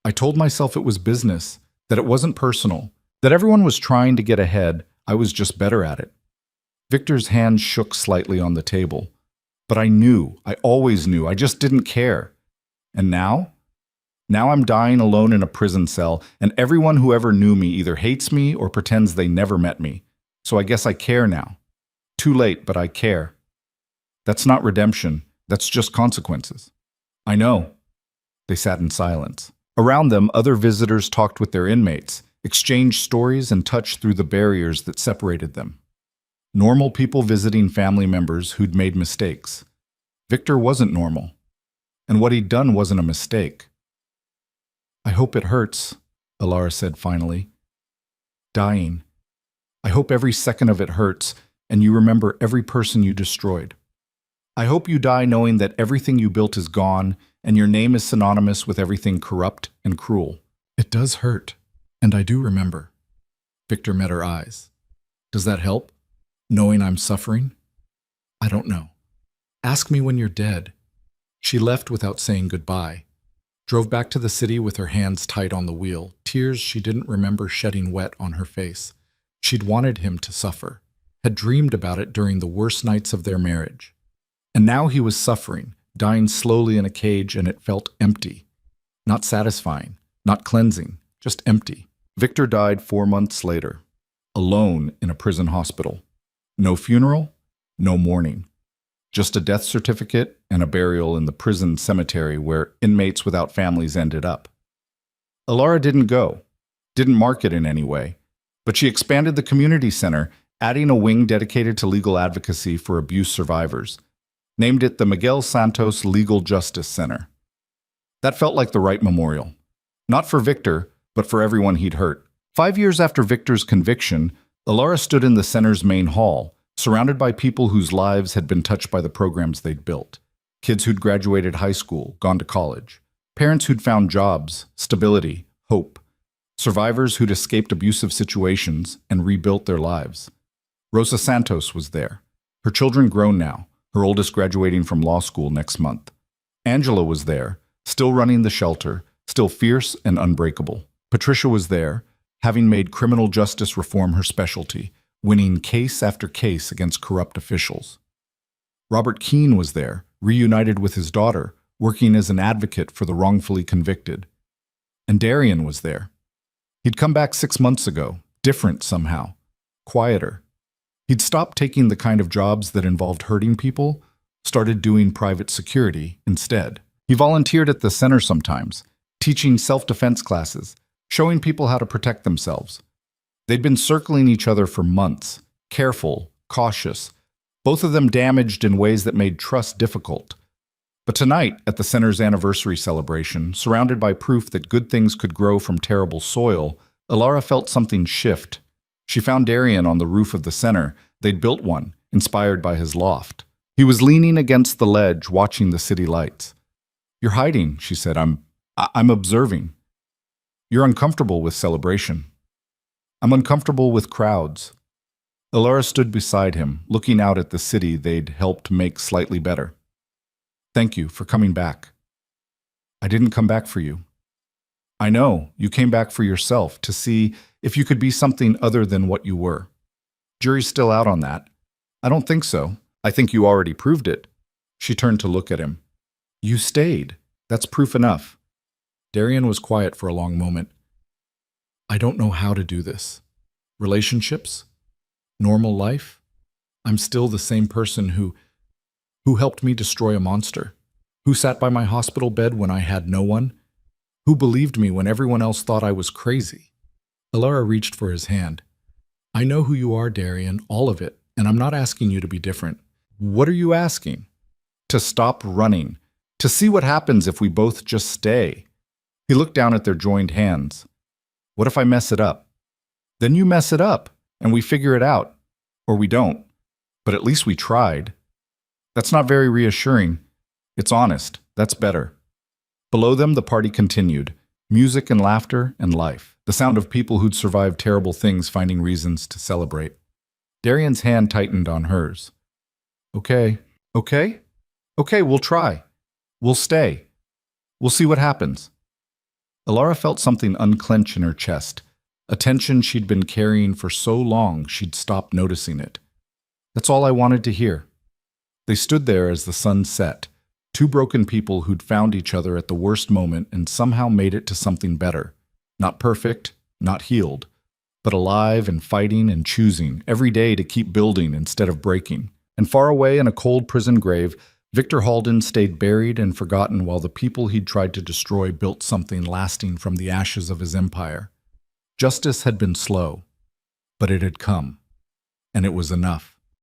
I told myself it was business, that it wasn't personal, that everyone was trying to get ahead, I was just better at it. Victor's hand shook slightly on the table. But I knew, I always knew, I just didn't care. And now? Now I'm dying alone in a prison cell, and everyone who ever knew me either hates me or pretends they never met me. So I guess I care now. Too late, but I care. That's not redemption, that's just consequences. I know. They sat in silence. Around them, other visitors talked with their inmates, exchanged stories and touched through the barriers that separated them. Normal people visiting family members who'd made mistakes. Victor wasn't normal. And what he'd done wasn't a mistake. "I hope it hurts," Alara said finally. "Dying. I hope every second of it hurts, and you remember every person you destroyed. I hope you die knowing that everything you built is gone, and your name is synonymous with everything corrupt and cruel." "It does hurt, and I do remember." Victor met her eyes. "Does that help? Knowing I'm suffering?" "I don't know. Ask me when you're dead." She left without saying goodbye. Drove back to the city with her hands tight on the wheel, tears she didn't remember shedding wet on her face. She'd wanted him to suffer, had dreamed about it during the worst nights of their marriage. And now he was suffering, dying slowly in a cage, and it felt empty. Not satisfying, not cleansing, just empty. Victor died 4 months later, alone in a prison hospital. No funeral, no mourning. Just a death certificate and a burial in the prison cemetery where inmates without families ended up. Alara didn't go, didn't mark it in any way, but she expanded the community center, adding a wing dedicated to legal advocacy for abuse survivors. Named it the Miguel Santos Legal Justice Center. That felt like the right memorial. Not for Victor, but for everyone he'd hurt. 5 years after Victor's conviction, Alara stood in the center's main hall, surrounded by people whose lives had been touched by the programs they'd built. Kids who'd graduated high school, gone to college. Parents who'd found jobs, stability, hope. Survivors who'd escaped abusive situations and rebuilt their lives. Rosa Santos was there. Her children grown now, her oldest graduating from law school next month. Angela was there, still running the shelter, still fierce and unbreakable. Patricia was there, having made criminal justice reform her specialty, winning case after case against corrupt officials. Robert Keene was there, reunited with his daughter, working as an advocate for the wrongfully convicted. And Darian was there. He'd come back 6 months ago, different somehow, quieter. He'd stopped taking the kind of jobs that involved hurting people, started doing private security instead. He volunteered at the center sometimes, teaching self-defense classes, showing people how to protect themselves. They'd been circling each other for months, careful, cautious, both of them damaged in ways that made trust difficult. But tonight, at the center's anniversary celebration, surrounded by proof that good things could grow from terrible soil, Alara felt something shift. She found Darian on the roof of the center. They'd built one, inspired by his loft. He was leaning against the ledge, watching the city lights. "You're hiding," she said. I'm observing. "You're uncomfortable with celebration." "I'm uncomfortable with crowds." Alara stood beside him, looking out at the city they'd helped make slightly better. "Thank you for coming back." "I didn't come back for you." "I know, you came back for yourself, to see if you could be something other than what you were." "Jury's still out on that." "I don't think so. I think you already proved it." She turned to look at him. "You stayed. That's proof enough." Darian was quiet for a long moment. "I don't know how to do this. Relationships? Normal life? I'm still the same person who helped me destroy a monster, who sat by my hospital bed when I had no one, who believed me when everyone else thought I was crazy." Alara reached for his hand. "I know who you are, Darian, all of it, and I'm not asking you to be different." "What are you asking?" "To stop running, to see what happens if we both just stay." He looked down at their joined hands. "What if I mess it up?" "Then you mess it up, and we figure it out. Or we don't. But at least we tried." "That's not very reassuring." "It's honest. That's better." Below them, the party continued. Music and laughter and life. The sound of people who'd survived terrible things finding reasons to celebrate. Darian's hand tightened on hers. Okay, we'll try. We'll stay. We'll see what happens." Alara felt something unclench in her chest, a tension she'd been carrying for so long she'd stopped noticing it. "That's all I wanted to hear." They stood there as the sun set, two broken people who'd found each other at the worst moment and somehow made it to something better. Not perfect, not healed, but alive and fighting and choosing every day to keep building instead of breaking. And far away in a cold prison grave, Victor Halden stayed buried and forgotten while the people he'd tried to destroy built something lasting from the ashes of his empire. Justice had been slow, but it had come, and it was enough.